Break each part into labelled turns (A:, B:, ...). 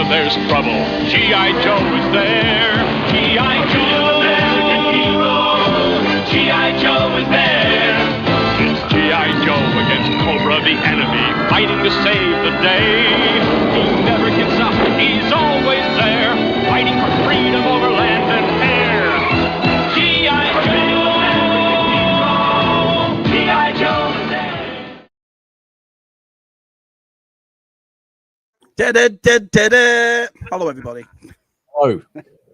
A: There's trouble. G.I. Joe is there. G.I. Joe, American hero. G.I. Joe is there. It's G.I. Joe against Cobra, the enemy, fighting to save the day. He never gives up. He's always there, fighting for freedom over land and air. G.I. Joe, American hero. G.I. Joe is there.
B: Hello, everybody.
C: Hello.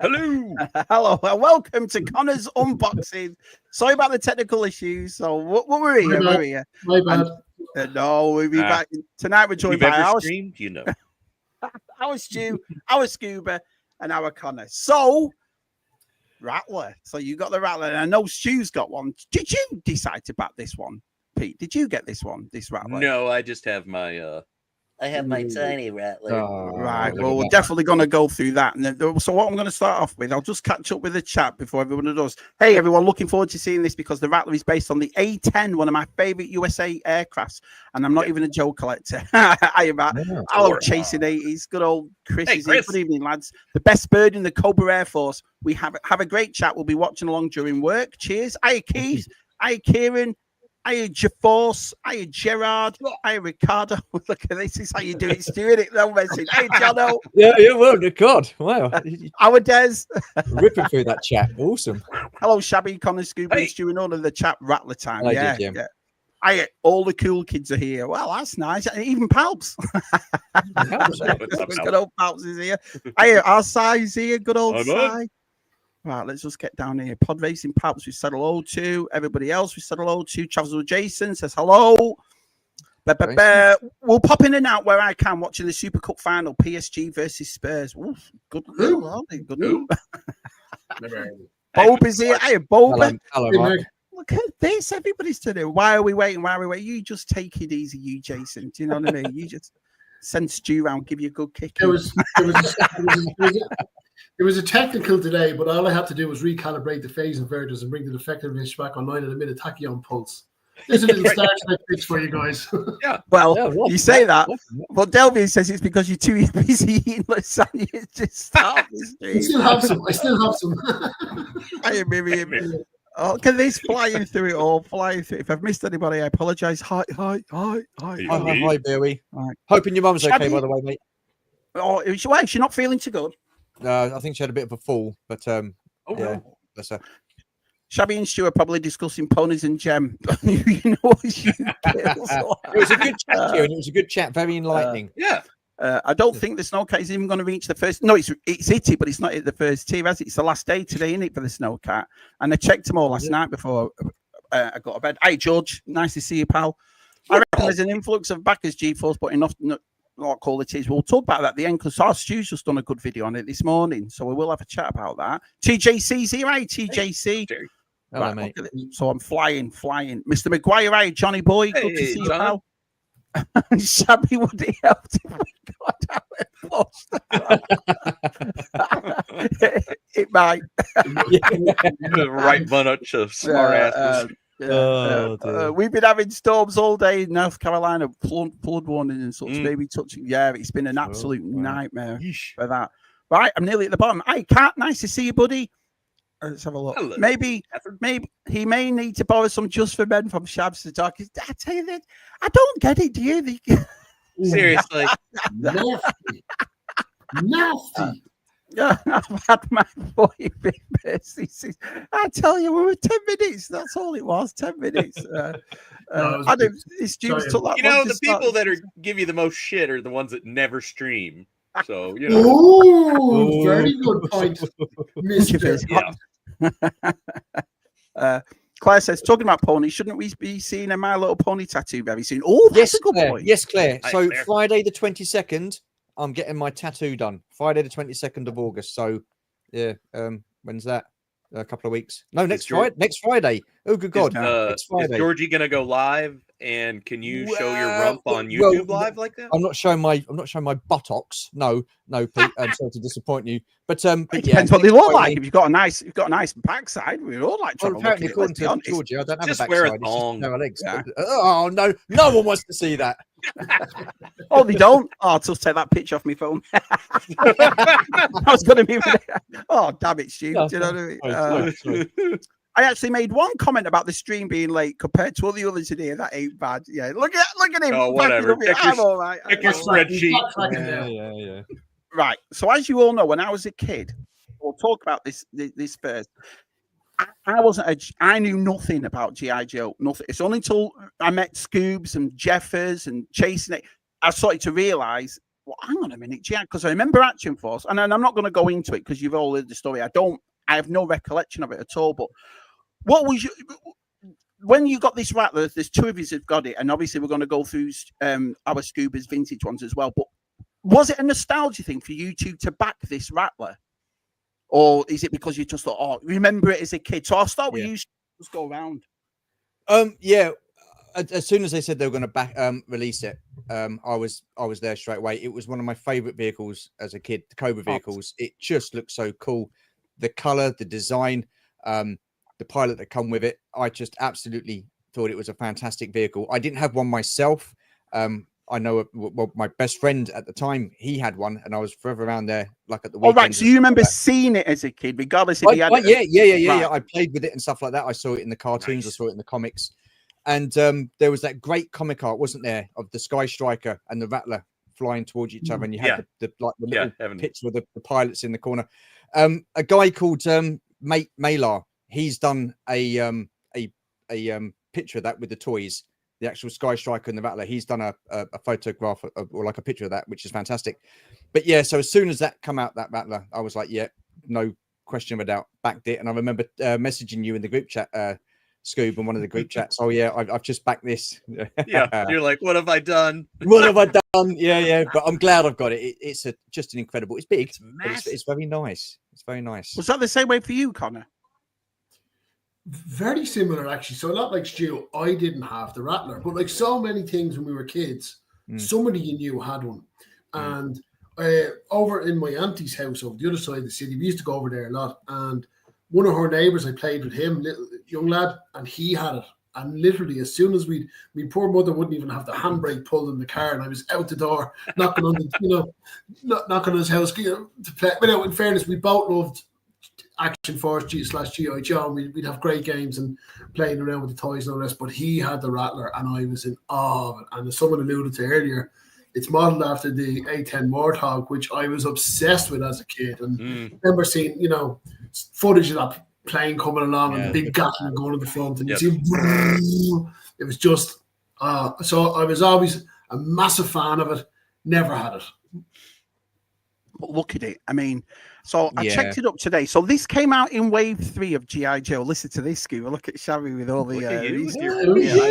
A: Hello.
B: Hello, and welcome to Conor's unboxing. Sorry about the technical issues. So, what were we here? We're here.
C: My bad.
B: No, we'll be back tonight. We're joined by our
A: streamed, you know.
B: our Stu, our Scuba, and our Conor. So, Rattler. So you got the Rattler, and I know Stu's got one. Did you decide to back this one, Pete? Did you get this one, this Rattler?
D: No, I just have my I have my tiny Rattler.
B: Right. Well, we're definitely going to go through that. And then, so what I'm going to start off with, I'll just catch up with the chat before everyone does. Hey, everyone, looking forward to seeing this because the Rattler is based on the A-10, one of my favorite USA aircrafts. And I'm not even a Joe collector. I am at hello, chasing 80s. Good old Chris is here. Good evening, lads. The best bird in the Cobra Air Force. We have a great chat. We'll be watching along during work. Cheers. Hiya, Keith. Hiya, Kieran. Hiya, Jaforce. Hiya, Gerard. Hiya, Ricardo. Look at this. This is how you do it, Stu. No message. Hey, Jono.
C: Yeah, well, God. Wow.
B: Our Des.
C: Ripping through that chat. Awesome.
B: Hello, Shabby, Conor, Scuba, and Stu, and all of the chat Rattler time. Yeah. Hiya, all the cool kids are here. Well, that's nice. Even Palps. Good old Palps is here. Hiya, our size here. Good old size. Right, let's just get down here. Pod Racing Palps, we said hello to. Everybody else, we said hello to. Travels with Jason says hello. We'll pop in and out where I can, watching the Super Cup final, PSG versus Spurs. Oof, good move, aren't they? Good move. Bob is here. Hey, Bob.
C: Hello, Mark.
B: Look at this. Everybody's today. Why are we waiting? Why are we waiting? You just take it easy, you, Jason. Do you know what I mean? You just send Stu around, give you a good kick.
E: It was a technical today, but all I had to do was recalibrate the phase inverters and bring the effectiveness back on 9 at a minute tachyon pulse. There's a little Star Trek fix for you guys.
B: Yeah. Well, you say that, but Delvin says it's because you're too busy eating lasagna to start this stream.
E: I still have some.
B: Hi, Miriam. Oh, look at this flying through it all, flying through. If I've missed anybody, I apologise. Hi,
C: Barry. Right. Hoping your mum's okay, by the way, mate.
B: Oh, is she not feeling too good?
C: I think she had a bit of a fall, but yeah, that's her.
B: Shabby and Stu are probably discussing ponies and Gem. You know,
C: it was a good chat, and it was a good chat, very enlightening.
B: I don't think the snowcat is even going to reach the first. No, it's hit it, but it's not at the first tier, has it? It's the last day today, isn't it, for the snowcat? And I checked them all last night before I got to bed. Hey, George, nice to see you, pal. I reckon there's an influx of backers G-Force, but enough. What quality is. We'll talk about that at the end because our Stu's just done a good video on it this morning, so we will have a chat about that. TJC's here, right? TJC.
C: Hello,
B: right,
C: mate.
B: So I'm flying. Mr. McGuire, right? Johnny boy, good to see you, pal. Shabby, would he help it might.
D: Right bunch of smart asses.
B: We've been having storms all day in North Carolina, flood warning and such, maybe touching. Yeah, it's been an absolute nightmare for that. Right, I'm nearly at the bottom. Hey, Cat, nice to see you, buddy. Let's have a look. Hello. Maybe he may need to borrow some Just for Men from Shabs to talk. I tell you that I don't get it. Do you?
D: Seriously,
E: nasty.
B: Yeah, I've had my 40th birthday. I tell you, we were 10 minutes. That's all it was, 10 minutes. I didn't. Students took that.
D: You know, the people that give you the most shit are the ones that never stream. So you know.
E: Oh, very good point, Mister.
B: Claire says, talking about ponies, shouldn't we be seeing a My Little Pony tattoo very soon? Oh, that's a good point.
C: Yes, Claire. So Friday the 22nd, I'm getting my tattoo done. Friday the 22nd of August. So yeah, when's that? A couple of weeks. No, next Friday. Oh, good God.
D: Is Georgie gonna go live And can you show your
C: Well,
D: rump on
C: well,
D: YouTube live like that?
C: I'm not showing my buttocks. No, Pete. I'm sorry to disappoint you. But
B: It
C: yeah,
B: depends what they
C: next
B: look
C: Friday-
B: like. If you've got a nice backside, we all like to
C: Well,
B: have a look
C: apparently,
B: at it.
C: according
B: Let's be
C: to
B: honest.
C: Georgie, I don't have
D: Just
C: a
D: wear a
C: backside. It's just
D: thong.
C: a pair of legs.
B: Yeah.
C: Oh no one wants to see that.
B: Oh, they don't. Oh, I'll just take that picture off my phone. I was going to be. Oh, damn it, Stu.
C: No,
B: Do you know what I mean?
C: sorry.
B: I actually made one comment about the stream being late compared to all the others today. That ain't bad. Yeah, look at him.
D: Oh,
B: backing
D: whatever.
B: up here.
D: Check your-
B: I'm all right.
D: check your spreadsheet.
C: Yeah.
B: Right. So as you all know, when I was a kid, we'll talk about this first. I knew nothing about G.I. Joe. Nothing. It's only until I met Scoobs and Jeffers and Chasing It, I started to realize, well, hang on a minute, G.I. Because I remember Action Force, and I'm not going to go into it because you've all heard the story. I have no recollection of it at all. But what was when you got this Rattler? There's two of you have got it, and obviously we're going to go through our Scuba's vintage ones as well. But was it a nostalgia thing for you two to back this Rattler? Or is it because you just thought, oh, remember it as a kid? So I'll start with you. Just go around.
C: Yeah. As soon as they said they were going to release it, I was there straight away. It was one of my favorite vehicles as a kid. The Cobra vehicles. It just looked so cool. The color, the design, the pilot that come with it. I just absolutely thought it was a fantastic vehicle. I didn't have one myself. I know my best friend at the time, he had one, and I was forever around there, like at the weekend.
B: Right, so you remember seeing it as a kid, regardless if he had
C: it? Yeah.
B: Right.
C: I played with it and stuff like that. I saw it in the cartoons,
D: Nice.
C: I saw it in the comics. And there was that great comic art, wasn't there, of the Sky Striker and the Rattler flying towards each other, and you had the little picture of the pilots in the corner. A guy called Malar, he's done a picture of that with the toys. The actual Sky Striker and the Rattler, he's done a photograph or like a picture of that, which is fantastic. But yeah, so as soon as that come out, that Rattler, I was like, yeah, no question of a doubt, backed it. And I remember messaging you in the group chat, Scoob, in one of the group chats. Oh yeah, I've just backed this.
D: Yeah, you're like, what have I done?
C: What have I done? Yeah. But I'm glad I've got it. It's just an incredible. It's big. It's very nice. It's very nice.
B: Was that the same way for you, Connor?
E: Very similar, actually. So a lot like Stu, I didn't have the Rattler, but like so many things when we were kids, somebody you knew had one. And over in my auntie's house over the other side of the city, we used to go over there a lot. And one of her neighbours, I played with him, little young lad, and he had it. And literally, as soon as my poor mother wouldn't even have the handbrake pulled in the car, and I was out the door knocking on the, knocking on his house, to play. But in fairness, we both loved Action Force /G.I. Joe. We'd have great games and playing around with the toys and all the rest. But he had the Rattler, and I was in awe of it. And as someone alluded to earlier, it's modeled after the A10 Warthog, which I was obsessed with as a kid. And remember seeing, footage of that plane coming along and the big Gatling going to the front, and you see, it was just. So I was always a massive fan of it. Never had it.
B: But look at it. I mean, so I checked it up today. So this came out in Wave 3 of G.I. Joe. Listen to this, Scuba. Look at Shabby with all the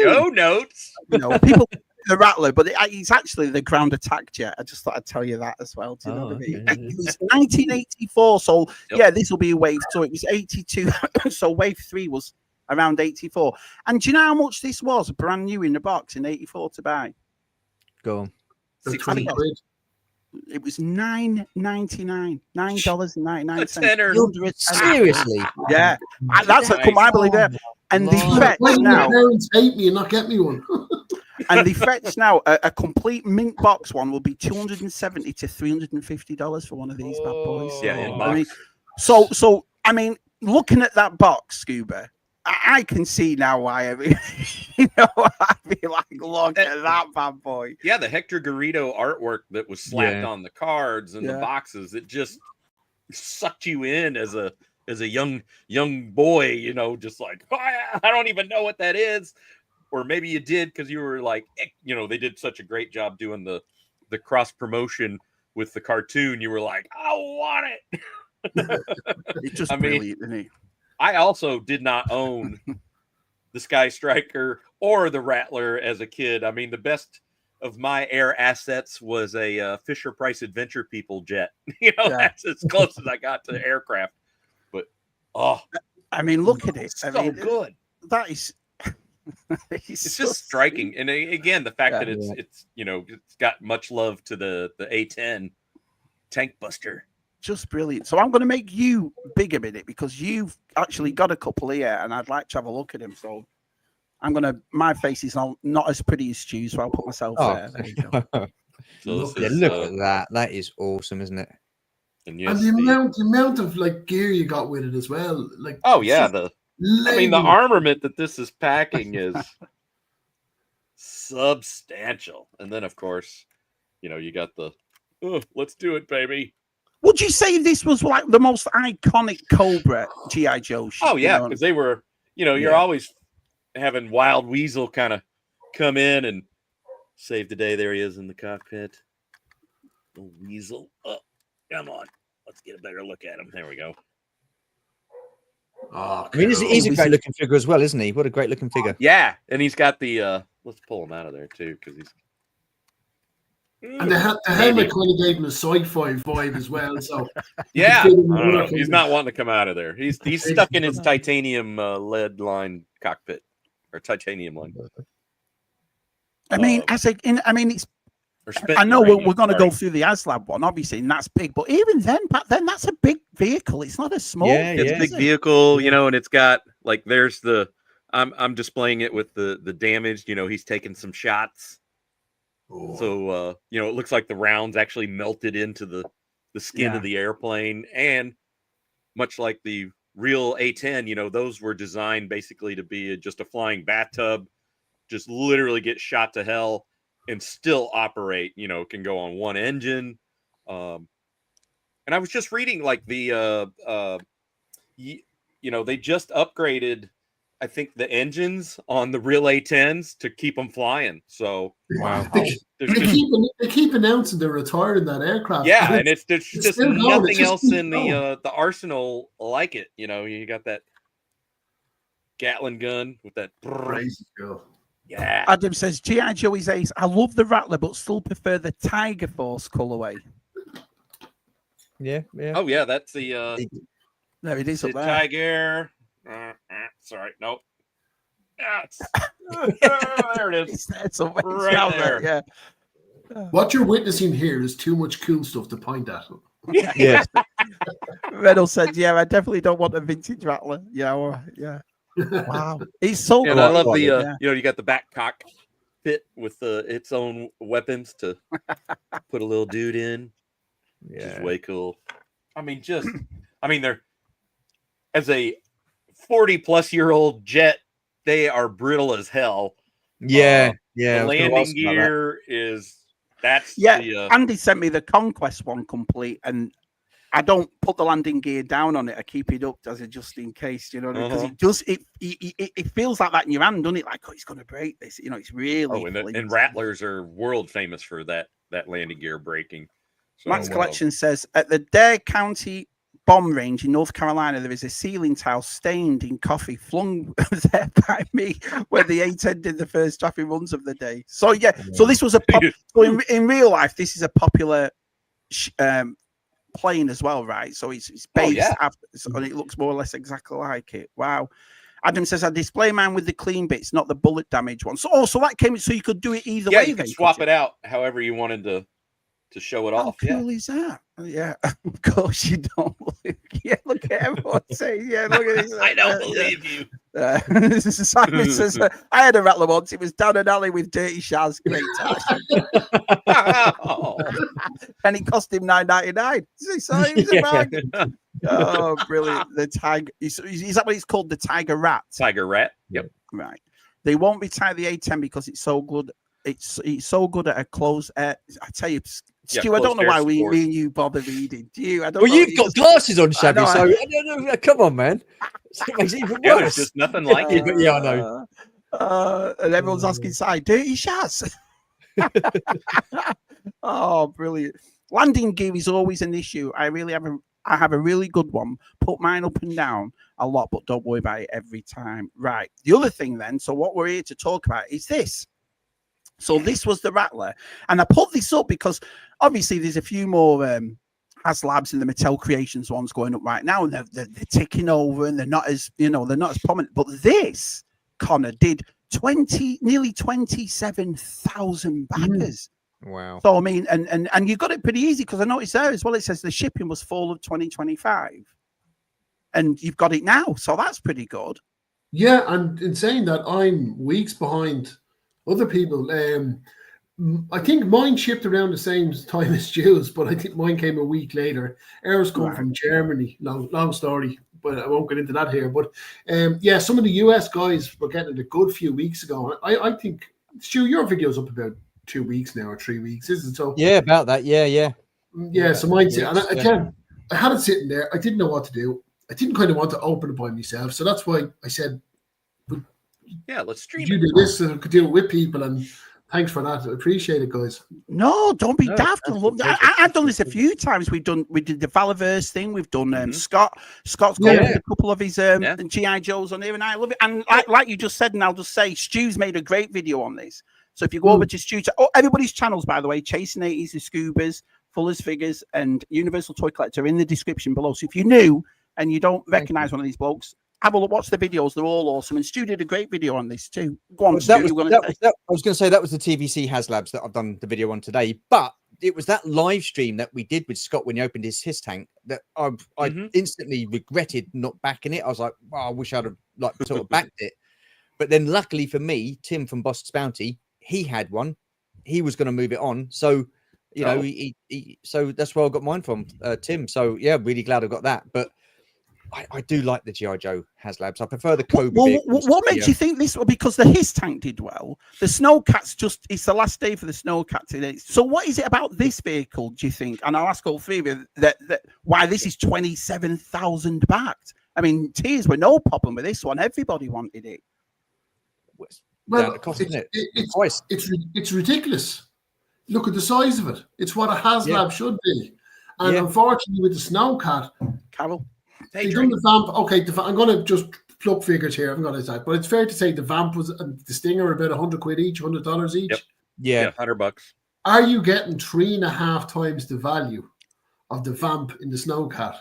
D: show notes.
B: People the Rattler, but it's actually the ground attack jet. I just thought I'd tell you that as well. Do you know what I mean? It was 1984. So this will be Wave 2. It was 82. So Wave 3 was around 84. And do you know how much this was brand new in the box in 84 to buy?
C: Go on.
B: It was $9.99.
C: $9.99. Seriously?
B: Yeah, that's I believe it. And the fetch now.
E: Parents hate me and not get me one.
B: And the fetch now, a complete mint box one will be $270 to $350 for one of these bad boys.
D: Yeah, in box.
B: I mean, so I mean, looking at that box, Scuba, I can see now why I'd be like, look at that bad boy.
D: Yeah, the Hector Garrido artwork that was slapped on the cards and the boxes, it just sucked you in as a young boy, just like, I don't even know what that is. Or maybe you did because you were like, they did such a great job doing the cross promotion with the cartoon. You were like, I want it.
B: It's just brilliant, isn't it?
D: I also did not own the Sky Striker or the Rattler as a kid. I mean, the best of my air assets was a Fisher Price Adventure People jet. That's as close as I got to aircraft. But
B: I mean, look at it.
D: So good.
B: That is.
D: It's just striking. And again, the fact that it's it's got much love to the A10 tank buster.
B: Just brilliant. So I'm going to make you bigger in it because you've actually got a couple here, and I'd like to have a look at them. So I'm going to. My face is not as pretty as Stu's, so I'll put myself there. There you go.
D: So
C: look at that. That is awesome, isn't it?
E: And the amount of like gear you got with it as well. Like,
D: oh yeah, the armament that this is packing is substantial. And then of course, you got the let's do it, baby.
B: Would you say this was like the most iconic Cobra G.I. Joe?
D: Oh yeah, because they were, you're always having Wild Weasel kind of come in and save the day. There he is in the cockpit. The Weasel. Oh, come on. Let's get a better look at him. There we go.
E: Oh,
C: I mean, he's a great looking figure as well, isn't he? What a great looking figure.
D: Yeah, and he's got the let's pull him out of there too, because he's
E: and the helmet kind of gave him a sci-fi vibe as well. So
D: yeah, he's not wanting to come out of there. He's stuck in his titanium lead line cockpit or titanium line.
B: I mean, it's. I know we're going to go through the Haslab one, obviously, and that's big. But even then, back then, that's a big vehicle. It's not a small.
D: Yeah, it's a big vehicle, and it's got like there's the. I'm displaying it with the damage. He's taking some shots. Oh. So it looks like the rounds actually melted into the skin of the airplane, and much like the real A10, those were designed basically to be just a flying bathtub, just literally get shot to hell and still operate. Can go on one engine. And I was just reading like the they just upgraded, I think, the engines on the real A10s to keep them flying. So
C: wow,
E: they keep announcing they're retiring that aircraft.
D: Yeah, and there's just nothing else in the arsenal like it. You got that Gatling gun with that
E: crazy go.
D: Yeah.
B: Adam says G.I. Joe is ace. I love the Rattler, but still prefer the Tiger Force colorway.
C: Yeah.
D: Oh yeah, that's the
B: there it is up there.
D: Tiger. Sorry, nope. There it is.
B: It's
D: right there.
B: Yeah.
E: What you're witnessing here is too much cool stuff to point at.
C: Yeah.
B: Reynolds said, "Yeah, I definitely don't want a vintage Rattler." Yeah. Wow, he's so good.
D: I love the you got the back cockpit with its own weapons to put a little dude in. Yeah, which is way cool. I mean, they're as a 40-plus-year-old jet, they are brittle as hell.
C: Yeah,
D: The landing gear
B: Andy sent me the Conquest one complete, and I don't put the landing gear down on it. I keep it up as a just in case, because it feels like that in your hand, doesn't it? Like, he's going to break this. It's really.
D: And Rattlers are world famous for that landing gear breaking. So,
B: Max Collection says at the Dare County bomb range in North Carolina, there is a ceiling tile stained in coffee flung there by me where the A10 did the first traffic runs of the day. So so this was so in real life, this is a popular plane as well, right? So it's based and it looks more or less exactly like it. Wow. Adam says I display mine with the clean bits, not the bullet damage one. So that came so you could do it either way.
D: You could swap it out however you wanted to show it off.
B: How cool is that? Yeah, of course you don't. Yeah, look at everyone saying, yeah, look at this.
D: I don't believe you.
B: Simon says, I had a Rattler once. It was down an alley with dirty Shaz. Great time. And it cost him $9.99. So he was a bag. Oh, brilliant. The Tiger. Is that what it's called? The Tiger Rat?
D: Tiger Rat. Yep.
B: Right. They won't retire the A10 because it's so good. It's so good at a close air. I tell you, Stu, I don't know why me and you bother reading. Do you? I don't know.
C: You've got glasses on, Shabby. So come on, man. It makes it even worse.
D: There's just nothing like it.
C: But I know.
B: And everyone's asking side, dirty Shaz. Oh, brilliant. Landing gear is always an issue. I have a really good one. Put mine up and down a lot, but don't worry about it every time. Right. The other thing then, so what we're here to talk about is this. So this was the Rattler. And I put this up because obviously there's a few more Haslabs and the Mattel Creations ones going up right now. And they're ticking over and they're not as, they're not as prominent. But this, Conor, did nearly 27,000 backers.
C: Wow.
B: So I mean, and you got it pretty easy, because I noticed there as well, it says the shipping was fall of 2025, and you've got it now, so that's pretty good.
E: Yeah, and in saying that, I'm weeks behind other people. I think mine shipped around the same time as Jules, but I think mine came a week later. Ours come from Germany. Long story, but I won't get into that here. But yeah, some of the US guys were getting it a good few weeks ago. I think, Stu, your video's up about 2 weeks now or 3 weeks, isn't it? So
C: yeah, about that. Yeah.
E: So mine's and again, I had it sitting there. I didn't know what to do. I didn't kind of want to open it by myself, so that's why I said,
D: "Yeah, let's stream."
E: You do this, so I could do it with people, and thanks for that. I appreciate it, guys.
B: No, don't be daft. I've done this a few times. We did the Valaverse thing. We've done Scott's got a couple of his GI Joes on here, and I love it. And like you just said, and I'll just say, Stu's made a great video on this. So if you go over to Stu, everybody's channels, by the way, Chasing 80s, the Scubas, Fuller's Figures, and Universal Toy Collector, in the description below. So if you're new and you don't recognize one of these blokes, have a look, watch the videos. They're all awesome. And Stu did a great video on this too. Go on, Stu. I was
C: going to say that was the TVC Haslabs that I've done the video on today. But it was that live stream that we did with Scott when he opened his tank that I instantly regretted not backing it. I was like, I wish I'd have sort of backed it. But then luckily for me, Tim from Boss's Bounty, he had one. He was going to move it on. So, you know, so that's where I got mine from, Tim. So, yeah, really glad I got that. But I do like the G.I. Joe Haslabs. I prefer the Cobra.
B: What makes you think this? Because the his tank did well. The Snowcat's it's the last day for the Snowcat today. So what is it about this vehicle, do you think? And I'll ask all three of you that why this is 27,000 backed. I mean, tears were no problem with this one. Everybody wanted it.
E: Well, it's ridiculous. Look at the size of it. It's what a Haslab should be. And unfortunately, with the Snowcat,
B: Carol,
E: they done the vamp. Okay, I'm going to just plug figures here. I'm going to say, but it's fair to say the vamp was and the Stinger are about £100 each, $100 each.
D: Yep.
C: Yeah,
D: $100.
E: Are you getting 3.5 times the value of the vamp in the Snowcat?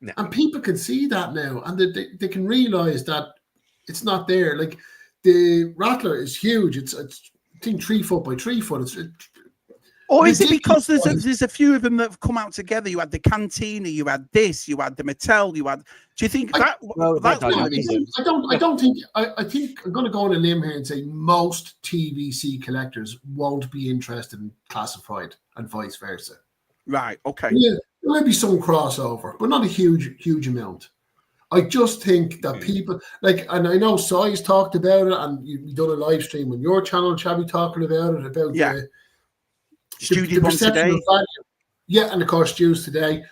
E: No. And people can see that now, and they can realize that it's not there. Like the Rattler is huge. It's I think 3 foot by 3 foot.
B: Or is it because there's a few of them that have come out together? You had the Cantina, you had this, you had the Mattel, you had. Do you think that's
E: I don't think. I think I'm going to go on a limb here and say most TVC collectors won't be interested in classified, and vice versa.
B: Right. Okay.
E: Yeah, there might be some crossover, but not a huge amount. I just think that people and I know Si's talked about it, and you've done a live stream on your channel, Chabby, talking about it about the perception of value. Yeah, and of course Stu's today,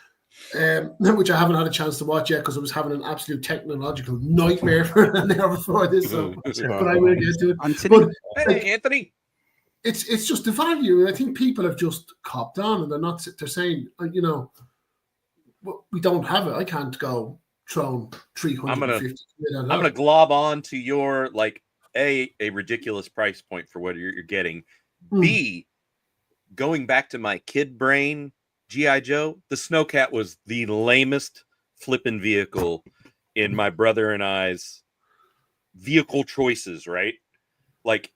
E: which I haven't had a chance to watch yet because I was having an absolute technological nightmare for an hour before this. So, but I will get to it.
D: Anthony.
E: It's just the value. I think people have just copped on, and they're saying, you know, we don't have it. I can't go throwing 350.
D: I'm gonna glob on to your a ridiculous price point for what you're getting. B, going back to my kid brain, G.I. Joe, the Snowcat was the lamest flipping vehicle in my brother and I's vehicle choices, right? Like,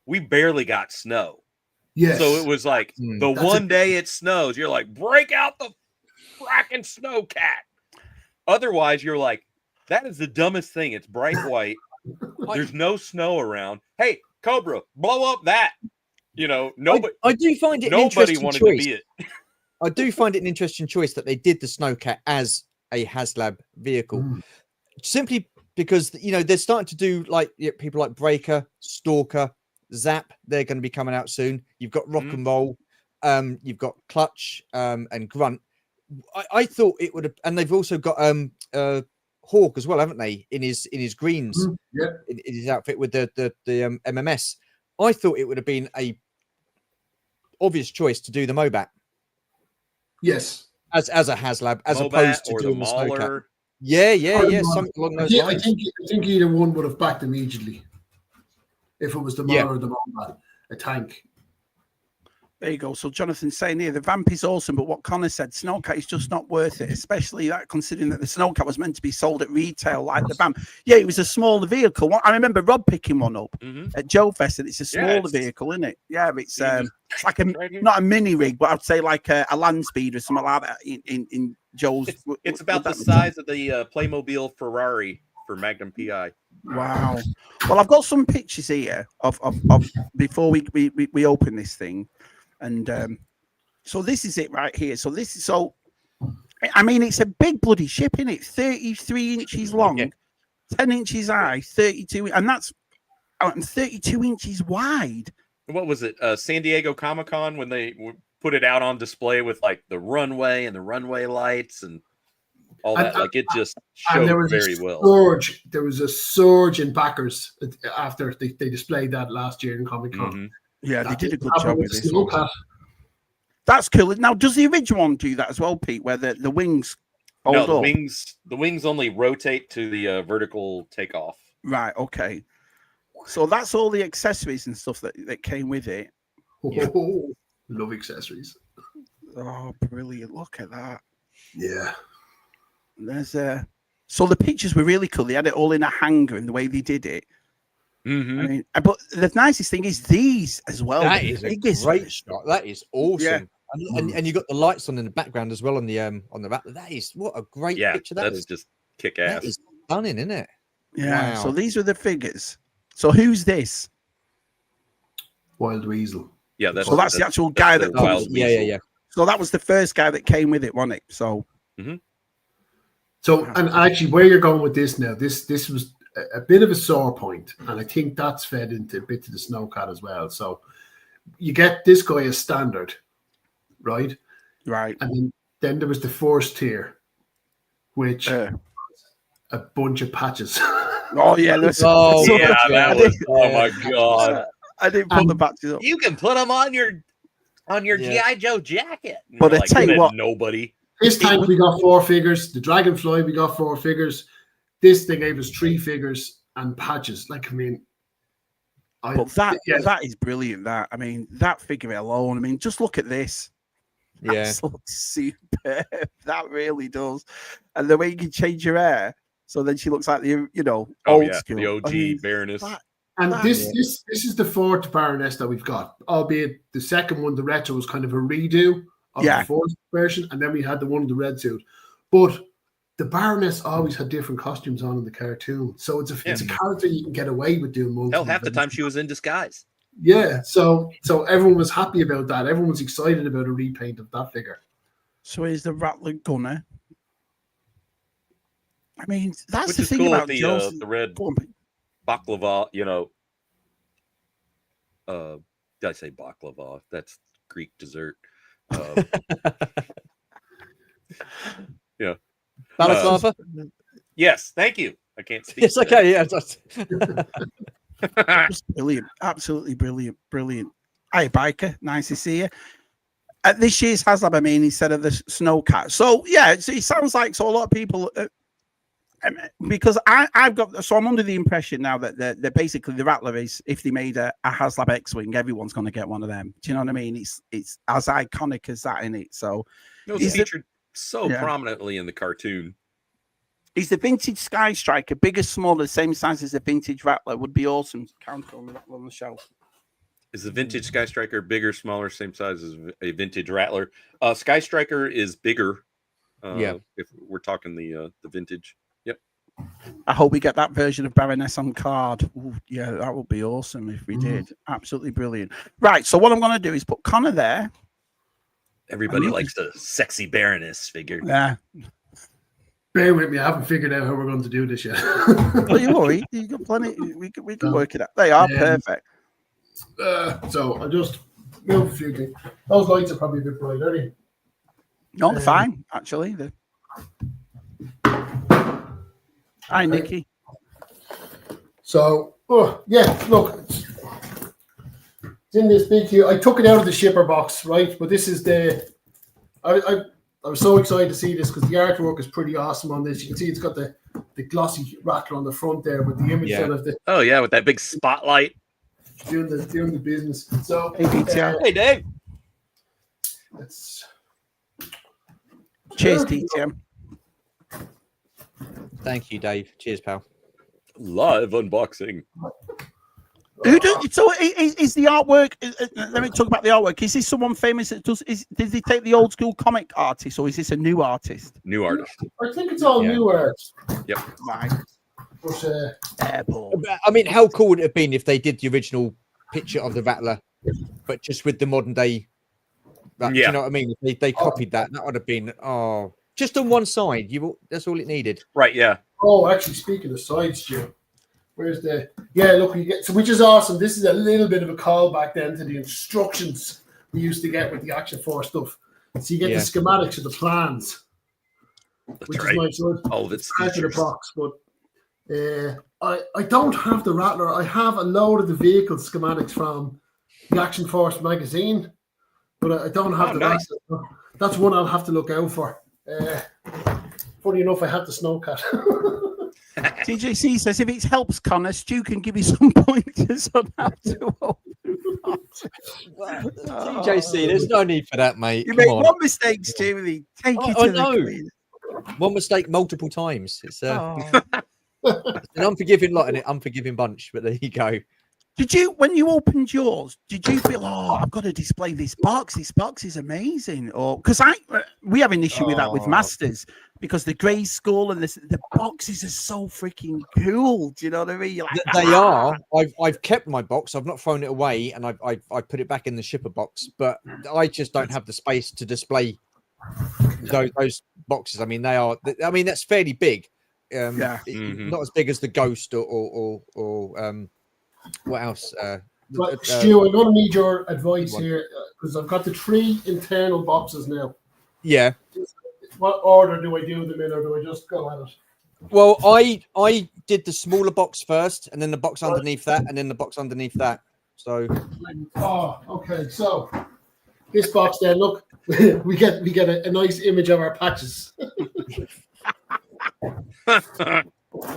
D: we barely got snow.
E: Yes.
D: So it was like the one day it snows, you're like, break out the fracking Snowcat. Otherwise, you're like, that is the dumbest thing. It's bright white. There's no snow around. Hey, Cobra, blow up that. You know, nobody.
C: I do find it.
D: Nobody wanted to be it.
C: I do find it an interesting choice that they did the Snowcat as a Haslab vehicle, simply because they're starting to do people like Breaker, Stalker, Zap. They're going to be coming out soon. You've got Rock and Roll, you've got Clutch, and Grunt. I thought it would have, and they've also got Hawk as well, haven't they? In his greens, in his outfit with the MMS. I thought it would have been a obvious choice to do the Mobat.
E: Yes.
C: As a Haslab, as opposed to doing the Snowcat. Yeah, something along those lines.
E: I think either one would have backed immediately if it was the Mauler or the Mobat, a tank.
B: There you go. So Jonathan's saying here, the Vamp is awesome, but what Connor said, Snowcat is just not worth it, especially that considering that the Snowcat was meant to be sold at retail like the Vamp. Yeah, it was a smaller vehicle. I remember Rob picking one up at Joe Fest, and it's a smaller vehicle, isn't it? Yeah, it's like a not a mini rig, but I'd say like a land speed or something like that in Joe's.
D: It's about the size of the Playmobil Ferrari for Magnum PI.
B: Wow. Well, I've got some pictures here of before we open this thing. And so this is it right here. So this is I mean, it's a big bloody ship, isn't it? 33 inches long, 10 inches high, 32, and that's 32 inches wide.
D: What was it? San Diego Comic-Con when they put it out on display with like the runway and the runway lights and all that. Like it just showed very well.
E: There was a surge in backers after they displayed that last year in Comic-Con.
D: Mm-hmm.
B: Yeah, they did a good job with this one. That's cool. Now, does the original one do that as well, Pete? Where the wings hold up?
D: The wings only rotate to the vertical takeoff.
B: Right. Okay. So that's all the accessories and stuff that came with it.
E: Oh, love accessories.
B: Oh, brilliant! Look at that.
E: Yeah.
B: There's so the pictures were really cool. They had it all in a hanger, and the way they did it.
D: Mm-hmm.
B: I mean, but the nicest thing is these as well.
C: That is a great shot. That is awesome. Yeah. And you got the lights on in the background as well on the Rattler. That is what a great picture that is.
D: Just kick ass.
C: That is stunning, isn't it?
B: Yeah. Wow. So these were the figures. So who's this?
E: Wild Weasel.
D: Yeah,
B: that's the actual guy that
D: Wild Weasel.
C: Yeah.
B: So that was the first guy that came with it, wasn't it? So.
D: Mm-hmm.
E: So and actually, where you're going with this now, this was a bit of a sore point, and I think that's fed into a bit to the Snowcat as well. So you get this guy as standard, right?
B: Right.
E: And then there was the first tier, which a bunch of patches.
B: Oh yeah,
D: oh my god!
B: I didn't put the patches up.
D: You can put them on your GI Joe jacket.
B: But I tell you what,
D: nobody.
E: This tank we got 4 figures. The Dragonfly we got 4 figures. This thing gave us 3 figures and patches. Like, I mean,
B: that is brilliant. That, I mean, that figure alone. I mean, just look at this.
C: Yeah,
B: that looks superb. That really does. And the way you can change your hair, so then she looks like the old school,
D: the OG Baroness.
E: This is the 4th Baroness that we've got. Albeit the second one, the retro, was kind of a redo of the 4th version, and then we had the one with the red suit. But the Baroness always had different costumes on in the cartoon, so it's a character you can get away with doing multiple.
D: Hell, half the time she was in disguise.
E: Yeah, so everyone was happy about that. Everyone was excited about a repaint of that figure.
B: So here's the Rattler Gunner. I mean, that's
D: Which
B: the
D: is
B: thing
D: cool
B: about
D: the red baklava. Did I say baklava? That's Greek dessert. Yeah.
C: Balaclava?
D: Yes, thank you. I can't speak.
C: It's okay. Yeah.
B: Just brilliant. Absolutely brilliant. Brilliant. Hi, Biker. Nice to see you. At this year's Haslab, I mean, instead of the Snowcat. So, yeah, it sounds like a lot of people... because I'm under the impression now that they're basically the Rattler is, if they made a Haslab X-Wing, everyone's going to get one of them. Do you know what I mean? It's as iconic as that in it. So
D: it's featured prominently in the cartoon.
B: Is the vintage Sky Striker bigger, smaller, same size as the vintage Rattler? Would be awesome to count on the shelf.
D: Is the vintage Sky Striker bigger, smaller, same size as a vintage Rattler? Sky Striker is bigger. If we're talking the vintage.
B: I hope we get that version of Baroness on card. Ooh, yeah, that would be awesome if we did. Absolutely brilliant. Right, so what I'm going to do is put Conor there.
D: Everybody likes the sexy Baroness figure.
B: Yeah.
E: Bear with me, I haven't figured out how we're going to do this yet.
B: Don't you worry, you got plenty. We can work it out. They are perfect.
E: So I'll just move a few things. Those lights are probably a bit bright, aren't they?
B: No, they're fine, actually. Hi, Nikki.
E: So, look, it's in this big here. I took it out of the shipper box, right? But this is I was so excited to see this because the artwork is pretty awesome on this. You can see it's got the glossy Rattler on the front there with the image of the.
D: Oh yeah, with that big spotlight.
E: Doing the business. So
B: hey,
D: hey Dave.
E: It's
B: Cheers, DTM.
C: Thank you, Dave. Cheers, pal.
D: Live unboxing.
B: So is the artwork? Let me talk about the artwork. Is this someone famous that does? Did they take the old school comic artist, or is this a new artist?
D: New artist.
E: I think it's all new art.
D: Yep.
B: Right.
E: But,
C: I mean, how cool would it have been if they did the original picture of the Rattler, but just with the modern day? Do you know what I mean? If they copied that, that would have been just on one side. That's all it needed.
D: Right. Yeah.
E: Oh, actually, speaking of sides, Stu, where's the? Yeah, look, you get which is awesome. This is a little bit of a callback then to the instructions we used to get with the Action Force stuff. So you get the schematics of the plans, which is nice.
D: Oh, it's
E: part of the box, but I don't have the Rattler. I have a load of the vehicle schematics from the Action Force magazine, but I don't have the Rattler. That's one I'll have to look out for. Funny enough, I had the Snowcat.
B: TJC says if it helps Connor, Stu can give you some pointers on how to open it.
C: TJC, there's no need for that, mate.
B: You make one mistake, Stu. Take you to the clean.
C: One mistake multiple times. It's an unforgiving lot and an unforgiving bunch, but there you go.
B: Did you, when you opened yours, did you feel, I've got to display this box? This box is amazing. Or because we have an issue with that with Masters, because the grey skull and the boxes are so freaking cool. Do you know what I mean? You're like,
C: they are. I've kept my box. I've not thrown it away, and I put it back in the shipper box. But I just don't have the space to display those boxes. I mean, they are. I mean, that's fairly big. Not as big as the Ghost or what else?
E: Stu, I'm going to need your advice here because I've got the 3 internal boxes now.
C: Yeah.
E: What order do I do them in, or do I just go at it?
C: Well, I did the smaller box first, and then the box underneath that, and then the box underneath that. So.
E: Oh, okay. So this box then, look, we get a nice image of our patches.
B: Thank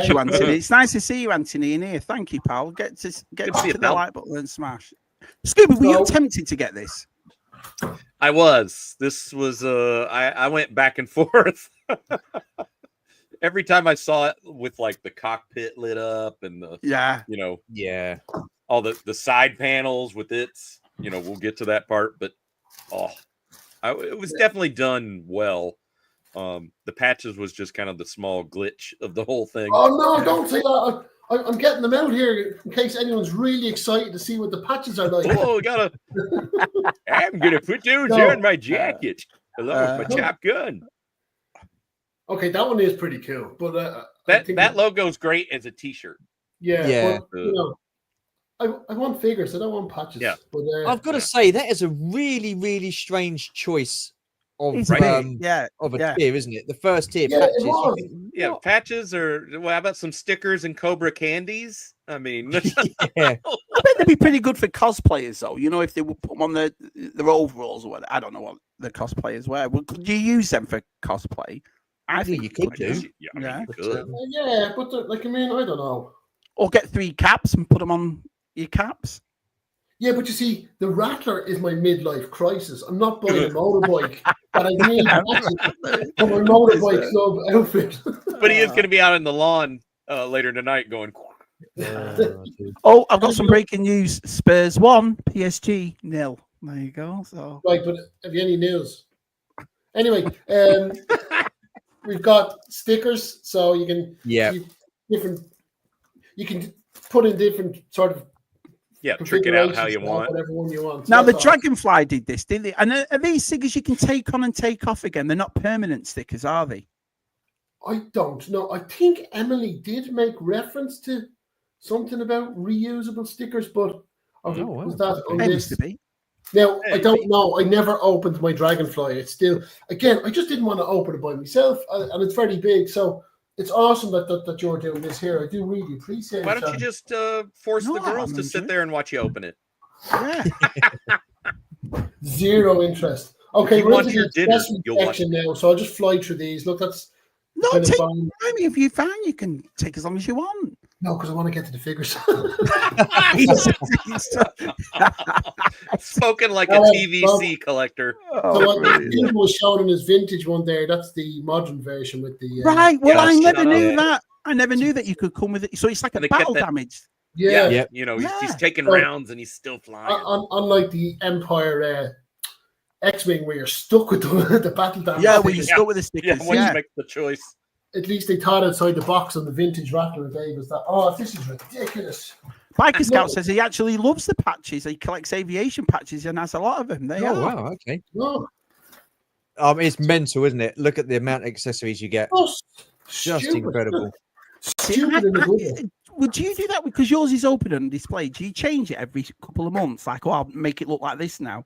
B: you, Anthony. It's nice to see you, Anthony, in here. Thank you, pal. Get to the like button and smash. Scuba, were you tempted to get this?
D: I was. This was I went back and forth. Every time I saw it with like the cockpit lit up and the all the side panels with its, we'll get to that part, but it was definitely done well. The patches was just kind of the small glitch of the whole thing.
E: Oh no, don't say that. I'm getting them out here in case anyone's really excited to see what the patches are like.
D: Oh, I'm gonna put those on my jacket along with my Top Gun.
E: Okay, that one is pretty cool, but
D: that logo's great as a T-shirt.
E: Yeah. But, I want figures. I don't want patches.
D: Yeah,
E: but,
C: I've got to say that is a really, really strange choice of a tier, isn't it? The first tier patches.
D: Patches or how about some stickers and Cobra candies? I mean,
B: I bet they'd be pretty good for cosplayers, though. If they would put them on their overalls or whatever. I don't know what the cosplayers wear. Well, could you use them for cosplay? I think
C: you could do.
D: You could.
E: But I don't know.
B: Or get 3 caps and put them on your caps.
E: Yeah, but you see, the Rattler is my midlife crisis. I'm not buying a motorbike, but I need for my motorbike club outfit.
D: But he is going to be out in the lawn later tonight going.
B: I've got some breaking news. Spurs 1, PSG 0. There you go. So
E: right, but have you any news? Anyway, we've got stickers, so you can you can put in different sort of
D: trick it out how you want.
E: Whatever one you want.
B: Now, the Dragonfly did this, didn't they? And are these stickers you can take on and take off again? They're not permanent stickers, are they?
E: I don't know. I think Emily did make reference to something about reusable stickers, but was that on this? Now, I don't know. I never opened my Dragonfly. It's still, again, I just didn't want to open it by myself, and it's very big, so it's awesome that you're doing this here. I do really appreciate it.
D: Why don't you just force the girls to sit there and watch you open it?
B: Yeah.
E: Zero interest. Okay, we're into the
D: dinner,
E: section now, so I'll just fly through these. Look, that's
B: no. Take time if you find you can take as long as you want.
E: No, because I want to get to the figures.
D: Spoken like a TVC collector.
E: So what Tim was showing in his vintage one there, that's the modern version with the
B: right. Well, I never knew that. I never knew that you could come with it. So it's like a battle damage.
E: Yeah.
D: You know, he's taking rounds and he's still flying.
E: Unlike the Empire X-Wing, where you're stuck with the battle damage.
B: Yeah, where you're stuck with the stickers.
D: Yeah, once you make the choice.
E: At least they thought outside the box on the vintage Rattler, Dave, was that, this is ridiculous.
B: Biker Scout says he actually loves the patches. He collects aviation patches and has a lot of them.
C: Wow, okay.
E: No.
C: It's mental, isn't it? Look at the amount of accessories you get. Just incredible.
B: Would you do that? Because yours is open and displayed. Do you change it every couple of months? Like, I'll make it look like this now.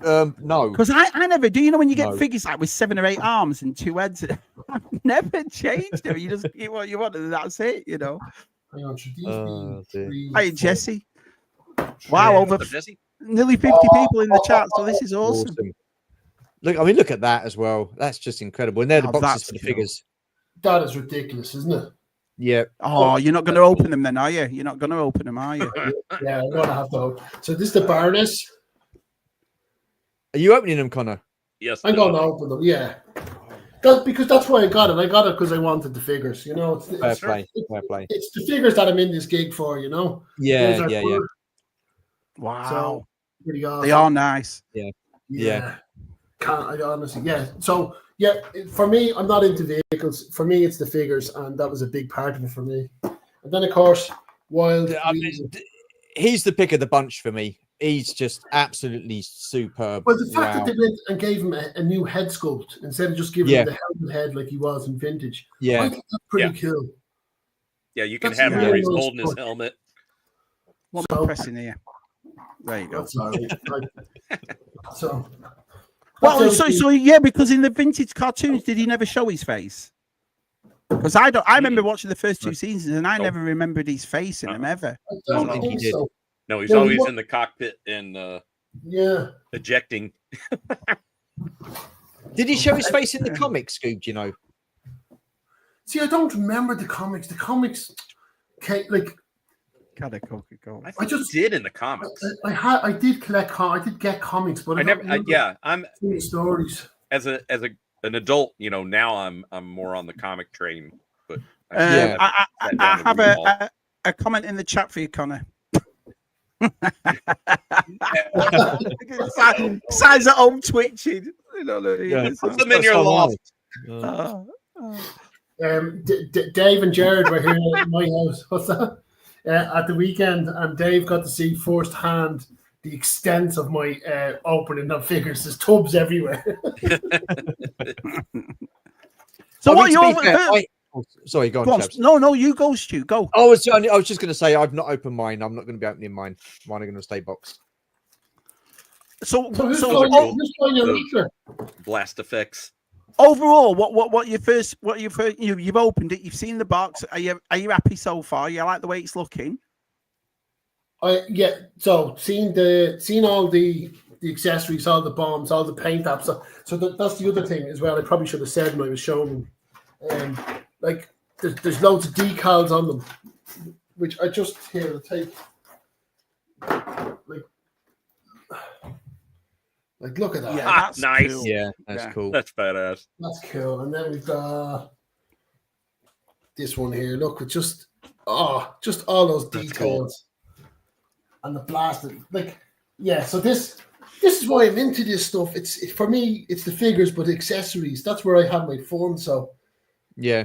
C: No,
B: because I never do. You know, when you get figures like with 7 or 8 arms and 2 heads, I've never changed them. You just get what you want, and that's it. You know.
E: Hang on, should these be
B: Hi, Jesse. Wow, over nearly 50 people in the chat. So this is awesome.
C: Look at that as well. That's just incredible. And they're the boxes for the figures.
E: That is ridiculous, isn't it?
C: Yeah.
B: Oh, you're not going to open them then, are you? You're not going to open them, are you?
E: Yeah, I'm going to have to open. So this is the Baroness.
C: Are you opening them, Connor?
D: Yes.
E: I'm going to open them, yeah. Because that's why I got it. I got it because I wanted the figures, you know.
C: Fair play.
E: It's the figures that I'm in this gig for, you know.
C: Yeah.
B: Wow.
E: So, pretty awesome.
B: They are nice.
E: Yeah. I honestly, So, for me, I'm not into vehicles. For me, it's the figures, and that was a big part of it for me. And then, of course,
C: he's the pick of the bunch for me. He's just absolutely superb.
E: Well, the fact that they went and gave him a new head sculpt instead of just giving him the helmet head like he was in vintage. I think that's pretty cool.
D: Yeah, you can have him where he's holding his helmet.
B: What am I pressing here? There you go.
E: So,
B: because in the vintage cartoons, did he never show his face? Because I remember watching the first 2 seasons and I never remembered his face in them ever.
E: I don't think he did. So.
D: No, he's always in the cockpit and ejecting.
C: Did he show his face in the comics, Scoob? Do you know?
E: See, I don't remember the comics. The comics,
B: Got a Coca-Cola.
D: I just did in the comics.
E: I did collect. I did get comics, but
D: I'm
E: stories
D: as an adult. You know, now I'm more on the comic train. But
B: I have a comment in the chat for you, Connor. Size at home twitching. You know what I mean?
D: Put them in your loft.
E: Dave and Jared were here at my house. What's that? At the weekend, and Dave got to see firsthand the extent of my opening of figures. There's tubs everywhere.
B: So what you're
C: sorry, go on.
B: No, you go, Stu. Go.
C: I was just going to say I've not opened mine. I'm not going to be opening mine. Mine are going to stay boxed.
E: So who's going your Rattler?
D: Blast effects.
B: Overall, you've opened it. You've seen the box. Are you happy so far? You like the way it's looking?
E: So seeing all the accessories, all the bombs, all the paint apps. So that's the other thing as well. I probably should have said when I was showing them. There's loads of decals on them, which I just here to take. Like look at that.
B: Yeah, that's
D: nice.
B: Cool.
C: Yeah, that's cool.
D: That's badass.
E: That's cool. And then we've got this one here. Look, it's just all those details and the blasted. So this is why I'm into this stuff. It's for me, it's the figures, but accessories. That's where I have my fun. So
C: yeah,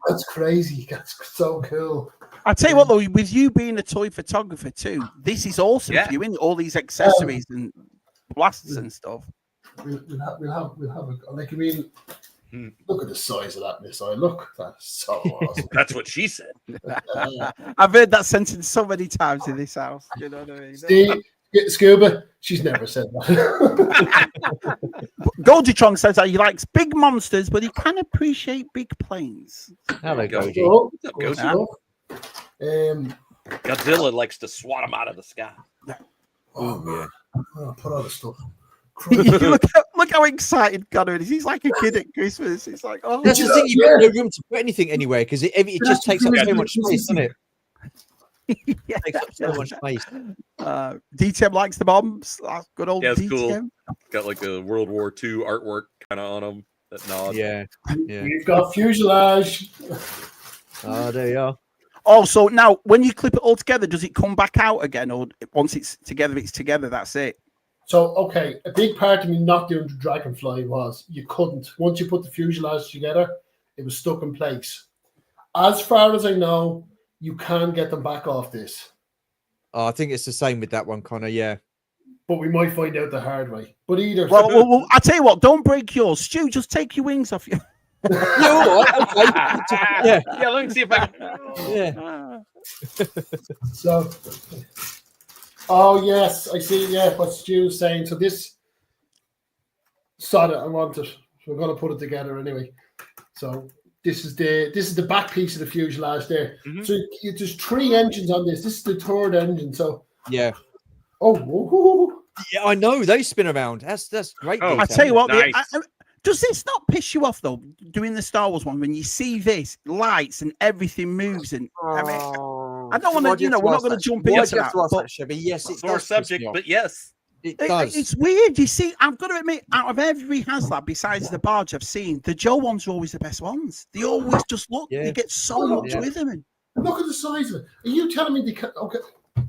E: that's crazy. That's so cool.
B: I tell you what, though, with you being a toy photographer too, this is awesome for you, in all these accessories and blasters and stuff.
E: We'll have look at the size of that missile. Look, that's so awesome.
D: That's what she said.
B: I've heard that sentence so many times in this house. You know what I mean?
E: Steve, Scuba, she's never said that.
B: Golditron says that he likes big monsters, but he can appreciate big planes.
C: Hello, Goldie.
D: What's up, Goldie? Godzilla likes to swat him out of the sky.
E: Oh, man. I'll put all the stuff.
B: look how excited Conor is. He's like a kid at Christmas. It's like, oh,
C: that's the thing. You've got no room to put anything anywhere because it just takes up so much space, doesn't it?
B: Yeah.
C: Takes up so much space.
B: DTM likes the bombs. Good old
D: it's
B: DTM.
D: cool. Got like a World War II artwork kind of on them. That nod.
C: Yeah.
E: We've got fuselage.
C: Oh, there you are.
B: Oh, so now when you clip it all together, does it come back out again, or once it's together? That's it.
E: So, okay, a big part of me not doing the Dragonfly was you couldn't. Once you put the fuselage together, it was stuck in place. As far as I know, you can get them back off this.
C: Oh, I think it's the same with that one, Conor. Yeah.
E: But we might find out the hard way. But either.
B: Well, I'll tell you what, don't break yours. Stu, just take your wings off you.
C: Yeah, all right. Okay. Yeah.
D: Yeah, let me see if I can.
C: Yeah.
E: So, oh, yes, I see. Yeah, what Stu's saying. So, this. Sod it, I want it. We're going to put it together anyway. So, this is the back piece of the fuselage there. Mm-hmm. So, there's 3 engines on this. This is the 3rd engine. So,
C: yeah.
E: Oh,
C: yeah, I know they spin around. That's great.
B: Oh, I tell you what,
D: nice.
B: Does this not piss you off though? Doing the Star Wars one, when you see this lights and everything moves, and I mean, I don't want to. We're not going to jump into that.
C: But yes, it's
D: sore subject, but yes,
C: it does.
B: It's weird. You see, I've got to admit, out of every Haslab besides the barge I've seen, the Joe ones are always the best ones. They always just look. They get so much with them. And
E: look at the size of it. Are you telling me they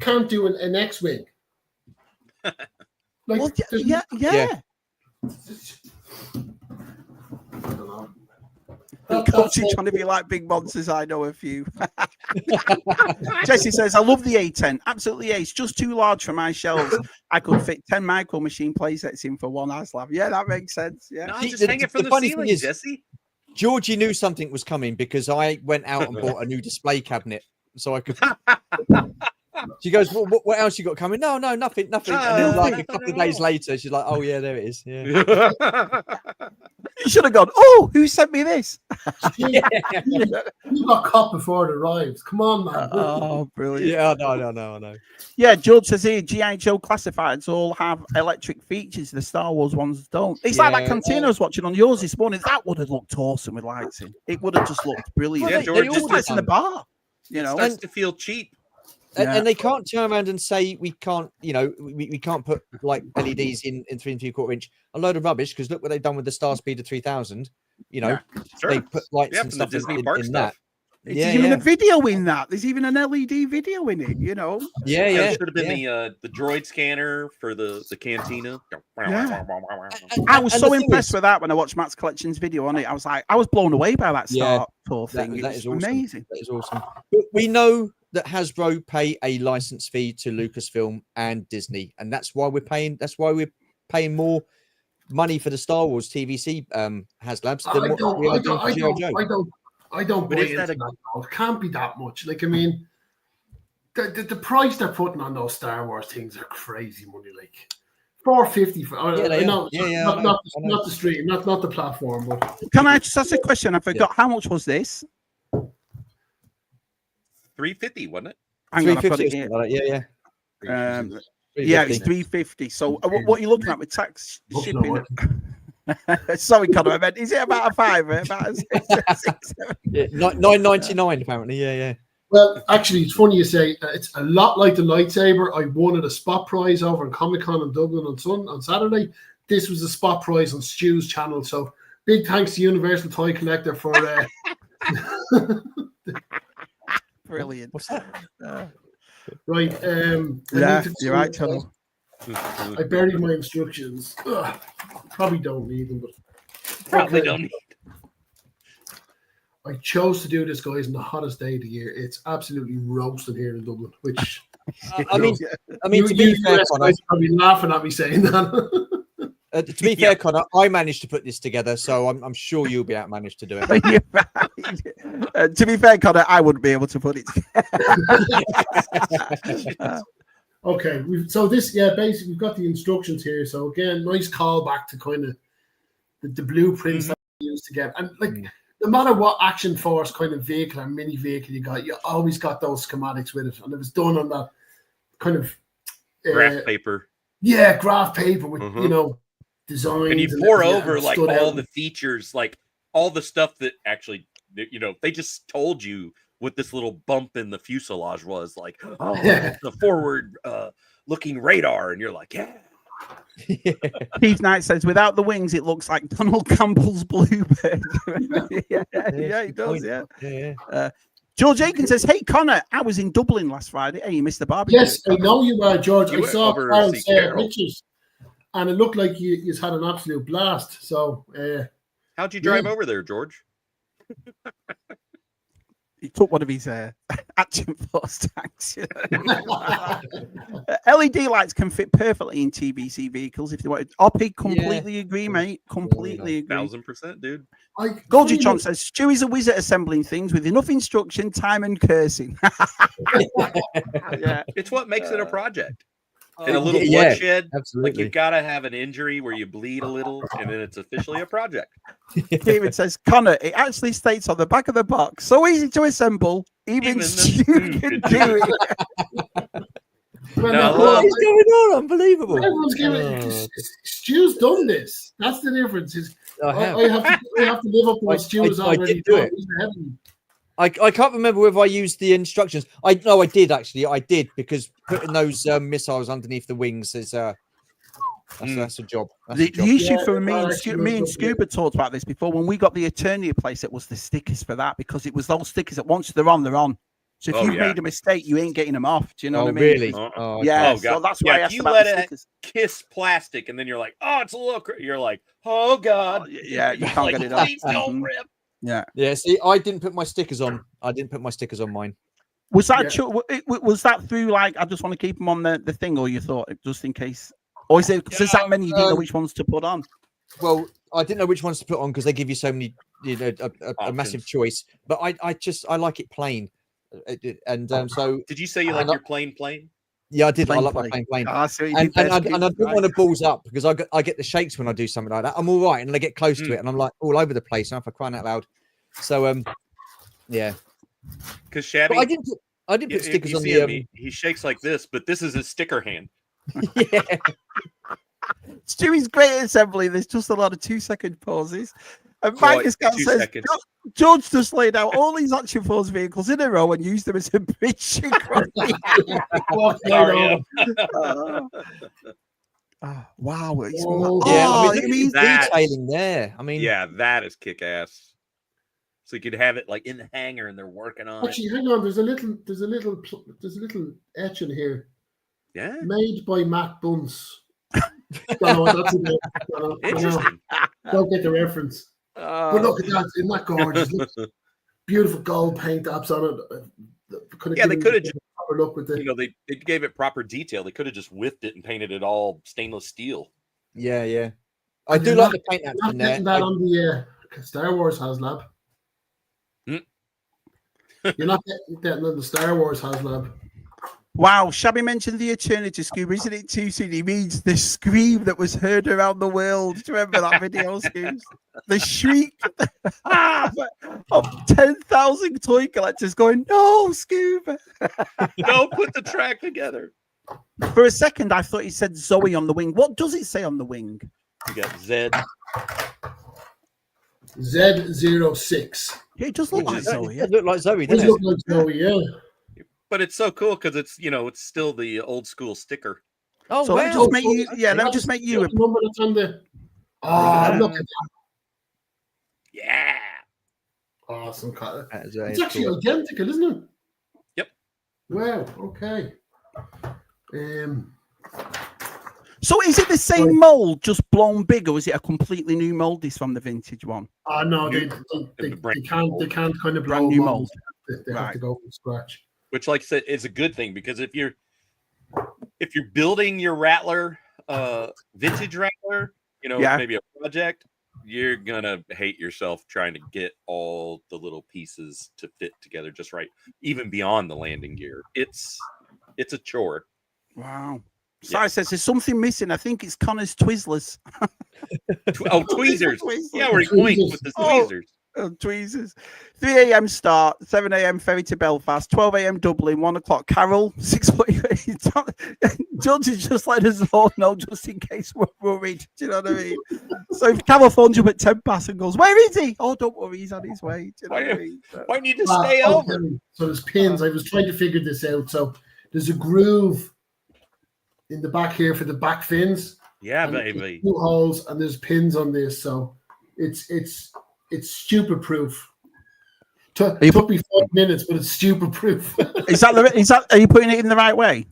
E: can't do an X-wing?
B: Like, well, yeah. Coaching trying to be like big monsters. I know a few. Jesse says, I love the A10. Absolutely ace. Just too large for my shelves. I could fit 10 micro machine playsets in for one Haslab. Yeah, that makes sense. Yeah.
D: No, just hang it from the ceiling, is, Jesse.
C: Georgie knew something was coming because I went out and bought a new display cabinet so I could. She goes, well, what else you got coming? No, nothing. And then like a couple of days later, she's like, oh, yeah, there it is. Yeah.
B: You should have gone, oh, who sent me this?
E: You got caught before it arrives. Come on, man.
B: Oh, brilliant.
C: Yeah, I know.
B: Yeah, George says here, G.I. Joe classifieds all have electric features. The Star Wars ones don't. It's like that cantina I was watching on yours this morning. That would have looked awesome with lights in. It would have just looked brilliant.
D: Yeah, George,
B: just lights in the bar.
D: It starts to feel cheap.
C: And they can't turn around and say we can't, we can't put like LEDs in 3 3/4 inch. A load of rubbish, because look what they've done with the Star Speeder 3000. They put lights and stuff in that.
B: There's even a video in that. There's even an LED video in it,
C: Yeah.
D: It should have been the droid scanner for the cantina.
B: Yeah. I was so impressed with that when I watched Matt's Collections video on it. I was blown away by that Star Tour thing.
C: That is awesome.
B: Amazing.
C: That is awesome. But we know that Hasbro pay a license fee to Lucasfilm and Disney, and that's why we're paying. That's why we're paying more money for the Star Wars TVC Haslabs than what we are doing for G.I. Joe.
E: I don't buy into that. It can't be that much. Like, I mean, the price they're putting on those Star Wars things are crazy money. Like $450 for. Not the stream, not the platform. But
B: can I just ask a question? I forgot. How much was this?
D: $350, wasn't it?
B: Hang on, I've got it here. It's $350. So what are you looking at with tax shipping? Sorry, Conor, I meant, is it about a $5? About a
C: $9.99 apparently. Yeah.
E: Well, actually, it's funny you say it's a lot like the lightsaber. I won at a spot prize over in Comic-Con in Dublin on Saturday. This was a spot prize on Stu's channel. So big thanks to Universal Toy Collector for
B: brilliant.
C: What's that?
E: Right.
B: You're right, Conor.
E: I buried my instructions. Ugh, probably don't need them, but
D: probably don't need them.
E: I chose to do this, guys, on the hottest day of the year. It's absolutely roasting here in Dublin. Which
C: I mean, to be fair, Conor,
E: probably laughing at me saying that.
C: To be fair, Conor, I managed to put this together, so I'm sure you'll be able to manage to do it.
B: To be fair, Conor, I wouldn't be able to put it together.
E: Okay, basically we've got the instructions here. So again, nice callback to kind of the blueprints that we used to get. And like, no matter what action force kind of vehicle or mini vehicle you always got those schematics with it, and it was done on that kind of
D: graph paper.
E: Yeah, graph paper with designs.
D: And you pour over like all the features, like all the stuff that actually, you know, they just told you what this little bump in the fuselage was, like, oh, the forward looking radar, and you're like, yeah.
B: Steve Knight says, without the wings, it looks like Donald Campbell's Bluebird. yeah, it does. Yeah. George Aiken says, hey, Connor, I was in Dublin last Friday. Hey, you missed the barbecue.
E: Yes, I know you were, George. I saw Carol's pictures, and it looked like you had an absolute blast. So,
D: how'd you drive over there, George?
B: He took one of his action force tanks. LED lights can fit perfectly in TBC vehicles if they wanted. Oppie, completely agree, mate. Completely agree.
D: 1000%, dude.
B: Golgi Tron says Stu is a wizard assembling things with enough instruction, time, and cursing.
D: Yeah, it's what makes it a project. And a little bloodshed, like you've got to have an injury where you bleed a little, and then it's officially a project.
B: David says, Connor, it actually states on the back of the box, so easy to assemble, even Stu can do it.
C: What is going on? Unbelievable.
E: Everyone's giving Stu's done this. That's the difference. I have to live up to what Stu has already done.
C: I can't remember whether I used the instructions. I did actually. I did, because putting those missiles underneath the wings is that's a job.
B: The issue for me and Scuba talked about this before. When we got the Eternia place, it was the stickers for that, because it was those stickers that once they're on, they're on. So if you've made a mistake, you ain't getting them off. Do you know what I mean?
C: Really?
B: Yeah. So that's why I asked about the stickers.
D: Kiss plastic, and then you're like, oh, it's a little. You're like, oh god.
B: Yeah, you can't get it off.
D: Please don't rip.
B: Yeah.
C: See, I didn't put my stickers on. I didn't put my stickers on mine.
B: Was that was that through, like, I just want to keep them on the thing, or you thought just in case, or is it because there's that many, you didn't know which ones to put on?
C: Well, I didn't know which ones to put on because they give you so many, a massive choice. But I like it plain, and so.
D: Did you say you like your plain?
C: Yeah, I did. I like my plain.
B: I
C: didn't want to balls up, because I get the shakes when I do something like that. I'm all right, and I get close to it, and I'm like all over the place. And if I crying out loud, so yeah.
D: Because Shabby,
C: I didn't put stickers on the.
D: He shakes like this, but this is his sticker hand.
C: Yeah.
B: Stewie's great at assembly. There's just a lot of 2-second pauses. And Mike Scott says, George just laid out all these Action Force vehicles in a row and used them as a bridge. Wow.
C: It means detailing there. I mean,
D: yeah, that is kick ass. So you could have it like in the hangar, and they're working on.
E: Actually, hang on. There's a little etch in here.
D: Yeah.
E: Made by Matt Bunce. Don't get the reference. But look at that! Isn't that gorgeous? Beautiful gold paint apps on it.
D: They could have just
E: look with it.
D: They gave it proper detail. They could have just whipped it and painted it all stainless steel.
C: Yeah. I do like the paint apps in there.
E: That on the Star Wars Haslab. You're not getting on the Star Wars Haslab.
B: Wow, Shabby mentioned the eternity Scuba. Isn't it too soon? He means the scream that was heard around the world. Do you remember that video, Scoops? The shriek of 10,000 toy collectors going, no, Scuba.
D: Don't put the track together.
B: For a second, I thought he said Zoe on the wing. What does it say on the wing?
D: You got Z.
E: Z06.
B: Yeah, it does look like Zoe.
C: It looked like Zoe,
E: It
C: doesn't
E: look like Zoe, yeah.
D: But it's so cool because it's it's still the old school sticker.
C: Oh,
B: so
C: wow.
B: let me just make you. Yeah, let me just make you.
E: Number that's on the. Oh, look at that!
D: Yeah.
E: Awesome cut.
C: It's
E: actually identical, isn't it?
D: Yep.
E: Wow. Okay.
B: So is it the same mold, just blown big, or is it a completely new mold? This from the vintage one?
E: No, they can't kind of blow
B: new mold.
E: They have to go from scratch.
D: Which, like I said, is a good thing, because if you're building your Rattler, vintage Rattler, maybe a project, you're gonna hate yourself trying to get all the little pieces to fit together just right, even beyond the landing gear. It's a chore.
B: Wow. Sai says there's something missing. I think it's Connor's Twizzlers.
D: Tweezers. Yeah, we're going with the tweezers.
B: Tweezers. 3 a.m. start, 7 a.m. ferry to Belfast, 12 a.m. Dublin, 1 o'clock Carroll, 6:40. Judge is just let us all know just in case we're worried. Do you know what I mean? So if Carroll phones you at 10 past and goes, "Where is he?" Oh, don't worry, he's on his way. Do you know what I mean?
D: Why need to stay over?
E: So there's pins. I was trying to figure this out. So there's a groove in the back here for the back fins.
D: Yeah, baby.
E: 2 holes and there's pins on this, so it's stupid proof. Took me 5 minutes, but it's stupid proof.
B: Is that? Are you putting it in the right way?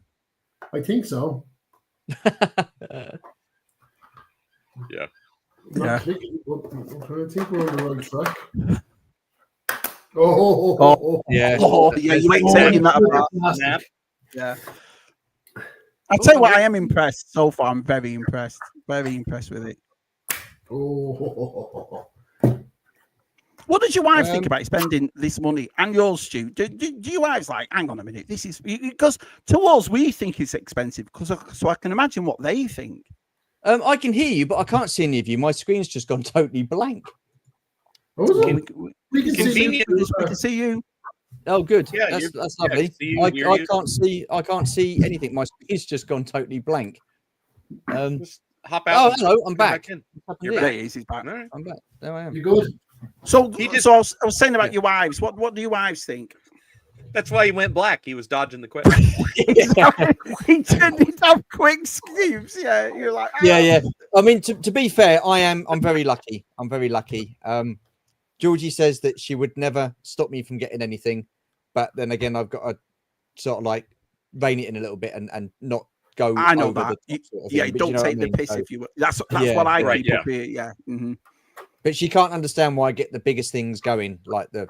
E: I think so.
D: Yeah.
E: I think we're on the right track. Oh,
C: yeah.
B: Oh, yeah, you ain't taking that apart. Yeah. I'll tell you what, I am impressed so far. I'm very impressed. Very impressed with it.
E: Oh.
B: What does your wife think about spending this money and yours, Stu? Do your wives like, hang on a minute, this is because to us we think it's expensive so I can imagine what they think.
C: I can hear you, but I can't see any of you. My screen's just gone totally blank.
E: We can
B: see you.
C: Oh, good.
D: Yeah,
C: that's lovely. I can't see anything. My screen's just gone totally blank.
D: Just hop out.
C: Oh, hello, I'm back.
D: You're back.
B: He's back.
C: Right. I'm back. There I am.
E: You good?
B: So I was saying about your wives. What do your wives think?
D: That's why he went black. He was dodging the question.
B: We didn't have quick schemes. Yeah, you're like. Oh.
C: Yeah. I mean, to be fair, I'm very lucky. I'm very lucky. Georgie says that she would never stop me from getting anything, but then again, I've got to sort of like rein it in a little bit and not go.
B: I know
C: over
B: that.
C: The top sort of
B: yeah,
C: thing,
B: don't take the piss if you. That's what I keep up here. Yeah. Mm-hmm.
C: But she can't understand why I get the biggest things going, like the,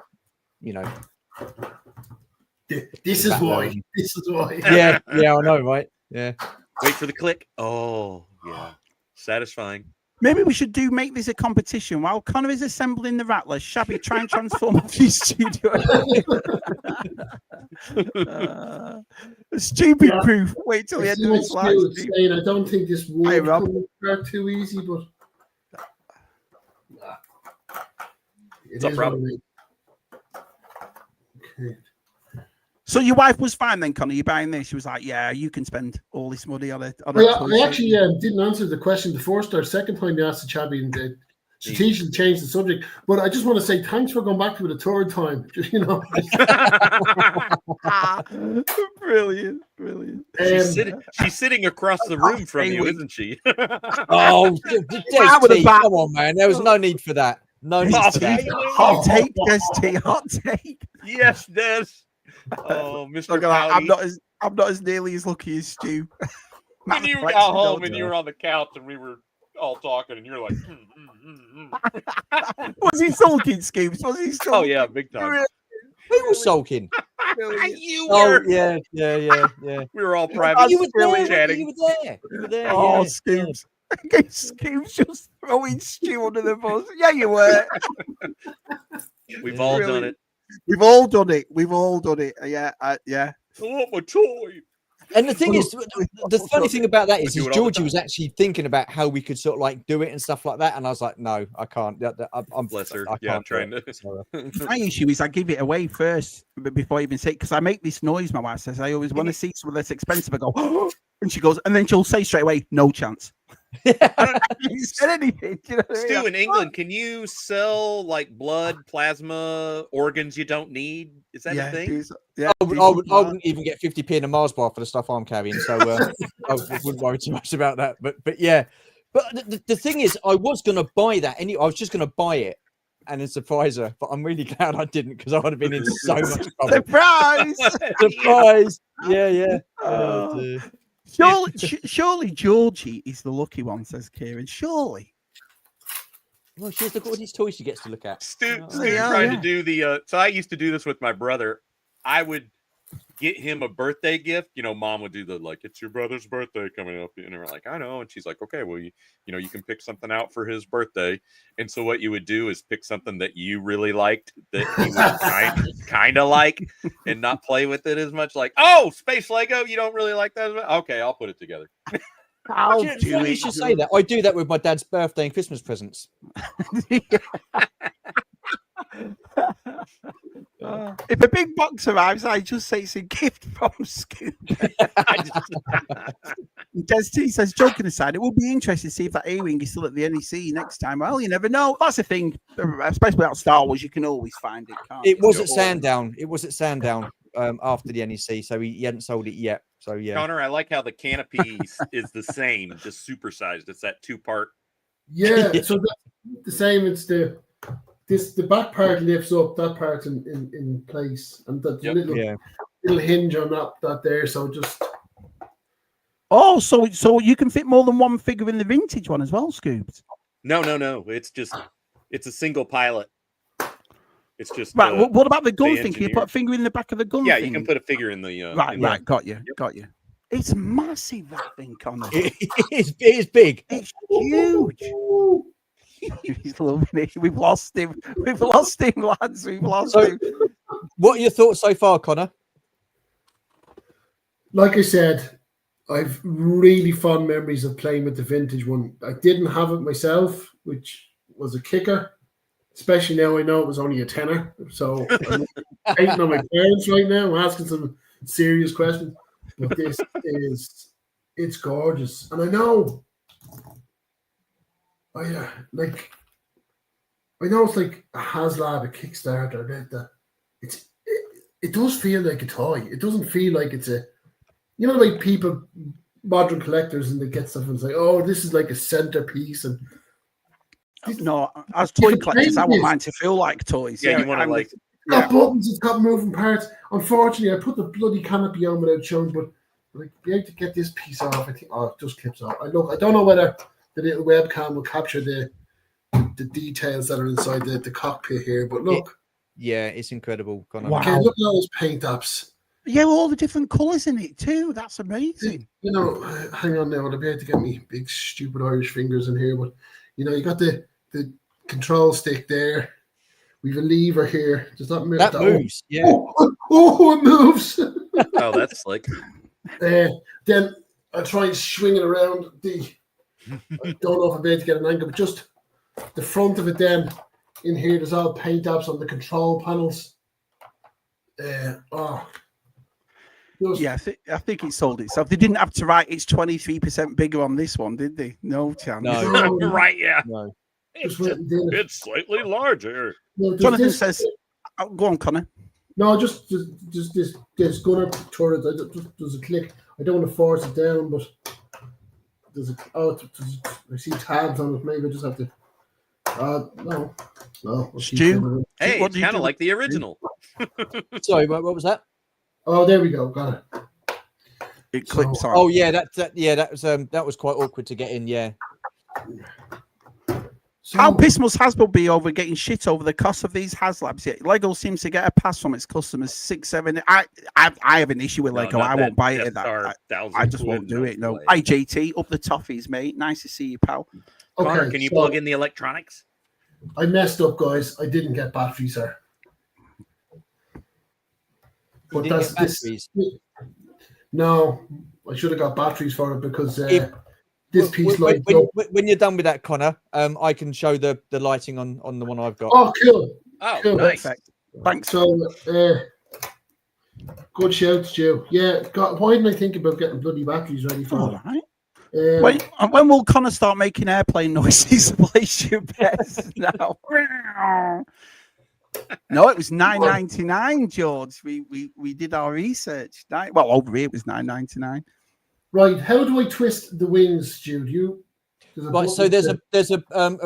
E: This is why. This is why.
C: Yeah, I know, right? Yeah.
D: Wait for the click. Oh, yeah. Satisfying.
B: Maybe we should make this a competition. While Conor is assembling the Rattler, Shabby try and transform off his studio. Stupid proof. Wait till the end of this live stream.
E: I don't think this would come too easy, but
D: it's a problem.
E: Okay.
B: So your wife was fine then, Conor. You buying this? She was like, "Yeah, you can spend all this money on it."
E: I actually didn't answer the question the first or second time you asked the Chabby and strategically changed the subject. But I just want to say thanks for going back to it a third time.
B: Brilliant.
D: She's sitting across the room from you, isn't she?
C: Oh, come on, man. There was no need for that. No need for that.
B: Hot take, Des. Hot take.
D: Yes, Des. Oh, Mr.
B: I'm not as nearly as lucky as Stu.
D: When you got home and you were on the couch and we were all talking and you're like,
B: Was he sulking, Scoops? Was he sulking?
D: Oh yeah, big time.
C: Who was sulking?
D: You were.
C: Oh, yeah.
D: We were all private.
C: You were
D: chatting.
C: You were there.
B: Oh, Scoops. Scoops just throwing Stu under the bus. Yeah, you were.
D: We've all done it.
B: We've all done it. Yeah.
D: I want my toy.
C: And the thing is, the funny thing about that is Georgie was actually thinking about how we could sort of like do it and stuff like that. And I was like, no, I can't. I'm
D: bless her.
C: I'm
D: trying to.
B: My issue is I give it away first before I even say it because I make this noise. My wife says I always want to see something that's expensive. I go, oh, and she goes, and then she'll say straight away, no chance. I haven't said anything. You know
D: Stu, in England, can you sell like blood, plasma, organs you don't need? Is that a thing?
C: I wouldn't even get 50p in a Mars bar for the stuff I'm carrying, so I wouldn't worry too much about that. But yeah, but the thing is, I was going to buy that anyway. I was just going to buy it and then surprise her, but I'm really glad I didn't because I would have been in so much trouble.
B: Surprise!
C: Surprise! Yeah.
B: Surely Georgie is the lucky one, says Kieran. Surely.
C: Well, she's look at all these toys she gets to look at.
D: Stu trying to do the. So I used to do this with my brother. I would get him a birthday gift. Mom would do the like, it's your brother's birthday coming up, and we're like, I know. And she's like, okay, well, you can pick something out for his birthday. And so what you would do is pick something that you really liked that he would kind of like, and not play with it as much. Like, oh, space Lego, you don't really like that as much? Okay, I'll put it together.
C: You should say that. I do that with my dad's birthday and Christmas presents.
B: If a big box arrives, I just say it's a gift from Scuba. Des T says, joking aside, it will be interesting to see if that A-Wing is still at the NEC next time. Well, you never know. That's the thing, especially without Star Wars, you can always find it, can't you?
C: It was at Sandown. It was at Sandown after the NEC, so he hadn't sold it yet. So, yeah.
D: Connor, I like how the canopy is the same, just supersized. It's that 2-part.
E: Yeah, so the same. It's the back part lifts up, that part in place, and that little hinge on that there. So just
B: so you can fit more than one figure in the vintage one as well, Scoobs.
D: No. It's a single pilot. It's just
B: right. What about the gun thing? Can you put a finger in the back of the gun?
D: Yeah,
B: thing?
D: You can put a figure in the.
B: Right. Got you. It's massive, that thing, Conor.
C: It is big.
B: It's huge. He's loving it. We've lost him. Lads. We've lost him.
C: What are your thoughts so far, Conor?
E: Like I said, I've really fond memories of playing with the vintage one. I didn't have it myself, which was a kicker. Especially now I know it was only a tenner. So I'm hating on my parents right now. I'm asking some serious questions. But it's gorgeous. And I know I know it's like a Haslab, a Kickstarter. It does feel like a toy. It doesn't feel like it's a, like people, modern collectors, and they get stuff and say, "Oh, this is like a centerpiece." And
B: no, as toy collectors, I want mine to feel like toys.
D: Yeah, you want to like.
E: It's got buttons. It's got moving parts. Unfortunately, I put the bloody canopy on without showing, but like, be able to get this piece off. I think it just clips off. I don't know whether the little webcam will capture the details that are inside the cockpit here, but look.
C: It's incredible, Conor.
B: Wow.
E: Okay, look at those paint apps.
B: Yeah, all the different colours in it too. That's amazing.
E: Hang on now. I'll be able to get me big stupid Irish fingers in here, but you got the control stick there. We've a lever here. Does that move?
C: That moves. Yeah.
E: Oh, it moves.
D: Oh, that's slick.
E: Then I'll try and swing it around I don't know if I'm able to get an angle, but just the front of it then in here, there's all paint apps on the control panels.
B: Yeah, I think it sold itself. They didn't have to write it's 23% bigger on this one, did they? No chance.
C: No.
D: Right, yeah.
C: No.
D: It's slightly larger.
E: No,
B: Jonathan says, go on, Conor.
E: No, just this gunner turret. There's a click. I don't want to force it down, but I see tabs on it. Maybe I just have to. No.
B: Stu?
D: Hey, it's kind of like the original.
C: Sorry, what was that?
E: Oh, there we go. Got it.
B: It clips on.
C: Oh yeah, that was quite awkward to get in. Yeah.
E: So,
B: how pissed must Hasbro be over getting shit over the cost of these Haslabs? Yet Lego seems to get a pass from its customers. 6, 7. I have an issue with Lego. I won't buy it at that. I just won't do it. No. Hi JT, up the toffees, mate. Nice to see you, pal.
E: Okay,
D: Connor, can you plug in the electronics?
E: I messed up, guys. I didn't get batteries, sir. But that's this. No, I should have got batteries for it because this piece
C: when you're done with that, Connor, I can show the lighting on the one I've got.
E: Oh, cool.
D: Oh,
E: cool.
D: Nice.
B: Perfect. Thanks.
E: So, good shout, Stu. Yeah, why didn't I think about getting bloody batteries ready for it?
B: All right. When will Conor start making airplane noises? Place your bets now. No, it was $9.99, George. We did our research. Well, over here it was $9.99.
E: Right. How do I twist the wings, Stu?
C: Right. So there's a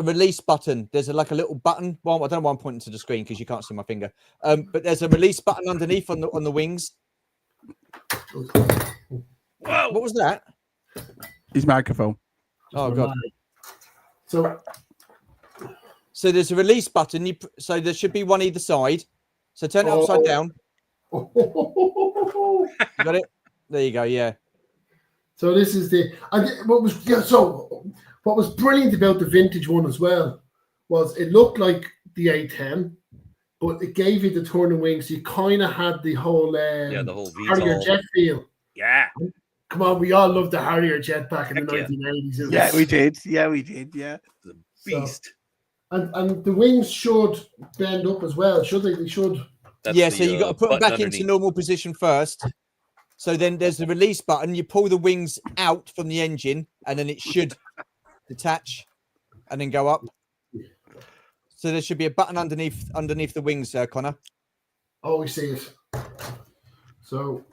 C: release button. There's like a little button. Well, I don't know why I'm pointing to the screen because you can't see my finger. But there's a release button underneath on the wings.
D: Whoa!
C: What was that?
B: His microphone.
C: Oh god.
E: So
C: there's a release button. So there should be one either side. So turn it upside down. You got it? There you go. Yeah.
E: So this is what was brilliant about the vintage one as well was it looked like the A10, but it gave you the turning wings. So you kind of had the whole
D: the whole
E: Harrier jet feel.
D: Yeah.
E: Come on, we all loved the Harrier jet back in the 1980s.
B: Yeah, we did. Yeah, we did. Yeah.
D: The beast.
E: And the wings should bend up as well, should they? They should.
C: So you got to put them back into normal position first. So then there's the release button. You pull the wings out from the engine, and then it should detach and then go up. So there should be a button underneath the wings, Connor.
E: Oh, we see it. So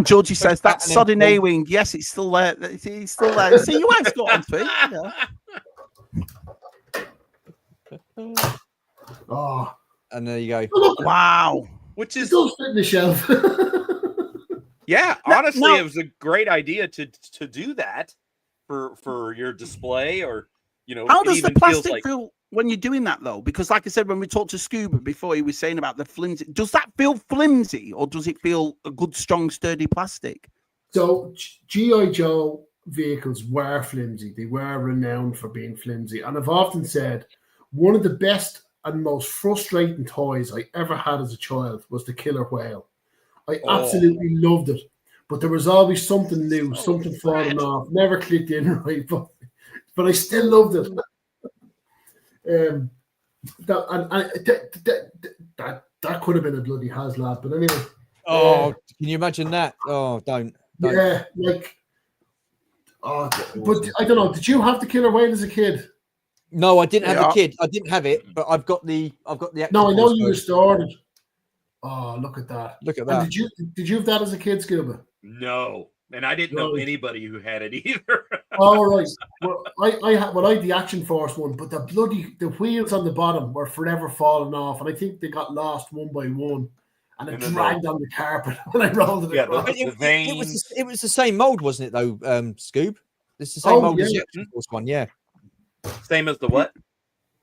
B: Georgie says that sodding A-wing. Yes, it's still there. It's still there. See, you have got on to it.
E: Oh,
C: and there you go.
B: Wow.
D: Which is
E: still fit in the shelf.
D: Yeah, honestly, it was a great idea to do that for your display, or
B: How does the plastic feel when you're doing that though? Because like I said, when we talked to Scuba before, he was saying about the flimsy. Does that feel flimsy, or does it feel a good, strong, sturdy plastic?
E: So G.I. Joe vehicles were flimsy. They were renowned for being flimsy, and I've often said one of the best and most frustrating toys I ever had as a child was the killer whale. I absolutely loved it, but there was always something new, something falling off, never clicked in right, but I still loved it. That could have been a bloody Haslab, but anyway.
C: Oh, can you imagine that? Oh, don't.
E: Yeah, but I don't know. Did you have the killer whale as a kid?
C: No, I didn't have the kid. I didn't have it, but I've got the.
E: No, I know you restored it. Oh, look at that!
C: Look at that!
E: And did you have that as a kid, Scuba?
D: No, and I didn't know anybody who had it either.
E: All right. Well, I had the Action Force one, but the wheels on the bottom were forever falling off, and I think they got lost one by one, and it dragged on the carpet when I rolled it across.
C: It was the same mold, wasn't it? Though, Scoob. It's the same mold as the Action Force one. Yeah.
D: Same as the what?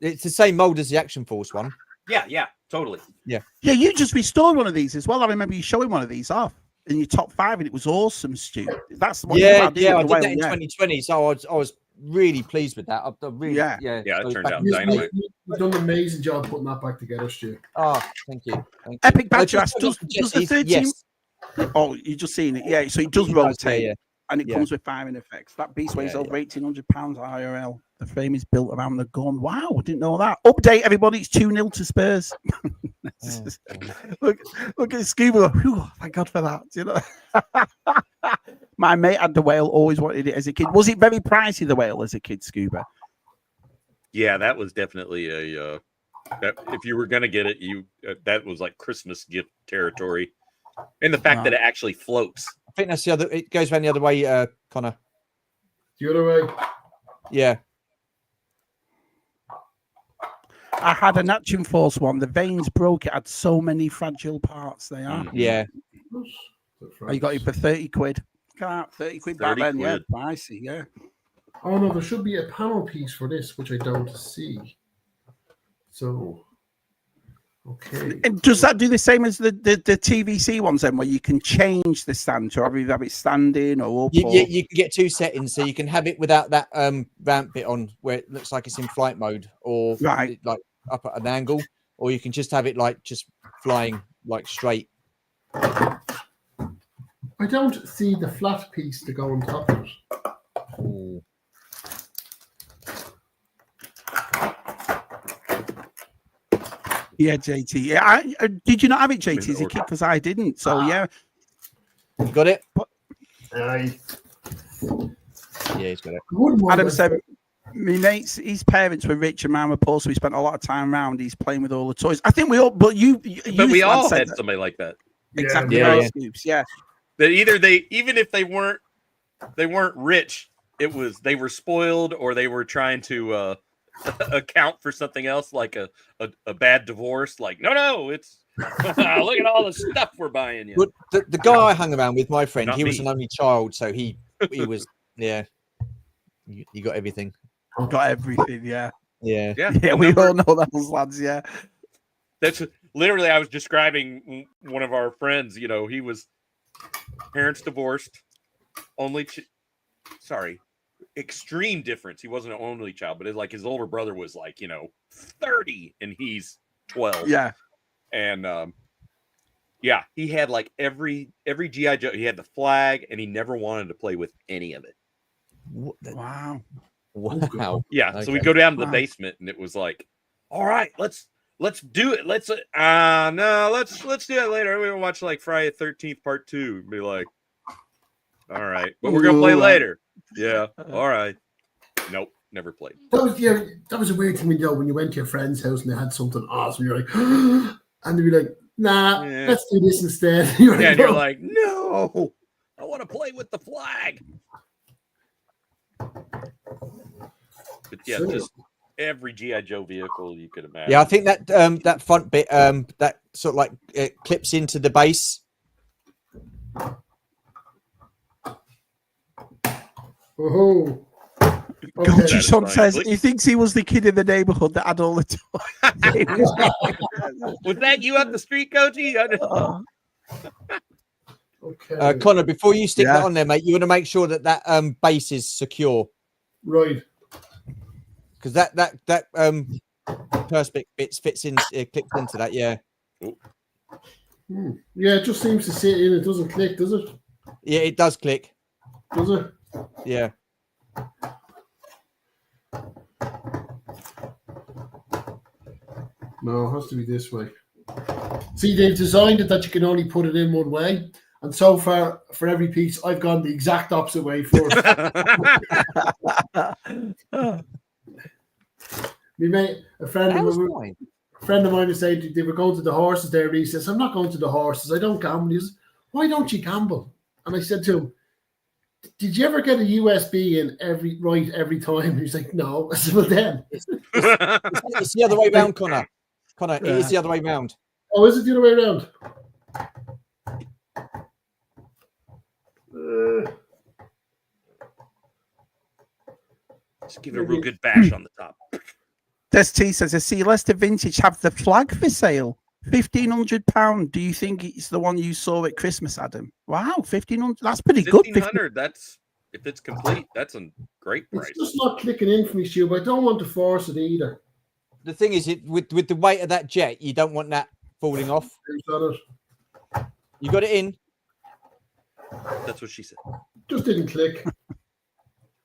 C: It's the same mold as the Action Force one.
D: Yeah, totally.
C: Yeah.
B: You just restored one of these as well. I remember you showing one of these off in your top 5, and it was awesome, Stu. That's what
C: I did that in 2020. So I was really pleased with that. I really,
D: it turned out dynamite.
E: You've done an amazing job putting that back together, Stu.
C: Oh, thank you.
B: Epic Badger asks, does the 13?
C: Yes.
B: Oh, you've just seen it. Yeah, so it does rotate. And it comes with firing effects. That beast weighs over 1,800 pounds IRL. The frame is built around the gun. Wow, I didn't know that. Update, everybody. It's 2-0 to Spurs. Look at Scuba. Whew, thank God for that. You know, my mate had the whale. Always wanted it as a kid. Was it very pricey, the whale, as a kid, Scuba?
D: Yeah, that was definitely a. If you were gonna get it, that was like Christmas gift territory, and the fact that it actually floats.
C: I think that's the other. It goes around the other way, Connor.
E: The other way.
C: Yeah.
B: I had an Action Force one. The veins broke. It had so many fragile parts. They are.
C: Yeah.
B: You got it for 30 quid. 30 quid back then. Yeah, pricey. Yeah.
E: Oh no, there should be a panel piece for this, which I don't see. So. Okay.
B: And does that do the same as the TVC ones then, where you can change the stand to either have it standing or up?
C: You can get 2 settings, so you can have it without that ramp bit on, where it looks like it's in flight mode, or like up at an angle, or you can just have it like just flying like straight.
E: I don't see the flat piece to go on top of it.
C: Ooh.
B: Yeah, JT. Yeah, did you not have it, JT, as a kid? Because I didn't. So yeah,
C: you got it.
E: Yeah,
C: he's got it.
B: Adam said, "My mates, his parents were rich and mine were poor, so we spent a lot of time around. He's playing with all the toys. I think we all, but
D: we all had somebody like that.
B: Exactly. Yeah.
D: That even if they weren't rich, they were spoiled, or they were trying to account for something else, like a bad divorce. Like, no, it's look at all the stuff we're buying.
C: But the guy I hung around with, my friend, he was an only child, so he was he got everything.
B: Got everything, yeah.
C: Yeah.
B: We all know those lads, yeah.
D: That's literally, I was describing one of our friends. You know, he was parents divorced, extreme difference. He wasn't an only child, but like his older brother was 30 and he's 12.
B: Yeah.
D: And he had like every G.I. Joe. He had the flag, and he never wanted to play with any of it.
B: Wow.
C: Yeah.
D: Okay. So we go down to the basement, and it was like all right, let's do it. Let's do it later. We're gonna watch like Friday the 13th Part 2 and be like, all right, but we're gonna play later. Yeah, all right. Nope, never played.
E: That was a weird thing when you went to your friend's house and they had something awesome. You're like, and they'd be like, nah, let's do this instead.
D: And you're like, no, I want to play with the flag. But yeah, just every G.I. Joe vehicle you could imagine.
C: Yeah, I think that that front bit that sort of like it clips into the base.
E: Oh.
B: Okay. Son says he thinks he was the kid in the neighborhood that had all the toys.
D: Was that you up the street, Coachy?
E: Okay.
C: Connor, before you stick that on there, mate, you want to make sure that that base is secure,
E: right?
C: Because that perspex bits fits in, clicks into that. Yeah.
E: Yeah, it just seems to sit in. It doesn't click, does it?
C: Yeah, it does click.
E: Does it?
C: Yeah.
E: No, it has to be this way. See, they've designed it that you can only put it in one way. And so far, for every piece, I've gone the exact opposite way first. Me mate, a friend of mine was saying they were going to the horses there. And he says, I'm not going to the horses. I don't gamble. He says, why don't you gamble? And I said to him, did you ever get a USB in every time? And he's like, no. I said, well, then.
C: It's the other way round, Connor. Connor, it is the other way round.
E: Oh, is it the other way around?
D: Just give it a real good bash on the top.
B: Des T says, I see Leicester Vintage have the flag for sale. £1,500. Do you think it's the one you saw at Christmas, Adam? Wow, 1,500. That's pretty good.
D: 1,500. That's, if it's complete, that's a great price.
E: It's just not clicking in for me, Stu, but I don't want to force it either.
C: The thing is, with the weight of that jet, you don't want that falling off. You got it in.
D: That's what she said.
E: Just didn't click.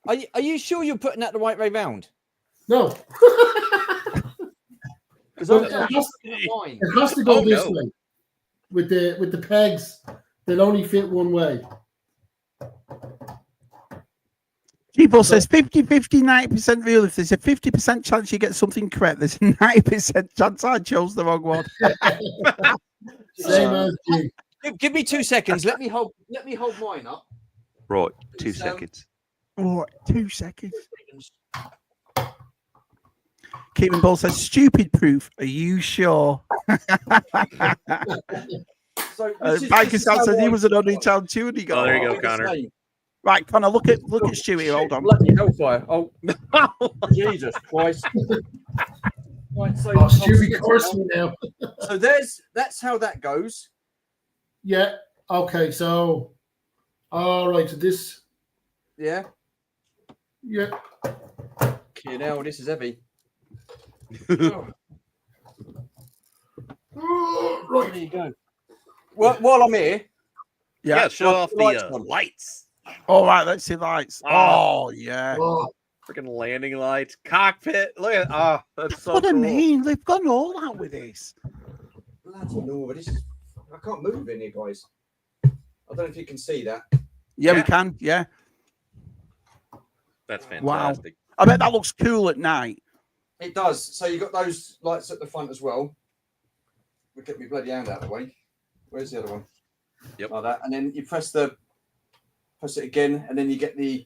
C: Are you sure you're putting that the right way round?
E: No.
C: Because
E: it has to go this way. With the pegs, they'll only fit one way.
B: People says 50, 90% real. If there's a 50% chance you get something correct, there's a 90% chance I chose the wrong one.
E: Same as you.
C: Give me 2 seconds. Let me hold mine up.
D: Right, 2 seconds.
B: Oh, 2 seconds. Keaton Ball says, stupid proof. Are you sure?
C: So
B: Biker said he was an only child too, and he got.
D: Oh, there you go, Connor.
B: Right, Connor, look at Stewie. Hold on.
C: Bloody hellfire! Oh, Jesus Christ! Right, so
E: Stewie cursed me now.
C: So that's how that goes.
E: Yeah. Okay. So, all right. So this.
C: Yeah.
E: Yeah.
C: Okay, now this is heavy.
E: Right.
C: There you go. While I'm here,
D: Yeah, show off the lights.
B: All right, let's see lights. Oh, yeah.
E: Oh.
D: Freaking landing lights, cockpit. Look at that's so
B: What
D: cool.
B: I mean, they've gone all out with this.
C: bloody Lord, this is. I can't move in here, guys. I don't know if you can see that.
B: Yeah, we can. Yeah.
D: That's fantastic.
B: Wow. I bet that looks cool at night.
C: It does. So you got those lights at the front as well. We'll get me bloody hand out of the way. Where's the other one?
D: Yep.
C: Like that, and then you press it again, and then you get the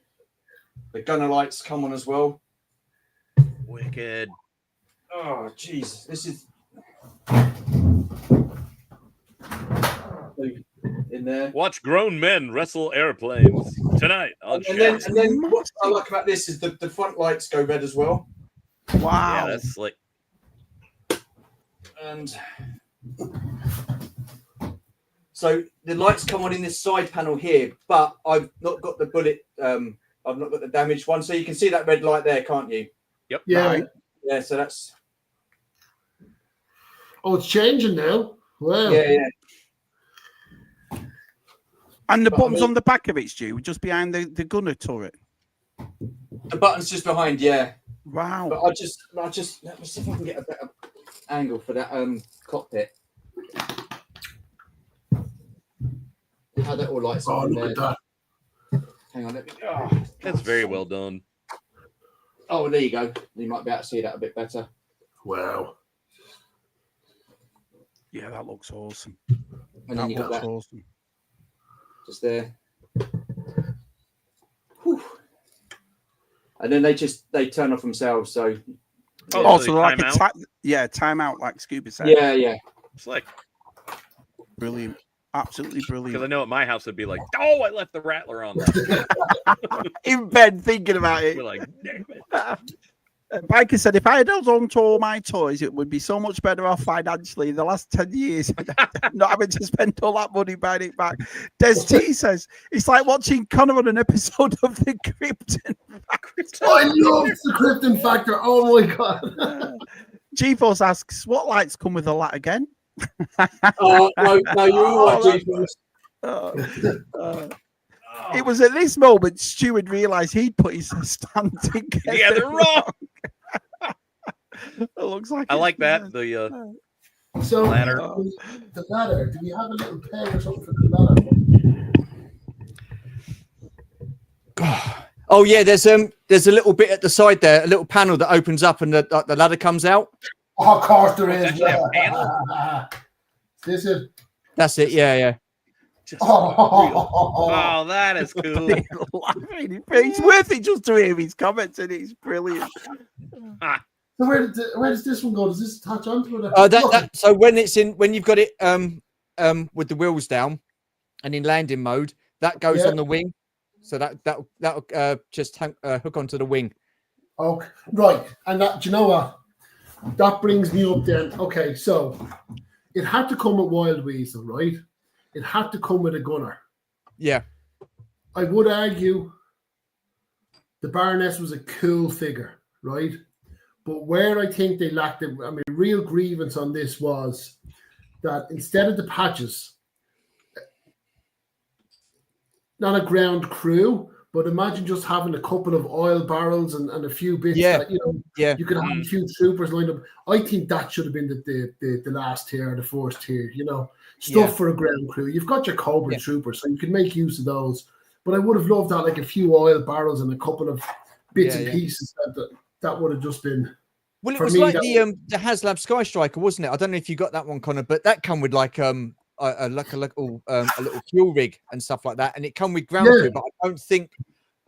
C: gunner lights come on as well.
D: Wicked.
C: Oh, jeez, this is in there.
D: Watch grown men wrestle airplanes tonight.
C: And then what I like about this is the front lights go red as well.
B: Wow.
D: Yeah, that's slick.
C: And so the lights come on in this side panel here, but I've not got the bullet. I've not got the damaged one, so you can see that red light there, can't you?
D: Yep.
E: Yeah.
B: Right.
C: Yeah. So that's.
E: Oh, it's changing now. Wow.
C: Yeah.
B: And the buttons on the back of it, Stu, just behind the gunner turret.
C: The button's just behind. Yeah.
B: Wow.
C: But I just let me see if I can get a better angle for that cockpit. How that all lights up.
E: Look at that.
C: Hang on, let me.
D: That's very well done.
C: Oh, there you go. You might be able to see that a bit better.
E: Wow.
B: Yeah, that looks awesome.
C: And then you got that
B: awesome.
C: just there. Whew. And then they turn off themselves. So
B: so like a timeout like Scuba said.
C: Yeah.
D: It's like
B: brilliant. Absolutely brilliant.
D: Because I know at my house it'd be like, oh, I left the Rattler on.
B: In bed thinking about it.
D: We're like, damn it.
B: Biker said, if I had held on to all my toys, it would be so much better off financially in the last 10 years. Not having to spend all that money buying it back. Des T says, it's like watching Conor on an episode of The Krypton Factor.
E: I love the Krypton Factor. Oh my God.
B: G-Force asks, what lights come with a lat again?
C: No, you're all right, G-Force.
B: It was at this moment Stu had realised he'd put his stand together.
D: Yeah, they're wrong.
B: It looks like
D: I like that. The ladder.
E: The ladder. Do we have a little peg or something for the ladder?
C: Oh yeah, there's a little bit at the side there, a little panel that opens up and the ladder comes out.
E: Oh, of course there is. This is.
C: That's it. Yeah.
D: Oh, that is cool.
B: It's worth it just to hear his comments, and it's brilliant.
E: So where does this one go? Does this attach onto it?
C: So when you've got it with the wheels down and in landing mode, that goes on the wing. So that'll just hook onto the wing.
E: Okay, right. And that, do you know what? That brings me up then. Okay, so it had to come with Wild Weasel, right? It had to come with a gunner.
C: Yeah.
E: I would argue the Baroness was a cool figure, right? But where I think they lacked it, I mean, real grievance on this was that instead of the patches, not a ground crew, but imagine just having a couple of oil barrels and a few bits that, you could have a few troopers lined up. I think that should have been the last tier or the first tier, stuff for a ground crew. You've got your Cobra troopers, so you can make use of those. But I would have loved that, like a few oil barrels and a couple of bits and pieces that would have just been.
C: Well, it was like the Haslab Sky Striker, wasn't it? I don't know if you got that one, Conor, but that come with like a little fuel rig and stuff like that, and it come with ground crew. But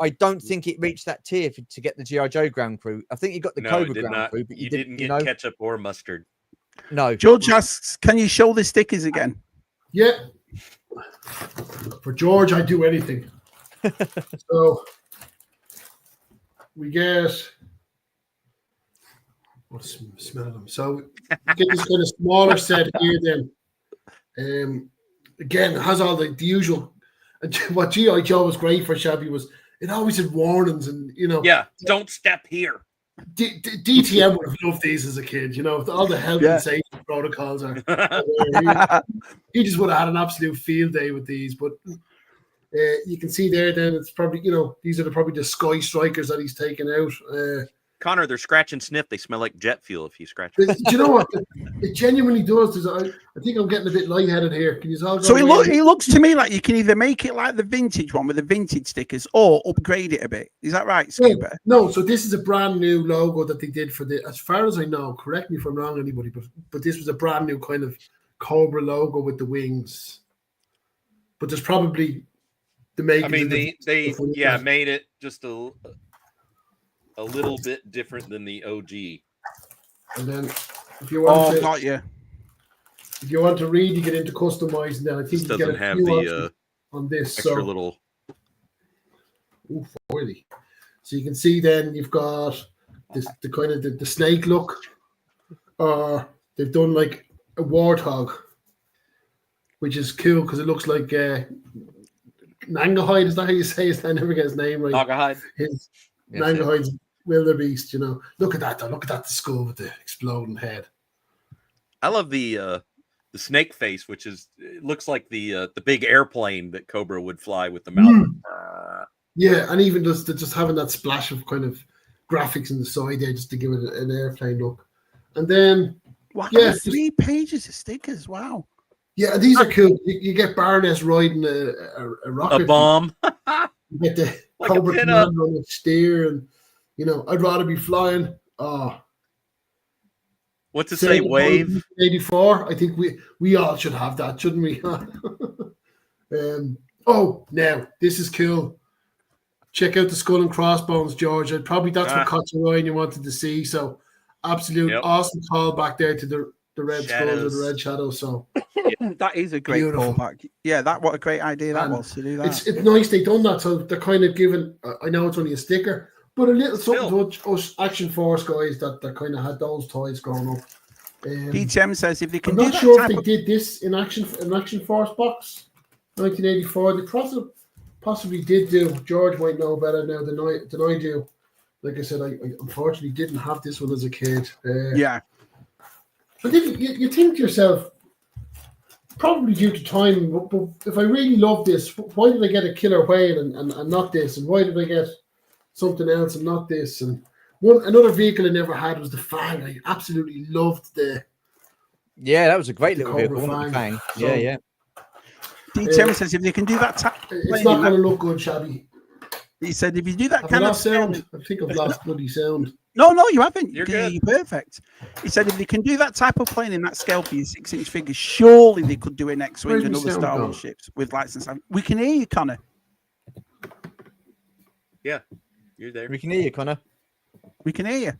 C: I don't think it reached that tier to get the G.I. Joe ground crew. I think you got the Cobra ground crew, but
D: you didn't get ketchup or mustard.
C: No.
B: George asks, can you show the stickers again?
E: Yeah. For George, I do anything. So we get. Smell them. So get this kind of smaller set here. Then, again, it has all the usual. What G.I. Joe was great for, Shabby, was it always had warnings and
D: don't step here.
E: DTM would have loved these as a kid, all the health and safety protocols are. He just would have had an absolute field day with these. But you can see there, then it's probably these are probably the Sky Strikers that he's taken out.
D: Conor, they're scratch and sniff. They smell like jet fuel if you scratch.
E: Do you know what? It genuinely does. I think I'm getting a bit lightheaded here. Can you all go?
B: So it looks to me like you can either make it like the vintage one with the vintage stickers or upgrade it a bit. Is that right, Scuba?
E: No. So this is a brand new logo that they did for the. As far as I know, correct me if I'm wrong, anybody, but this was a brand new kind of Cobra logo with the wings. But there's probably the make.
D: I mean, they made it just a little bit different than the OG.
E: And then if you want
B: if
E: you want to read, you get into customizing. Then I think
D: this doesn't have the
E: on this
D: extra little.
E: Ooh, really. So you can see then you've got the kind of the snake look. They've done like a warthog, which is cool because it looks like Nangahide. Is that how you say his name? I never get his name right.
D: Nangahide.
E: Nangahide's wildebeest, Look at that, though. Look at that skull with the exploding head.
D: I love the snake face, which looks like the big airplane that Cobra would fly with the mouth.
E: Yeah, and even just having that splash of kind of graphics in the side there just to give it an airplane look. And then,
B: wow,
E: yeah,
B: 3 pages of stickers. Wow.
E: Yeah, these are cool. You get Baroness riding a rocket.
D: A bomb.
E: You get the
D: Like a
E: Cobra
D: pin-up.
E: Commander on a steer, and I'd rather be flying. Oh,
D: What's it say? Wave
E: 84. I think we all should have that, shouldn't we? Now this is cool. Check out the skull and crossbones, George. And probably that's what caught your eye and you wanted to see. So, absolute awesome call back there to the red skulls or the red shadows. So
B: that is a great callback. Yeah, what a great idea that was to do that.
E: It's nice they done that. So they're kind of giving. I know it's only a sticker, but a little something to us Action Force guys that kind of had those toys growing up.
B: PTM says if they can.
E: I'm not sure if they did this in Action Force box 1984. They possibly did do. George might know better now than I do. Like I said, I unfortunately didn't have this one as a kid.
B: Yeah.
E: But then you think to yourself, probably due to time, but if I really love this, why did I get a killer whale and not this? And why did I get something else and not this? And another vehicle I never had was the Fang. I absolutely loved the.
C: Yeah, that was a great little vehicle, the Fang. So, yeah.
B: D10 says if you can do that,
E: it's not going to look good, Shabby.
B: He said if you do that
E: kind of sound, I think I've lost bloody sound.
B: No, you haven't.
D: You're good.
B: You're perfect. He said if they can do that type of plane in that scale for your 6-inch figure, surely they could do an X-Wing and other Star Wars ships with lights and sound. We can hear you, Connor.
D: Yeah, you're there.
C: We can hear you, Connor.
B: We can hear you.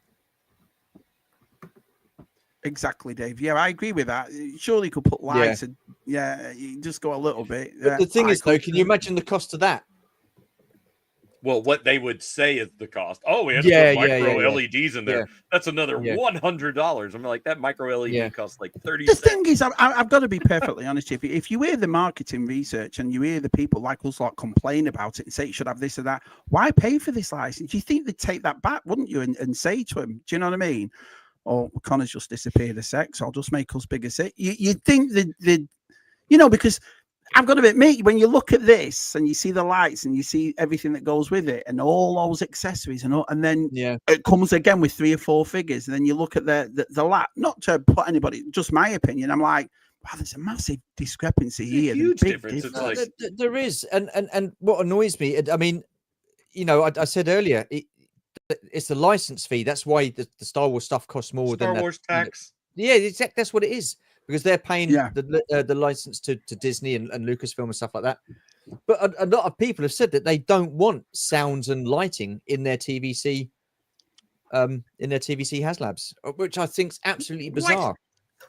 B: Exactly, Dave. Yeah, I agree with that. Surely you could put lights and you just go a little bit.
C: The thing is, though, can you imagine the cost of that?
D: Well, what they would say is the cost. Oh, we had to put micro LEDs in there. That's another $100. I'm like, that micro LED costs like 30 cents.
B: The thing is, I've got to be perfectly honest. If you hear the marketing research and you hear the people like us complain about it and say you should have this or that, why pay for this license? You think they'd take that back, wouldn't you? And say to them, do you know what I mean? Or Connor's just disappeared a sec, so I'll just make us bigger. You'd think that because I've got to admit, when you look at this and you see the lights and you see everything that goes with it and all those accessories and then it comes again with 3 or 4 figures, and then you look at the lap. Not to put anybody, just my opinion. I'm like, wow, there's a massive discrepancy here.
D: Huge difference. It's like...
C: there is, and what annoys me, I mean, I said earlier, it's the license fee. That's why the Star Wars stuff costs more than
D: Star Wars tax.
C: Yeah, exactly. That's what it is. Because they're paying the license to Disney and Lucasfilm and stuff like that. But a lot of people have said that they don't want sounds and lighting in their TVC Haslabs, which I think is absolutely bizarre.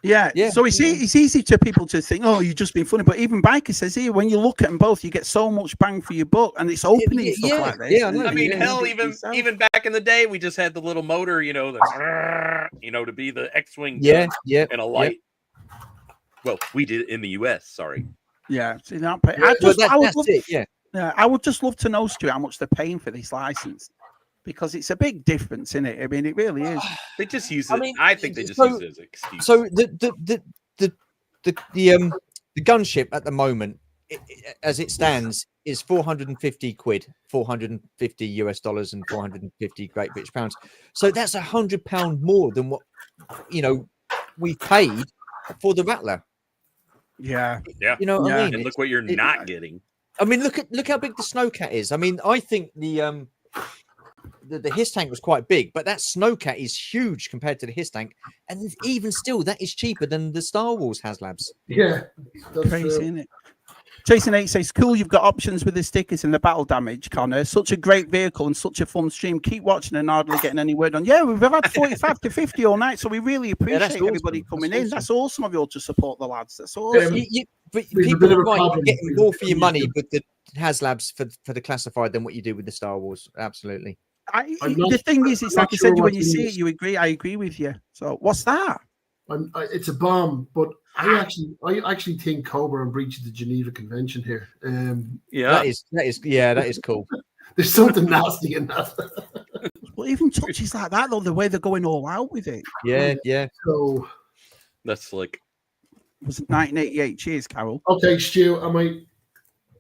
B: Yeah. So it's easy to people to think, oh, you've just been funny. But even Biker says here, when you look at them both, you get so much bang for your buck, and it's opening stuff like this.
D: Yeah, I mean, hell, even back in the day, we just had the little motor, to be the X-wing and a light. Yeah. Well, we did it in the US. Sorry.
B: Yeah. See that? I would just love to know, Stu, how much they're paying for this license, because it's a big difference in it. I mean, it really is.
D: They just use it. I think they just use it as an excuse.
C: So the gunship at the moment, as it stands, is 450 quid, $450 US, and 450 Great British pounds. So that's £100 more than what we paid for the Rattler.
B: Yeah.
C: You know what I mean?
D: And look what you're not getting.
C: I mean, look how big the Snowcat is. I mean, I think the Hiss tank was quite big, but that Snowcat is huge compared to the Hiss tank, and even still, that is cheaper than the Star Wars Haslabs.
E: Yeah, that's
B: crazy, isn't it? Jason 8 says, cool, you've got options with the stickers and the battle damage, Connor. Such a great vehicle and such a fun stream. Keep watching and hardly getting any word on. Yeah, we've had 45 to 50 all night, so we really appreciate everybody coming in. That's awesome of you all to support the lads. That's awesome.
C: But people are right. You're getting more for your money with the Haslabs for the classified than what you do with the Star Wars. Absolutely.
B: The thing is, it's like you said, when you see it, you agree. I agree with you. So what's that?
E: It's a bomb, but I actually think Cobra and breach of the Geneva Convention here.
C: That is cool.
E: There's something nasty in that.
B: Well, even touches like that, though, the way they're going all out with it.
C: Yeah.
E: So
D: that's like,
B: was it 1988? Cheers, Carol.
E: Okay, Stu, am I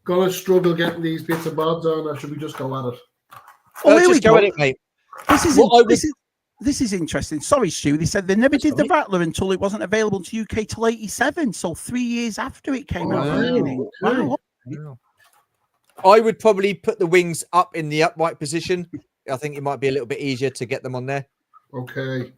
E: gonna struggle getting these bits and bobs on, or should we just go at it?
B: Oh, here we go.
C: Mate.
B: This is interesting. Sorry, Stu. They said they never did the Rattler until it wasn't available to UK till 87. So 3 years after it came out.
E: Wow.
C: I would probably put the wings up in the upright position. I think it might be a little bit easier to get them on there.
E: Okay.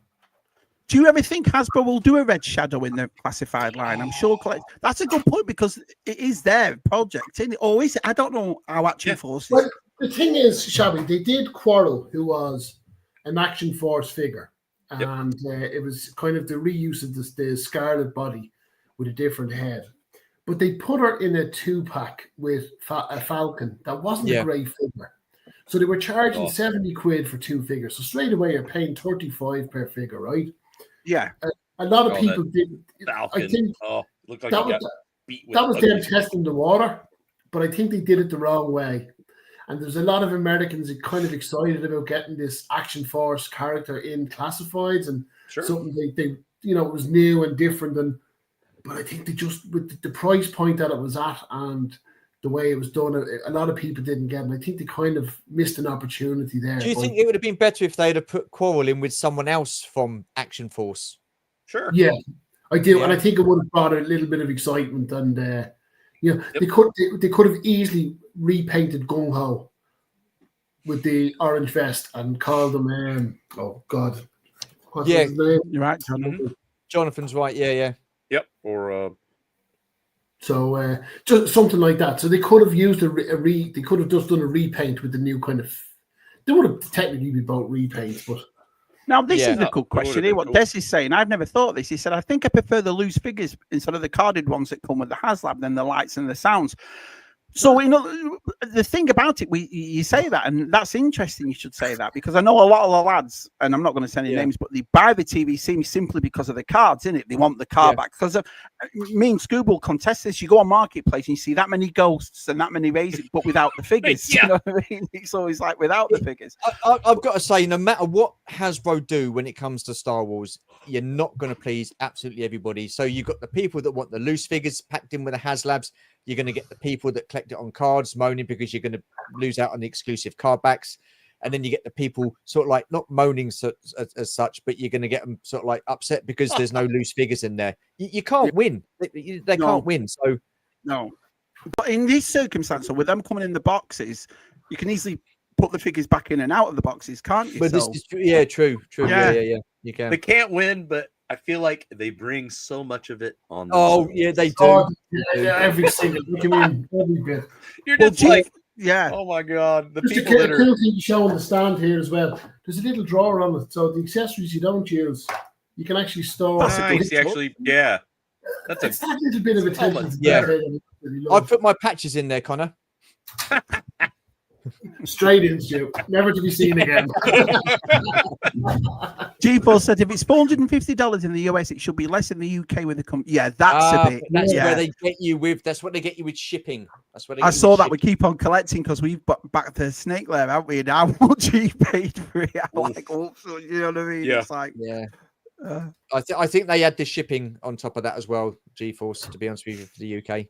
B: Do you ever think Hasbro will do a red shadow in the classified line? I'm sure that's a good point because it is their project, isn't it? Or is it? I don't know how Action Force is.
E: Well, the thing is, Shabby, they did Quarrel, who was an Action Force figure, and it was kind of the reuse of the Scarlet body with a different head. But they put her in a 2-pack with a Falcon that wasn't a great figure. So they were charging 70 quid for 2 figures. So straight away you're paying 35 per figure, right?
B: Yeah.
E: A lot of people did.
D: Falcon.
E: I think
D: looked like
E: that was them testing the water, but I think they did it the wrong way. And there's a lot of Americans that kind of excited about getting this Action Force character in classifieds and something they it was new and different. But I think they just, with the price point that it was at and the way it was done, a lot of people didn't get it. And I think they kind of missed an opportunity there.
C: Do you think it would have been better if they'd have put Quarrel in with someone else from Action Force?
D: Sure.
E: Yeah, I do. Yeah. And I think it would have brought a little bit of excitement. And, they could have easily repainted Gung Ho with the orange vest and called them, oh, God. What's his name?
B: You're right, Jonathan.
C: Mm-hmm. Jonathan's right. Yeah.
D: Yep. Or
E: so just something like that. So they could have used they could have just done a repaint with the new kind of. They would have technically been both repaints, but
B: now this is a good question here. What Des is saying, I've never thought this. He said, I think I prefer the loose figures instead of the carded ones that come with the Haslab than the lights and the sounds. So, the thing about it, you say that, and that's interesting you should say that, because I know a lot of the lads, and I'm not going to say any names, but they buy the TV simply because of the cards, innit? They want the card back. Because me and Scuba will contest this. You go on Marketplace and you see that many ghosts and that many razors, but without the figures. You know what I mean? It's always like without the figures.
C: I've got to say, no matter what Hasbro do when it comes to Star Wars, you're not going to please absolutely everybody. So you've got the people that want the loose figures packed in with the Haslabs. You're going to get the people that collect it on cards moaning because you're going to lose out on the exclusive card backs. And then you get the people sort of like not moaning as such, but you're going to get them sort of like upset because there's no loose figures in there. You can't win. They can't win. So
B: no. But in this circumstance, with them coming in the boxes, you can easily put the figures back in and out of the boxes, can't you?
C: But this is true. Yeah. You can.
D: They can't win, but I feel like they bring so much of it on.
C: Yeah, they do.
E: Every single. Look at me, every bit.
D: You're just oh my God, the
E: just
D: people that are.
E: Cool thing to show on the stand here as well. There's a little drawer on it, so the accessories you don't use, you can actually store.
D: Nice, actually, that's
E: that little bit of attention.
C: I put my patches in there, Connor.
E: Straight into never to be seen again.
B: G-Paul said if it's $450 in the US, it should be less in the UK with the company. Yeah, that's a bit.
C: That's where they get you with. That's what they get you with shipping. That's what
B: I saw that. We keep on collecting because we've got back to Snake Lair, haven't we? And how much he paid for it? Like, you know what I mean?
D: Yeah.
B: It's like,
C: I think they had the shipping on top of that as well. G-Force, to be honest with you, for the UK.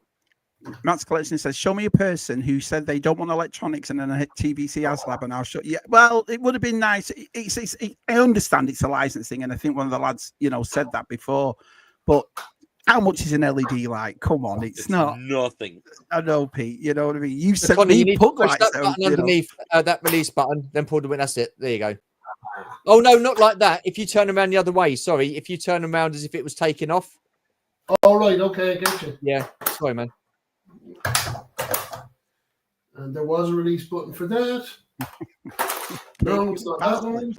B: Matt's Collection says, show me a person who said they don't want electronics and then a TVC Haslab and I'll show you. Well, it would have been nice. I understand it's a licensing, and I think one of the lads, said that before. But how much is an LED light? Come on, it's not
D: nothing.
B: I know, Pete. You know what I mean? You said
C: you put lights that button underneath that release button, then pull the win. That's it. There you go. Oh no, not like that. If you turn around the other way, sorry. If you turn around as if it was taken off.
E: Oh right, okay, I get you.
C: Yeah, sorry, man.
E: And there was a release button for that. No, it's not that one.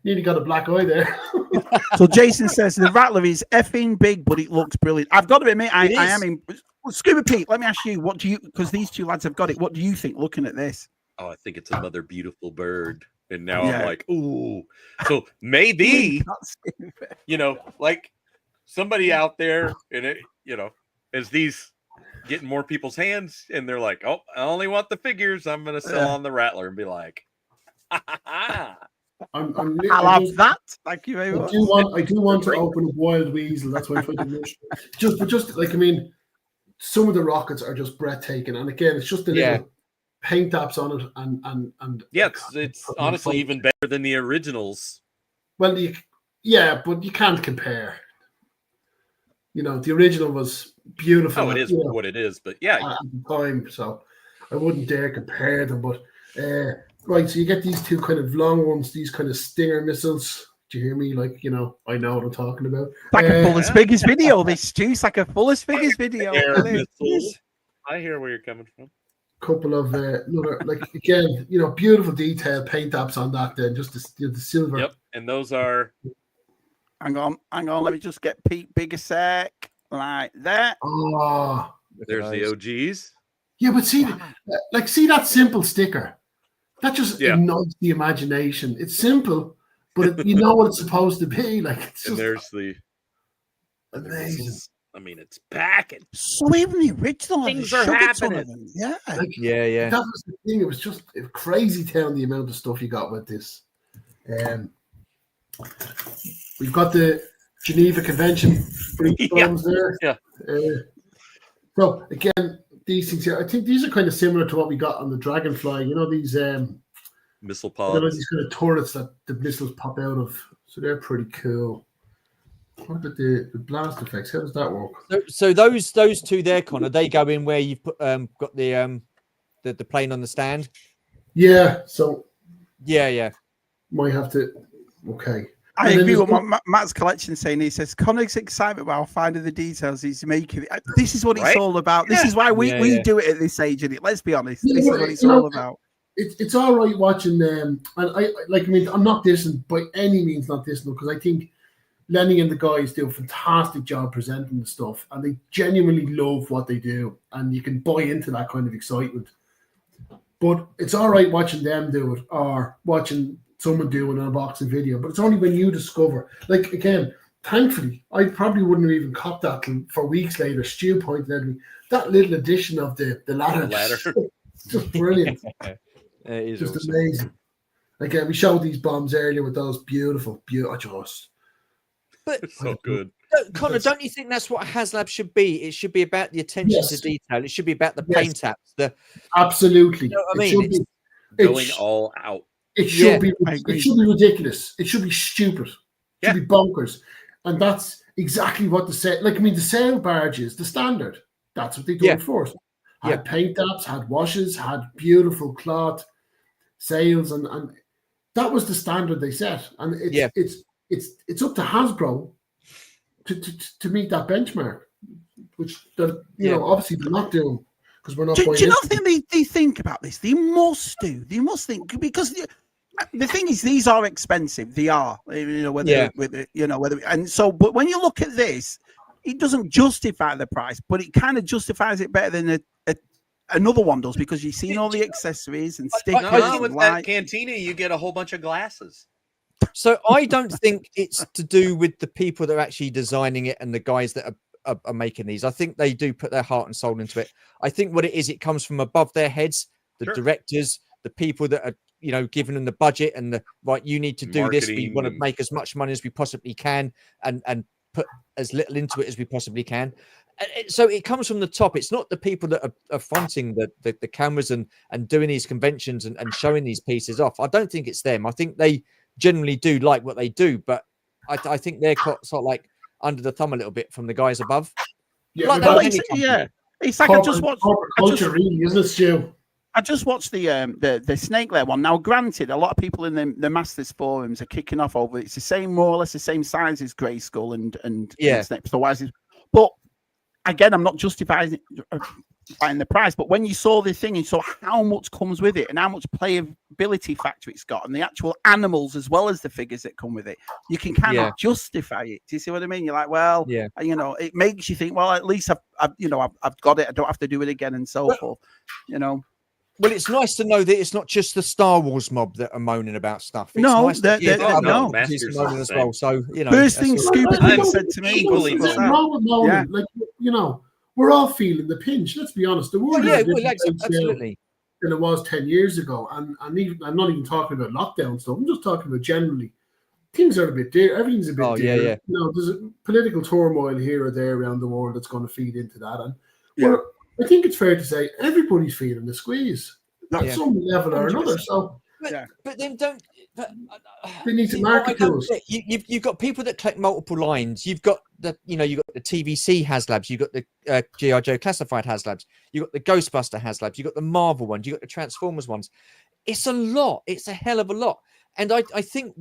E: Nearly got a black eye there.
B: So Jason says the Rattler is effing big, but it looks brilliant. I've got to admit, I am in. Scuba Pete, let me ask you, what do you? Because these two lads have got it. What do you think? Looking at this,
D: I think it's another beautiful bird. And now I'm like, ooh. So maybe, like somebody out there, and it, as these getting more people's hands, and they're like, oh, I only want the figures. I'm going to sell on the Rattler and be like,
B: I love that. Thank you very much.
E: I do want to open a Wild Weasel. That's why I put it just like, some of the rockets are just breathtaking. And again, it's just a little paint apps on it, and
D: yeah, it's honestly even better than the originals.
E: Well, but you can't compare. You know, the original was beautiful.
D: Oh, it is what it is, but yeah,
E: at the time, so I wouldn't dare compare them. But right, so you get these two kind of long ones, these kind of Stinger missiles. Do you hear me? Like, you know, I know what I'm talking about.
B: Like a fullest figures video. This juice, like a fullest figures video.
D: I hear where you're coming from.
E: Couple of another, like, again, you know, beautiful detail paint apps on that. Then just the silver.
D: Yep, and those are.
B: Hang on. Let me just get Pete big a sec, like that.
E: Oh,
D: there's the OGs.
E: Yeah, but see, see that simple sticker. That just ignites the imagination. It's simple, but you know what it's supposed to be. Like, it's just,
D: and there's the
E: amazing.
D: I mean, it's packing.
B: So even the original
D: things are happening.
B: Yeah,
E: like,
C: yeah.
E: That was the thing. It was just crazy town the amount of stuff you got with this. We've got the Geneva Convention there.
D: Yeah.
E: So again, these things here, I think these are kind of similar to what we got on the Dragonfly. You know, these
D: missile pods.
E: These kind of turrets that the missiles pop out of. So they're pretty cool. What about the blast effects? How does that work?
C: So those two there, Conor, they go in where you've put got the plane on the stand.
E: Yeah. So.
C: Yeah.
E: Might have to. Okay.
B: I agree with what Matt's collection saying. He says Conor's excitement while finding the details he's making. This is what it's all about. This is why we do it at this age. And let's be honest, this is what it's all about.
E: It's all right watching them, and I'm not dissing by any means, not dissing, because I think Lenny and the guys do a fantastic job presenting the stuff, and they genuinely love what they do, and you can buy into that kind of excitement. But it's all right watching them do it, or watching someone do an unboxing video, but it's only when you discover. Like, again, thankfully, I probably wouldn't have even copped that till for weeks later. Stu pointed out to me that little addition of the ladder. Just brilliant.
C: It is
E: just
C: awesome.
E: Amazing. Again, we showed these bombs earlier with those beautiful.
C: But
D: it's so good.
C: Conor, don't you think that's what Haslab should be? It should be about the attention to detail. It should be about the paint apps.
E: Absolutely.
C: You know what I mean?
D: Going all out.
E: It should be. It should be ridiculous. It should be stupid. It should be bonkers. And that's exactly what the sail barges, the standard. That's what they do it first. Had paint apps, had washes, had beautiful cloth sails, and that was the standard they set. And it's up to Hasbro to meet that benchmark, which obviously they're not doing, because we're not.
B: Do you not think they think about this? They must do. They must think, because the thing is, these are expensive. They are, whether and so. But when you look at this, it doesn't justify the price, but it kind of justifies it better than another one does, because you've seen all the accessories and stickers.
D: With that cantina, you get a whole bunch of glasses.
C: So I don't think it's to do with the people that are actually designing it and the guys that are making these. I think they do put their heart and soul into it. I think what it is, it comes from above their heads, the directors, the people that are, giving them the budget and you need to do marketing. This. We want to make as much money as we possibly can and put as little into it as we possibly can. So it comes from the top. It's not the people that are fronting the cameras and doing these conventions and showing these pieces off. I don't think it's them. I think they generally do like what they do, but I think they're sort of like under the thumb a little bit from the guys above.
B: It's like I just watched
E: culture, really, isn't it, Stu?
B: I just watched the snake lair one. Now, granted, a lot of people in the Masters forums are kicking off over it's the same, more or less the same size as Grayskull and Snake. So why is it? But again, I'm not justifying the price, but when you saw the thing, you saw how much comes with it and how much playability factor it's got, and the actual animals as well as the figures that come with it, you can kind of justify it. Do you see what I mean? You're like, well, it makes you think, well, at least I've got it. I don't have to do it again, and so forth.
C: Well, it's nice to know that it's not just the Star Wars mob that are moaning about stuff. It's
B: no,
C: nice
B: no.
C: Moaning as well. So
B: first thing Scuba said to me,
E: we're all feeling the pinch. Let's be honest. The world
C: absolutely.
E: Than it was 10 years ago, and even, I'm not even talking about lockdown stuff. I'm just talking about generally things are a bit dear. Everything's a bit dear. There's a political turmoil here or there around the world that's going to feed into that, and I think it's fair to say everybody's feeling the squeeze. at some level or another. So,
C: but then don't.
E: They need to market to us.
C: You've got people that collect multiple lines. You've got you've got the TVC Haslabs. You've got the G.I. Joe Classified Haslabs. You've got the Ghostbuster Haslabs. You've got the Marvel ones. You've got the Transformers ones. It's a lot. It's a hell of a lot. And I think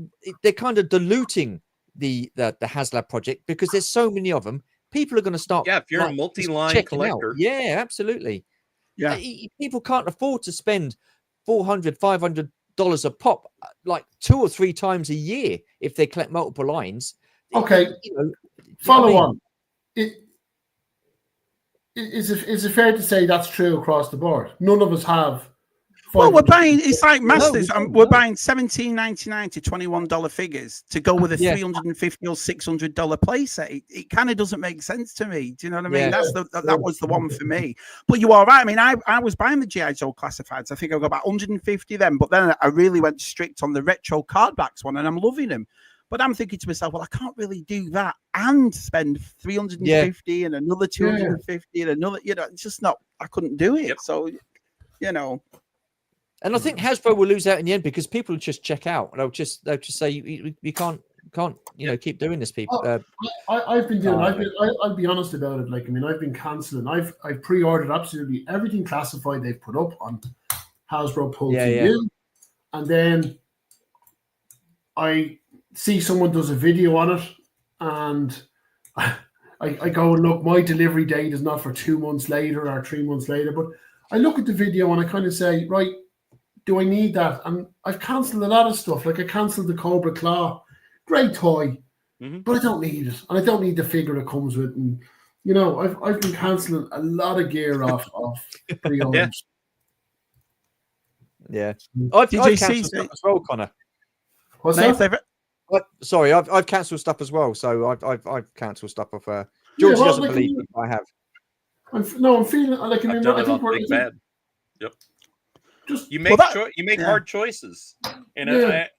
C: they're kind of diluting the Haslab project because there's so many of them. People are going to start.
D: Yeah, if you're a multi-line collector.
C: Yeah, absolutely.
B: Yeah,
C: people can't afford to spend $400, $500 a pop, like 2 or 3 times a year if they collect multiple lines.
E: Okay, follow on. Is it fair to say that's true across the board? None of us have.
B: Well, we're buying. It's like Masters. We're buying $17.99 to $21 figures to go with a $350 or $600 playset. It kind of doesn't make sense to me. Do you know what I mean? That was the one for me. But you are right. I mean, I was buying the G.I. Joe Classifieds. I think I got about 150 then. But then I really went strict on the retro cardbacks one, and I'm loving them. But I'm thinking to myself, well, I can't really do that and spend 350 and another 250 and another. It's just not. I couldn't do it. Yep. So,
C: And I think Hasbro will lose out in the end because people will just check out. They'll just say you can't keep doing this. People.
E: I've been doing. I'll be honest about it. Like, I mean, I've been cancelling. I've pre-ordered absolutely everything classified they've put up on Hasbro Pull TV, and then I see someone does a video on it, and I go and look. My delivery date is not for 2 months later or 3 months later, but I look at the video and I kind of say, right, do I need that? And I've cancelled a lot of stuff. Like I cancelled the Cobra Claw, great toy, but I don't need it, and I don't need the figure it comes with. And I've been cancelling a lot of gear off pre-orders.
C: Yeah, I've cancelled stuff as well, Connor.
E: What's that?
C: Sorry, I've cancelled stuff as well. So I've cancelled stuff off. George doesn't believe me, I have.
E: I'm feeling like I think we're
D: bad. Yep.
E: Just
D: you make hard choices, and I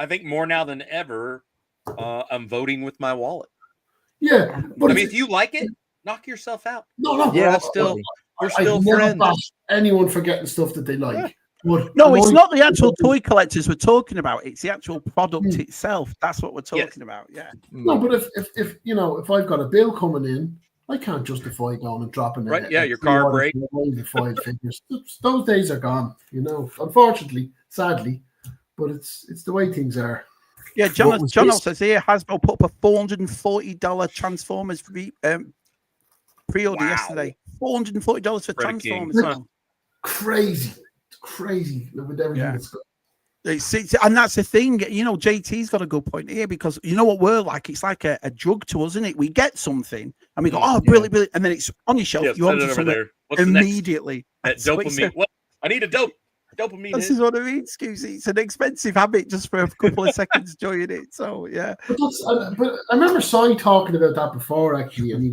D: think more now than ever, I'm voting with my wallet.
E: Yeah, but
D: I mean, if you like it, knock yourself out.
E: No.
C: Yeah,
D: we're still friends.
E: Anyone forgetting stuff that they like.
B: Yeah. No, it's not the actual toy collectors we're talking about. It's the actual product itself. That's what we're talking about. Yeah.
E: No, but if I've got a bill coming in, I can't justify going and dropping it.
D: Right? Yeah, your car break.
E: The 5 figures. Those days are gone. Unfortunately, sadly, but it's the way things are.
B: Yeah, John says here Hasbro put up a $440 Transformers pre-order yesterday. $440 for Transformers.
E: Crazy with everything that's got.
B: And that's the thing, JT's got a good point here because you know what we're like? It's like a drug to us, isn't it? We get something and we go, brilliant, and then it's on your shelf. You want something immediately.
D: Dopamine. What? I need a dopamine.
B: This is what I mean, Scusi. It's an expensive habit just for a couple of seconds enjoying it. So yeah.
E: But I remember Cy talking about that before actually, and he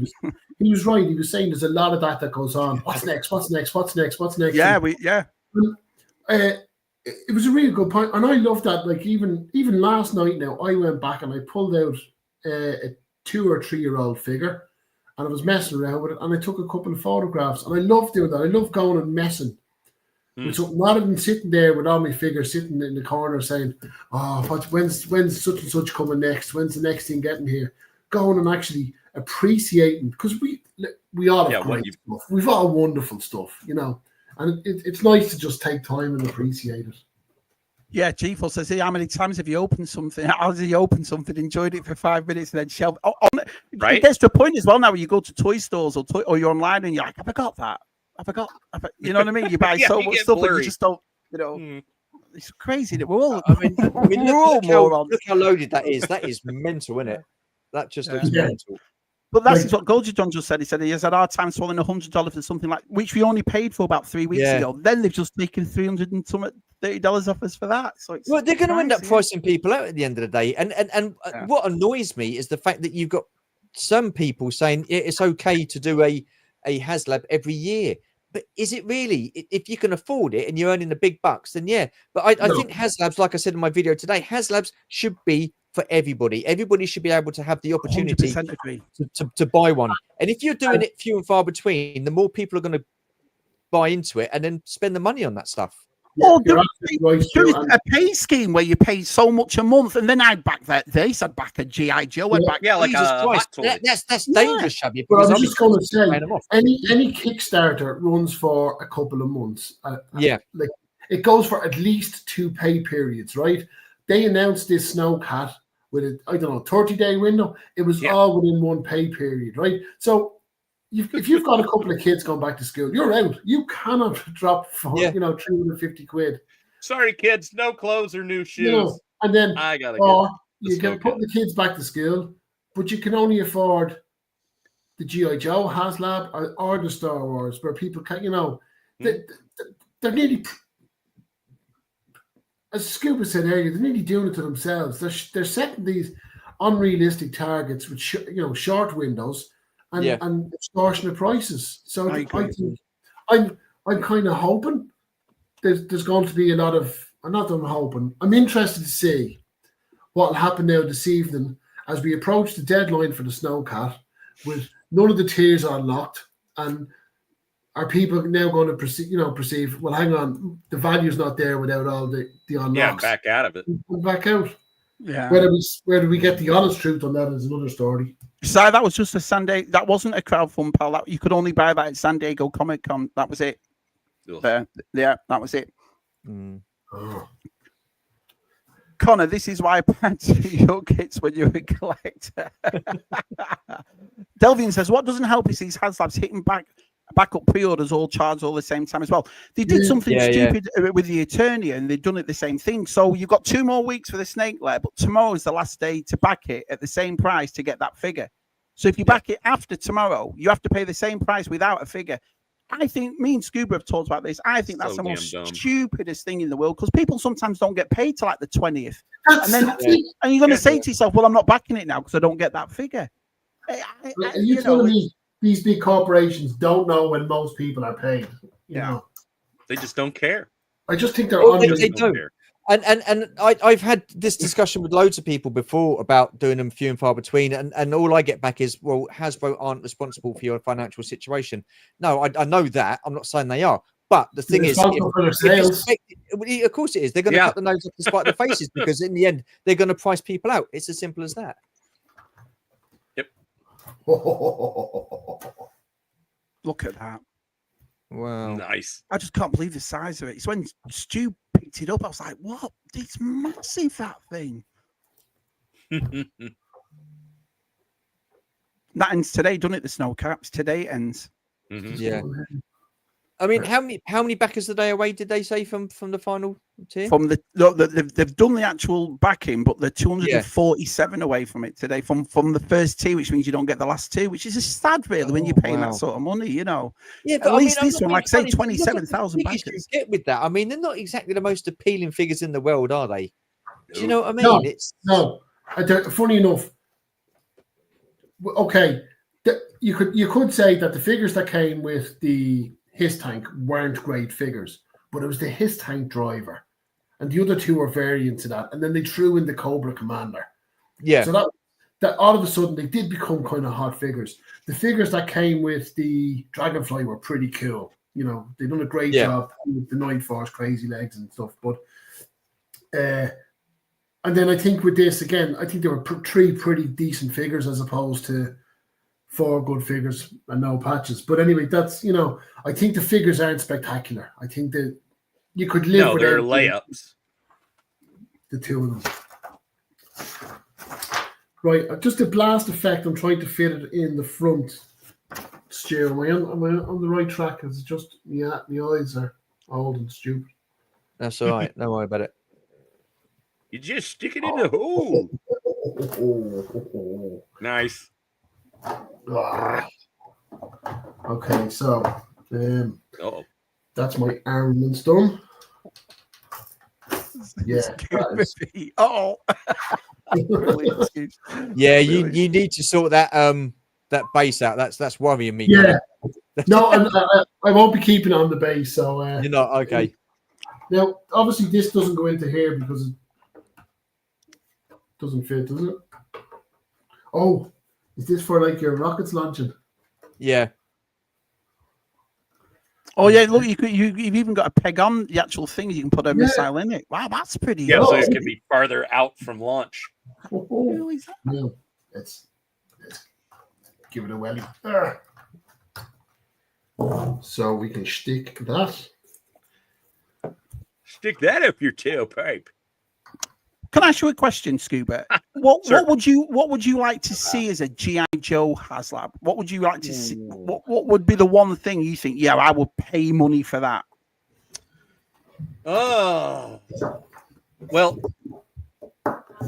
E: was right. He was saying there's a lot of that goes on. What's next?
B: Yeah,
E: it was a really good point, and I love that. Like even last night, now I went back and I pulled out a 2 or 3 year old figure, and I was messing around with it, and I took a couple of photographs, and I love doing that. I love going and messing with something rather than sitting there with all my figures sitting in the corner saying, "Oh, when's such and such coming next? When's the next thing getting here?" Going and actually appreciating, because we all have great stuff. We've all wonderful stuff, and it's nice to just take time and appreciate it.
B: Yeah, Chief says, how many times have you opened something? How has he opened something, enjoyed it for 5 minutes, and then shelved? Right. It gets to a point as well now where you go to toy stores or you're online and you're like, I forgot that. You know what I mean? You buy so much stuff and you just don't, It's crazy that we're all.
C: Look how loaded that is. That is mental, isn't it? That just looks mental.
B: But that's what Golgi John just said. He said he has had our time swallowing $100 for something like which we only paid for about 3 weeks ago. Then they've just taken $330 off us for that. So
C: they're going to end up pricing people out at the end of the day. And what annoys me is the fact that you've got some people saying it's okay to do a Haslab every year. But is it really? If you can afford it and you're earning the big bucks, then yeah. But I think Haslabs, like I said in my video today, Haslabs should be for everybody. Everybody should be able to have the opportunity to buy one. And if you're doing it few and far between, the more people are going to buy into it and then spend the money on that stuff.
B: Oh, there is a pay scheme where you pay so much a month, and then I'd back that. I'd back a GI Joe. I'd back
D: like
C: Jesus
D: a
C: Christ.
D: hot toy.
C: That's dangerous, Shabby.
E: But I'm just going to say, any Kickstarter runs for a couple of months. Like it goes for at least 2 pay periods, right? They announced this Snowcat with a 30-day window. It was all within 1 pay period, right? So if you've got a couple of kids going back to school, you're out. You cannot drop for 350 quid.
D: Sorry, kids, no clothes or new shoes.
E: And then
D: I gotta
E: you can put the kids back to school, but you can only afford the G.I. Joe, Haslab, or the Star Wars, where people can, they're nearly, as Scuba said earlier, they're nearly doing it to themselves. They're setting these unrealistic targets with short windows and extortionate prices. So I think I'm kind of hoping there's going to be a lot of. I'm interested to see what will happen now this evening as we approach the deadline for the Snowcat, with none of the tiers unlocked, and are people now going to perceive? Well, hang on, the value's not there without all the unlocks.
D: Yeah, back out of it.
E: Back out.
B: Yeah.
E: Whether we get the honest truth on that is another story.
B: So that was just a Sunday. That wasn't a crowdfund, pal. You could only buy that at San Diego Comic Con. That was it. Yeah, that was it.
E: Oh.
B: Conor, this is why I purchased your kits when you're a collector. Delvian says, what doesn't help is these Haslabs hitting back up pre-orders all charged all the same time as well. They did something stupid with the Eternia, and they've done it the same thing. So you've got 2 more weeks for the Snake Lair, but tomorrow is the last day to back it at the same price to get that figure. So if you back it after tomorrow, you have to pay the same price without a figure. I think me and Scuba have talked about this. I think that's the most stupidest thing in the world, because people sometimes don't get paid till like the 20th. And then and you're going to say to yourself, well, I'm not backing it now because I don't get that figure.
E: Are you telling me these big corporations don't know when most people are paid? You know?
D: They just don't care.
E: I just think they're
C: they don't. And I've had this discussion with loads of people before about doing them few and far between, and all I get back is, well, Hasbro aren't responsible for your financial situation. No, I know that. I'm not saying they are. But the thing is, of course it is. They're going to cut the nose off despite the faces, because in the end, they're going to price people out. It's as simple as that.
D: Yep.
B: Look at that.
C: Wow.
D: Nice.
B: I just can't believe the size of it. It's when Stu picked it up, I was like, what? It's massive, that thing. That ends today, doesn't it? The snow caps. Today it ends.
C: Yeah. I mean, how many backers a day away did they say from the final tier?
B: From they've done the actual backing, but they're 247 away from it today. From the first tier, which means you don't get the last 2, which is a sad really when you're paying that sort of money, Yeah, but at least this one, like I say, 27,000 backers.
C: You get with that. I mean, they're not exactly the most appealing figures in the world, are they? Do you know what I mean?
E: No. Funny enough. Okay, you could say that the figures that came with the His Tank weren't great figures, but it was the His Tank driver, and the other 2 were variants of that, and then they threw in the Cobra Commander. Yeah. So that all of a sudden they did become kind of hot figures. The figures that came with the Dragonfly were pretty cool. They've done a great job with the Night Force crazy legs and stuff. But and then I think with this again, I think there were 3 pretty decent figures as opposed to 4 good figures and no patches. But anyway, that's, I think the figures aren't spectacular. I think that you could live with
D: they're layups.
E: The 2 of them. Right, just a blast effect. I'm trying to fit it in the front. Stu, am I on the right track? It's just, my eyes are old and stupid.
C: That's all right. Don't worry about it.
D: You just stick it in the hole. Nice.
E: Okay, so that's my armaments done. Yeah.
C: Yeah, you need to sort that base out. That's worrying me.
E: Yeah. No, I won't be keeping it on the base. So
C: you're not okay.
E: Now, obviously, this doesn't go into here because it doesn't fit, does it? Oh. Is this for like your rockets launching?
C: Yeah.
B: Oh yeah, look, you've even got a peg on the actual thing. You can put a missile in it. Wow, that's pretty.
D: Yeah, so it can be farther out from launch.
E: No, let's give it a welly. So we can stick that.
D: Stick that up your tailpipe.
B: Can I ask you a question, Scuba? What would you like to see as a G.I. Joe Haslab? What would you like to see? What would be the one thing you think? Yeah, I would pay money for that.
D: Oh, well,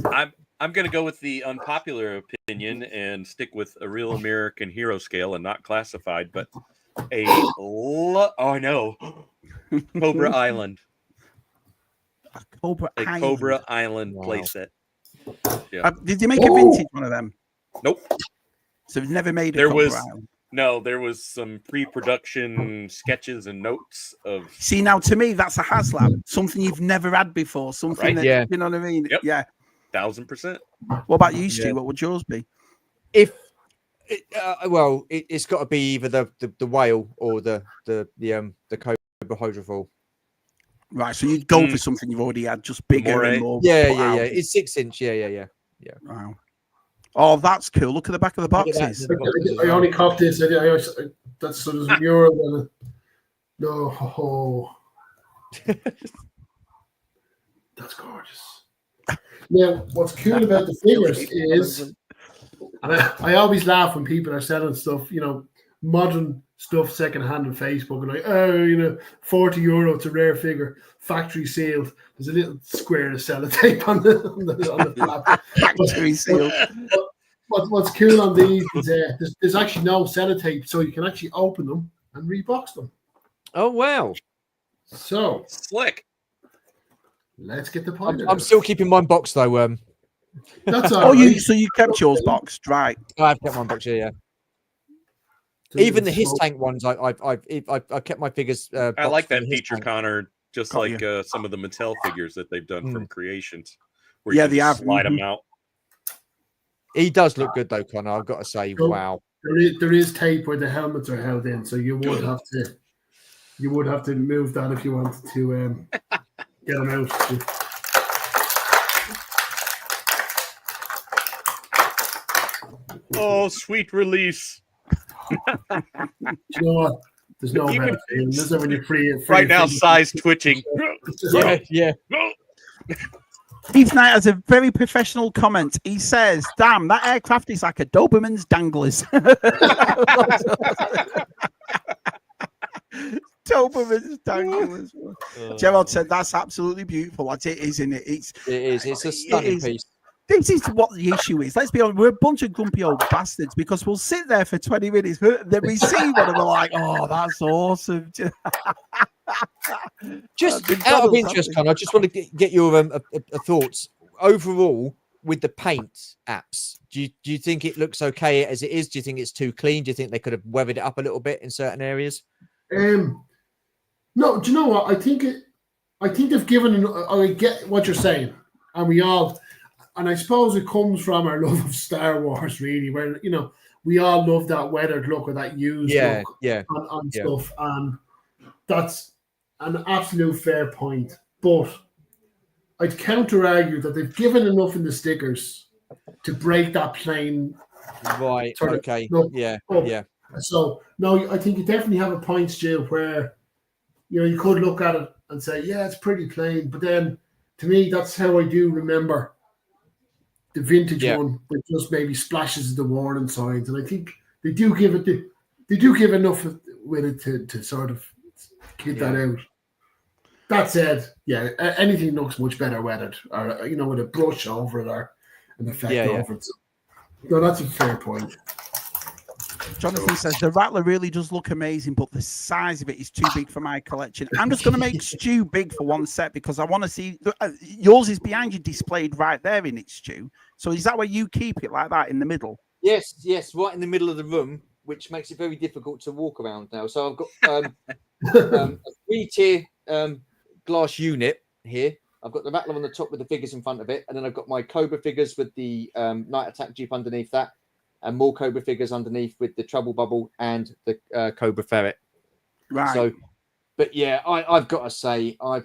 D: I'm going to go with the unpopular opinion and stick with a real American hero scale and not classified, but Cobra Island.
B: A Cobra
D: Island playset.
B: Yeah. Did you make a vintage one of them?
D: Nope.
B: So it's never made a Cobra Island.
D: No, there was some pre-production sketches and notes of.
B: See, now to me, that's a Haslab, something you've never had before, something that you know what I mean.
D: Yep.
B: Yeah,
D: 1000%.
B: What about you, Stu? What would yours be?
C: It's got to be either the whale or the Cobra hydrofoil.
B: Right, so you'd go for something you've already had, just bigger and more.
C: Yeah. It's 6 inch. Yeah.
B: Wow. Oh, that's cool. Look at the back of the boxes.
E: I only copped this. That's so there's a mural. No, that's gorgeous. Now, what's cool about the figures is, and I always laugh when people are selling stuff, modern stuff secondhand on Facebook, and like, €40, it's a rare figure, factory sealed. There's a little square of sellotape on the flap.
B: Factory sealed.
E: What's cool on these is there's actually no sellotape, so you can actually open them and rebox them.
C: Oh wow!
E: So
D: slick.
E: Let's get the point.
C: I'm still keeping mine boxed though.
E: That's all right.
B: So you kept yours boxed, right?
C: I've kept mine boxed. Yeah. Even the His Tank ones, I've kept my figures.
D: I like that feature, Connor. Just like some of the Mattel figures that they've done from Creations, where you can slide them out.
C: He does look good though, Connor. I've got to say, wow.
E: There is tape where the helmets are held in, so you would have to move that if you wanted to get them out.
D: Oh, sweet release!
E: You know what? There's no better feeling. This is when you're free
D: right now, size twitching.
C: Yeah.
B: Steve Knight has a very professional comment. He says, "Damn, that aircraft is like a Doberman's danglers." Doberman's danglers. Gerald said, "That's absolutely beautiful. That's it, isn't it? It is.
C: It's a stunning piece."
B: This is what the issue is. Let's be honest, we're a bunch of grumpy old bastards because we'll sit there for 20 minutes, then we see one and we're like, "Oh, that's awesome."
C: Just out of interest, Conor, I just want to get your thoughts overall with the paint apps. Do you think it looks okay as it is? Do you think it's too clean? Do you think they could have weathered it up a little bit in certain areas?
E: No, do you know what? I think they've given. I get what you're saying, and I suppose it comes from our love of Star Wars, really, where we all love that weathered look or that used look on stuff, and that's an absolute fair point. But I'd counter argue that they've given enough in the stickers to break that plain.
C: Right. Okay. Yeah.
E: So no, I think you definitely have a point, Stu, where you could look at it and say, yeah, it's pretty plain. But then, to me, that's how I do remember the vintage one with just maybe splashes of the warning signs, and I think they do give enough with it to sort of get that out. That said, anything looks much better weathered, or with a brush over it or an effect over it. So, no, that's a fair point.
B: Jonathan says the Rattler really does look amazing, but the size of it is too big for my collection. I'm just going to make Stu big for one set because I want to see yours is behind you, displayed right there in it, Stu. So is that where you keep it, like that in the middle?
C: Yes, right in the middle of the room, which makes it very difficult to walk around now. So I've got a 3-tier glass unit here. I've got the Rattler on the top with the figures in front of it, and then I've got my Cobra figures with the Night Attack Jeep underneath that, and more Cobra figures underneath with the Trouble Bubble and the Cobra Ferret.
B: Right.
C: So But yeah, I've got to say, I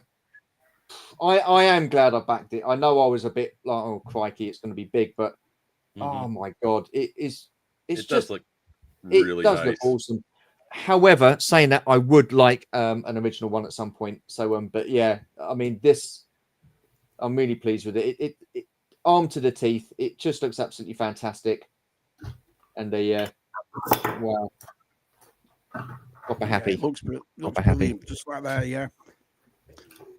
C: am glad I backed it. I know I was a bit like, oh crikey, it's going to be big, but oh my god, it is. It
D: does look really
C: it does
D: nice.
C: look awesome. However, saying that, I would like an original one at some point. So, but yeah, I mean, this, I'm really pleased with it. It armed to the teeth. It just looks absolutely fantastic. And wow, proper happy.
B: Yeah, looks brilliant, just like that. Yeah.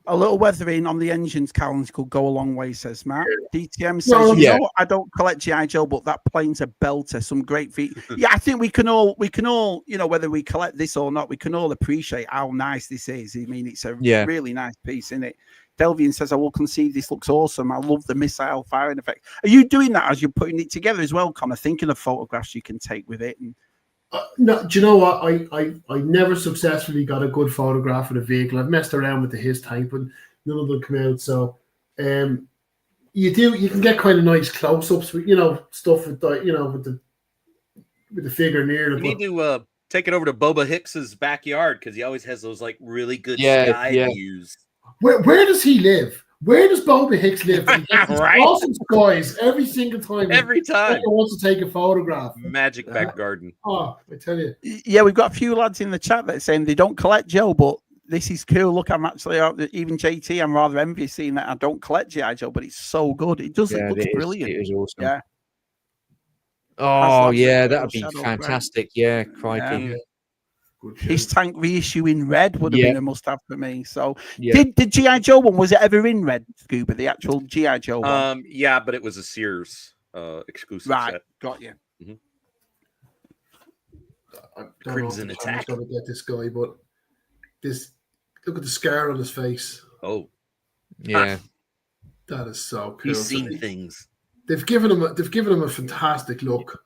B: A little weathering on the engines, Callum, could go a long way, says Matt. DTM says, you know, I don't collect G.I. Joe, but that plane's a belter. Some great feet. Yeah, I think we can all, you know, whether we collect this or not, we can all appreciate how nice this is. I mean, it's a really nice piece, isn't it? Delvian says, I will concede this looks awesome. I love the missile firing effect. Are you doing that as you're putting it together as well, Conor? Thinking of photographs you can take with it? And
E: no, do you know what? I never successfully got a good photograph of the vehicle. I've messed around with the his type, but none of them come out. So, you can get kind of nice close-ups with, you know, stuff with the, you know, with the figure near them.
D: You need to take it over to Boba Hicks's backyard because he always has those like really good sky views.
E: Where does he live? Where does Boba Hicks live? Right? Awesome skies every single time.
D: Every time.
E: He wants to take a photograph.
D: Magic back garden.
E: Oh, I tell you.
B: Yeah, we've got a few lads in the chat that are saying they don't collect Joe, but this is cool. Look, I'm actually even JT. I'm rather envious seeing that I don't collect G.I. Joe, but it's so good. It does. It looks brilliant.
C: It is awesome.
B: Yeah.
C: Oh yeah, that would be fantastic. Yeah, crikey.
B: Yeah. His tank reissue in red would have been a must-have for me. So, did G.I. Joe one, was it ever in red, Scuba? The actual G.I. Joe one?
D: Yeah, but it was a Sears exclusive set.
B: Got you.
D: Crimson Attack.
E: I'm going to get this guy, but look at the scar on his face.
D: Oh,
C: yeah,
E: that is so cool.
D: He's seen things.
E: They've given him a fantastic look.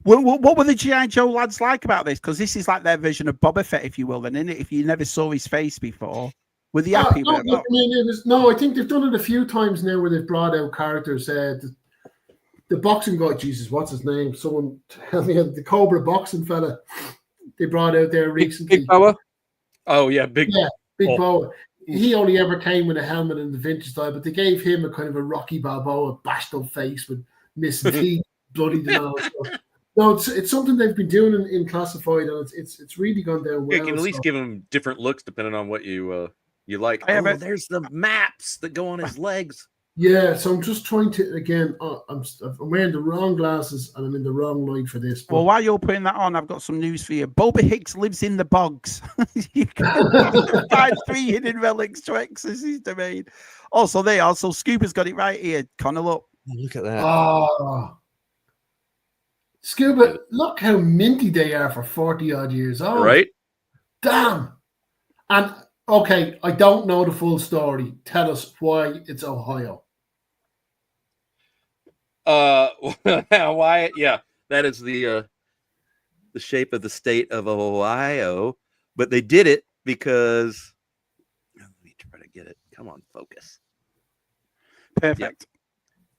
B: What were the G.I. Joe lads like about this? Because this is like their version of Boba Fett, if you will, then, isn't it? If you never saw his face before. Were they happy with it?
E: I mean, I think they've done it a few times now where they've brought out characters. The boxing guy, Jesus, what's his name? Someone tell me, the Cobra boxing fella they brought out there recently.
C: Big Boa?
D: Oh, yeah, Big
E: Boa. He only ever came with a helmet in the vintage style, but they gave him a kind of a Rocky Balboa bashed up face with missing teeth, bloodied and all. No, it's something they've been doing in Classified, and it's really gone down well.
D: You can at least give him different looks depending on what you like. There's the maps that go on his legs.
E: Yeah, so I'm just trying to again. I'm wearing the wrong glasses and I'm in the wrong light for this.
B: Well, while you're putting that on, I've got some news for you. Boba Hicks lives in the bogs. You can find 3 hidden relics to access his domain. Also, Scuba's got it right here. Conor, look.
C: Look at that.
E: Oh. Scuba, look how minty they are for 40 odd years old.
D: Right?
E: Damn. And okay, I don't know the full story. Tell us why it's Ohio.
D: Why? Yeah, that is the shape of the state of Ohio. But they did it because let me try to get it. Come on, focus.
B: Perfect.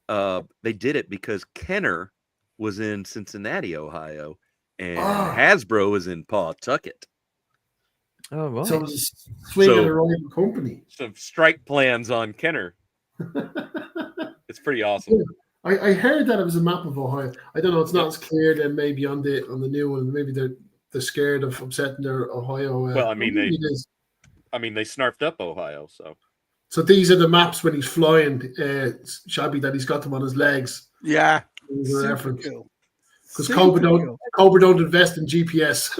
D: Yep. They did it because Kenner was in Cincinnati, Ohio, and Hasbro was in Pawtucket.
C: Oh, right.
E: So it's swinging a rival company.
D: Some strike plans on Kenner. It's pretty awesome.
E: Yeah. I heard that it was a map of Ohio. I don't know. It's not as clear than maybe on the new one. Maybe they're scared of upsetting their Ohio.
D: Well, I mean they snarfed up Ohio.
E: So these are the maps when he's flying. Shabby, that he's got them on his legs.
B: Yeah.
E: Because Cobra don't invest in GPS.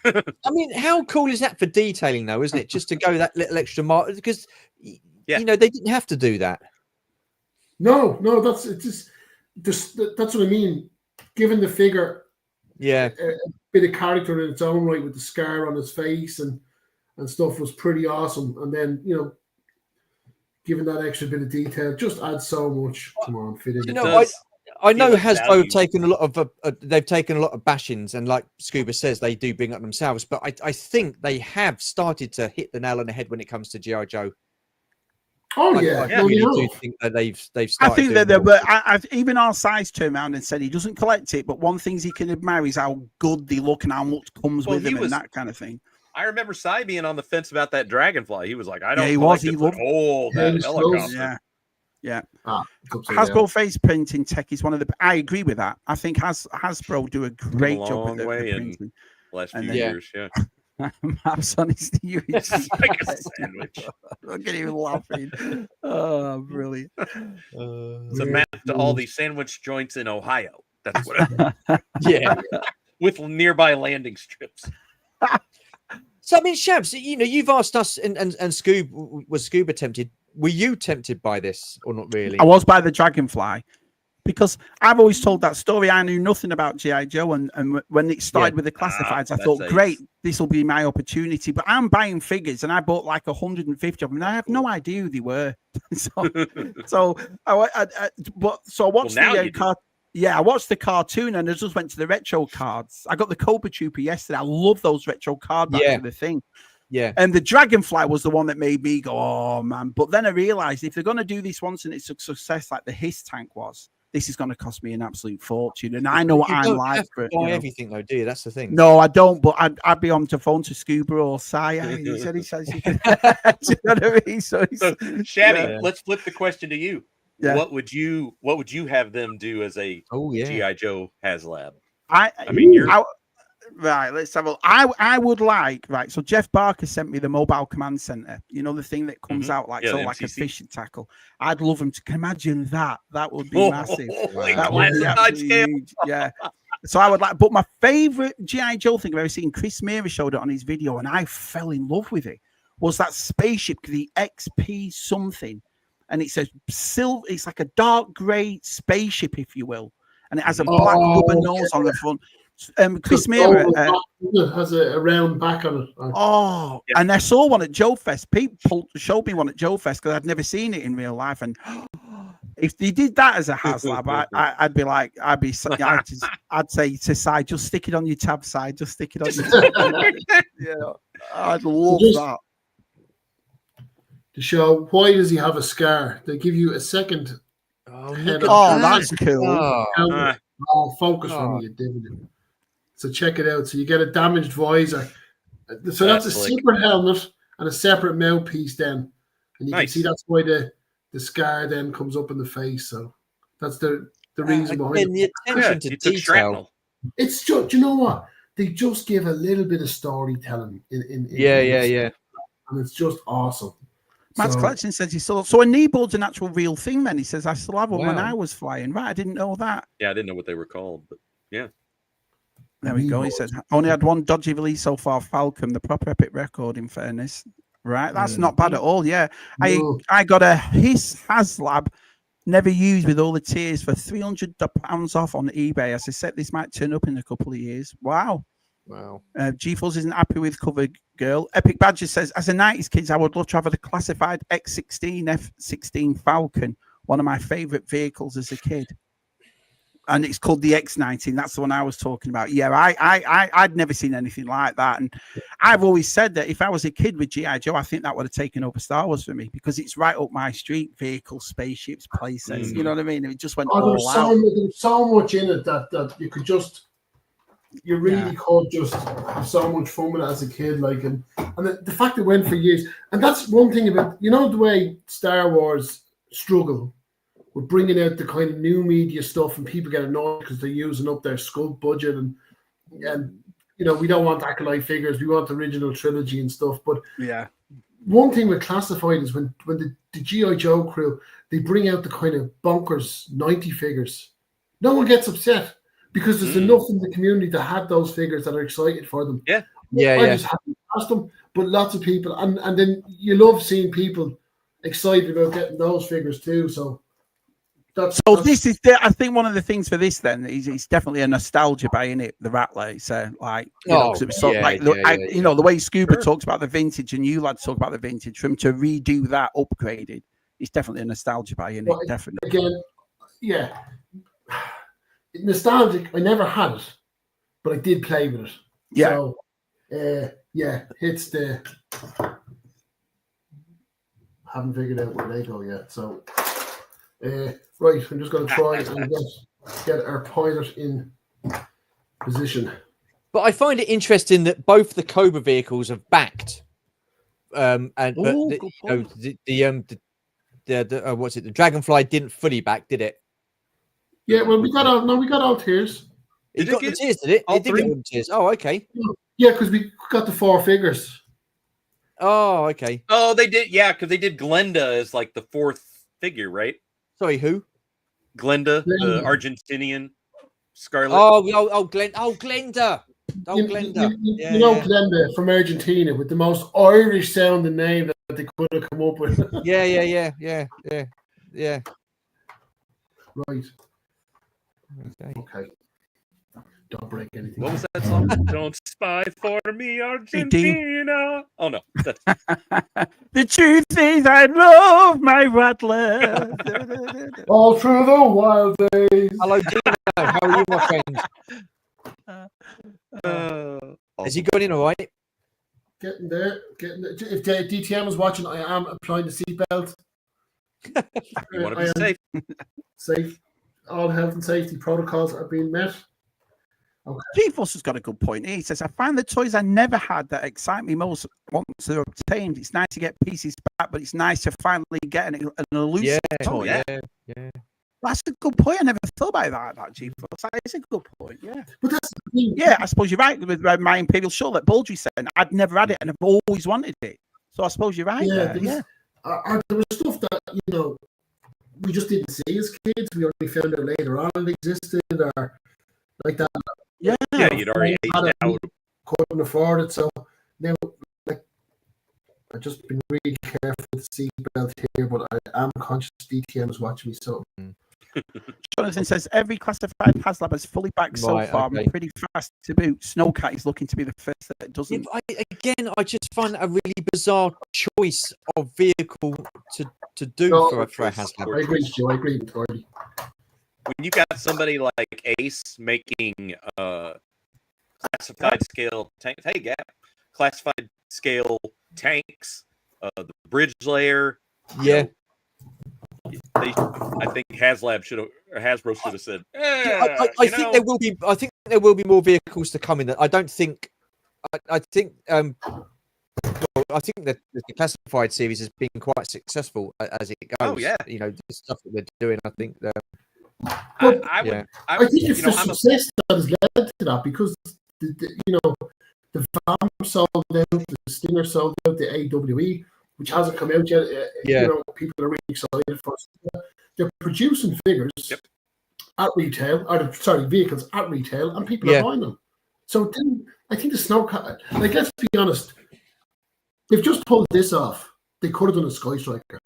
C: I mean, how cool is that for detailing, though, isn't it? Just to go that little extra mile, because you know they didn't have to do that.
E: No, that's what I mean. Given the figure, a bit of character in its own right with the scar on his face and stuff was pretty awesome. And then given that extra bit of detail, just adds so much. Come on, fit in.
C: I know Hasbro have taken a lot of they've taken a lot of bashings, and like Scuba says, they do bring up themselves. But I think they have started to hit the nail on the head when it comes to G.I. Joe.
E: Oh
C: I really do think that they've started.
B: I think that but even our size turned around and said he doesn't collect it, but one thing he can admire is how good they look and how much comes with them and that kind of thing.
D: I remember Cy being on the fence about that Dragonfly. He was like, I don't
B: he
D: collect
B: was.
D: it,
B: He
D: but
B: loved
D: that helicopter.
B: Yeah. Yeah.
E: Hasbro
B: Hasbro face printing tech is one of the. I agree with that. I think Hasbro do a great job with the printing.
D: Last few years, yeah.
B: Maps on his
D: It's like a sandwich.
B: Look at him laughing. Oh, brilliant.
D: It's a map to all these sandwich joints in Ohio. That's what
C: Yeah.
D: With nearby landing strips.
C: So I mean, Shabs, you've asked us and Scuba, was Scuba tempted? Were you tempted by this or not really?
B: I was by the Dragonfly. Because I've always told that story. I knew nothing about G.I. Joe. And when it started with the classifieds, I thought, great, this will be my opportunity. But I'm buying figures and I bought like 150 of them. And I have no idea who they were. so I watched I watched the cartoon and I just went to the retro cards. I got the Cobra Trooper yesterday. I love those retro card backs of the thing.
C: Yeah.
B: And the Dragonfly was the one that made me go, oh, man. But then I realized if they're going to do this once and it's a success like the Hiss tank was, this is going to cost me an absolute fortune, and I know what I'm like for it.
C: Everything though, do you? That's the thing.
B: No, I don't. But I'd be on the phone to Scuba or Cy. He says you can. Do you know what I mean? So
D: Shabby, let's flip the question to you. Yeah. What would you have them do as a G.I. Joe Haslab?
B: Right, let's have a. I would like So Jeff Barker sent me the mobile command center. You know the thing that comes out like a fishing tackle. I'd love him to. Can imagine that. That would be massive. That would be absolutely huge. Yeah. So I would like. But my favorite G.I. Joe thing I've ever seen, Chris Meara showed it on his video, and I fell in love with it. Was that spaceship, the XP something, and it's a silver. It's like a dark grey spaceship, if you will, and it has a black rubber nose on the front. Chris Meara
E: has a round back on it.
B: And I saw one at Joe Fest. People showed me one at Joe Fest because I'd never seen it in real life. And if they did that as a Haslab, I'd say to Cy, just stick it on your tab side. Just stick it on your tab. I'd love that.
E: To show why does he have a scar? They give you a second.
B: That's cool.
E: Focus on you, David. So check it out. So you get a damaged visor. So that's a separate helmet and a separate mouthpiece then. And you can see that's why the scar then comes up in the face. So that's the reason behind
C: it. The attention to detail.
E: It's just, do you know what? They just give a little bit of storytelling in and it's just awesome.
B: Matt's Collection says he saw. So a kneeboard's an actual real thing. Then he says I still have one when I was flying. Right, I didn't know that.
D: Yeah, I didn't know what they were called, but yeah.
B: There we go. He said only had one dodgy release so far. Falcon, the proper epic record. In fairness, right, that's not bad at all. Yeah, I got a Hiss Haslab, never used with all the tiers for £300 off on eBay. As I said, this might turn up in a couple of years. Wow. G-Fuzz isn't happy with Cover Girl. Epic Badger says, as a 90s kids, I would love to have a classified X16 F16 Falcon, one of my favorite vehicles as a kid. And it's called the X19. That's the one I was talking about. Yeah, I'd never seen anything like that. And I've always said that if I was a kid with G.I. Joe, I think that would have taken over Star Wars for me because it's right up my street. Vehicles, spaceships, places. You know what I mean? It just went all out.
E: There's so much in it that you could just... You really could just have so much fun with it as a kid, like, and the fact it went for years. And that's one thing about, the way Star Wars struggle with bringing out the kind of new media stuff, and people get annoyed because they're using up their sculpt budget, and we don't want acolyte figures, we want the original trilogy and stuff. But one thing with classified is when the G.I. Joe crew, they bring out the kind of bonkers 90 figures, no one gets upset. Because there's enough in the community that have those figures that are excited for them. I just haven't asked them, but lots of people, and then you love seeing people excited about getting those figures too. So
B: this is I think one of the things for this then is definitely a nostalgia buy, in it, the Rattler. So the way Scuba talks about the vintage and you lads talk about the vintage, for him to redo that upgraded, it's definitely a nostalgia buy, in it. Definitely.
E: Again, nostalgic. I never had it, but I did play with it. So, it's the. Haven't figured out where they go yet. So, right, I'm just going to try and get our pilot in position.
C: But I find it interesting that both the Cobra vehicles have backed. But the what's it? The Dragonfly didn't fully back, did it?
E: Yeah, well, we got all tiers.
C: It got the tiers, did it? It did get all the tiers. Oh, okay.
E: Yeah, because we got the 4 figures.
C: Oh, okay.
D: Oh, they did. Yeah, because they did Glenda as like the 4th figure, right?
C: Sorry, who?
D: Glenda, the Argentinian Scarlet.
C: Oh, Glenda. Oh, Glenda. Glenda.
E: You know Glenda from Argentina with the most Irish sounding name that they could have come up with.
C: Yeah.
E: Right. Okay. Don't break anything.
D: What was that song? Don't spy for me, Argentina. Oh no.
B: The truth is, I love my Rattler.
E: All through the wild days.
C: Hello, Dino. How are you, my friend? Has he got in all right?
E: Getting there. If the DTM is watching, I am applying the seatbelt.
D: You want to be safe.
E: Safe. All health and safety protocols are being met. Okay.
B: G-Force has got a good point. He says, I find the toys I never had that excite me most once they're obtained. It's nice to get pieces back, but it's nice to finally get an elusive toy.
C: Yeah.
B: That's a good point. I never thought about that G-Force. That is a good point, yeah.
E: But that's the thing.
B: Yeah, I suppose you're right with my Imperial Shuttle that Bulgy said. I'd never had it and I've always wanted it. So I suppose you're right.
E: There was stuff that, we just didn't see as kids. We only found out later on it existed or like that.
B: Yeah,
D: you'd already aged out.
E: Couldn't afford it, so now I've just been really careful with the seatbelt here, but I am conscious DTM is watching me. So
B: Jonathan says every classified Haslab has fully backed so far. I'm pretty fast to boot. Snowcat is looking to be the first that doesn't.
C: I just find a really bizarre choice of vehicle to do for a Haslab.
E: I agree, Joe. I agree entirely.
D: When you got somebody like Ace making classified scale tanks, classified scale tanks, the bridge layer.
C: Yeah.
D: I think Hasbro should have said.
C: I think there will be. I think there will be more vehicles to come in. That I don't think. I think. I think that the classified series has been quite successful as it goes.
D: Oh yeah.
C: The stuff that they're doing. I think.
E: I think it's the success that has led to that because the VAM sold out, the Stinger sold out, the AWE, which hasn't come out yet. People are really excited for it. They're producing figures at retail, vehicles at retail, and people are buying them. So then I think the Snowcat, let's be honest, they've just pulled this off. They could have done a Sky Striker.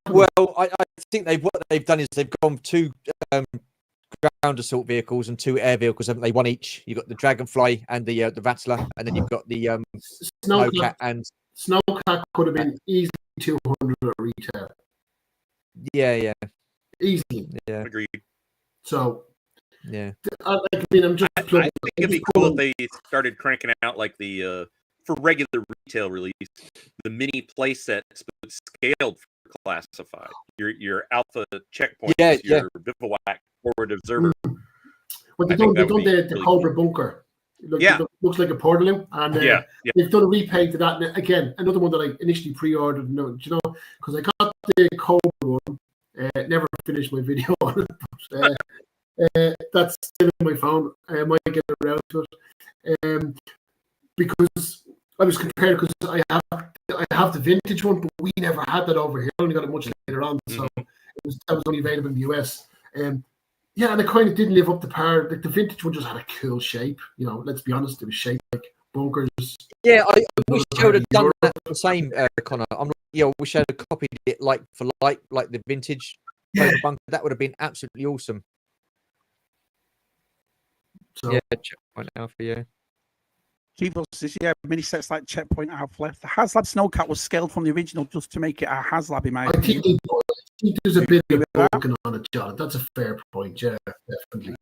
C: Well, I think what they've done is they've gone 2 ground assault vehicles and 2 air vehicles, haven't they? One each. You've got the Dragonfly and the Rattler, and then you've got the Snowcat. And
E: Snowcat could have been easily 200 at retail.
C: Yeah.
E: Easily.
C: Yeah.
D: Agreed.
E: So.
C: Yeah.
E: I'm just.
D: I think it'd be cool if they started cranking out like the for regular retail release, the mini play sets but scaled for classified. Your alpha checkpoints, your bivouac, forward observer.
E: Well, they've done the Cobra bunker. It looks like a portal, and they've done a repaint to that. And again, another one that I initially pre-ordered, because I got the Cobra one, never finished my video on it. But, that's still in my phone. I might get around to it because I was compared because I have the vintage one, but we never had that over here. I only got it much later on, so that was only available in the US. And it kind of didn't live up to par. Like the vintage one just had a cool shape. Let's be honest, it was shaped like bunkers.
C: Yeah, I wish I would have done that the same, Connor. I wish I had copied it like for like the vintage bunker. That would have been absolutely awesome. So, Checkpoint Alpha,
B: G-Force says, mini sets like Checkpoint Alpha. The Haslab Snowcat was scaled from the original just to make it a Haslab, in my opinion.
E: I think there's a bit of broken on it, John. That's a fair point, definitely.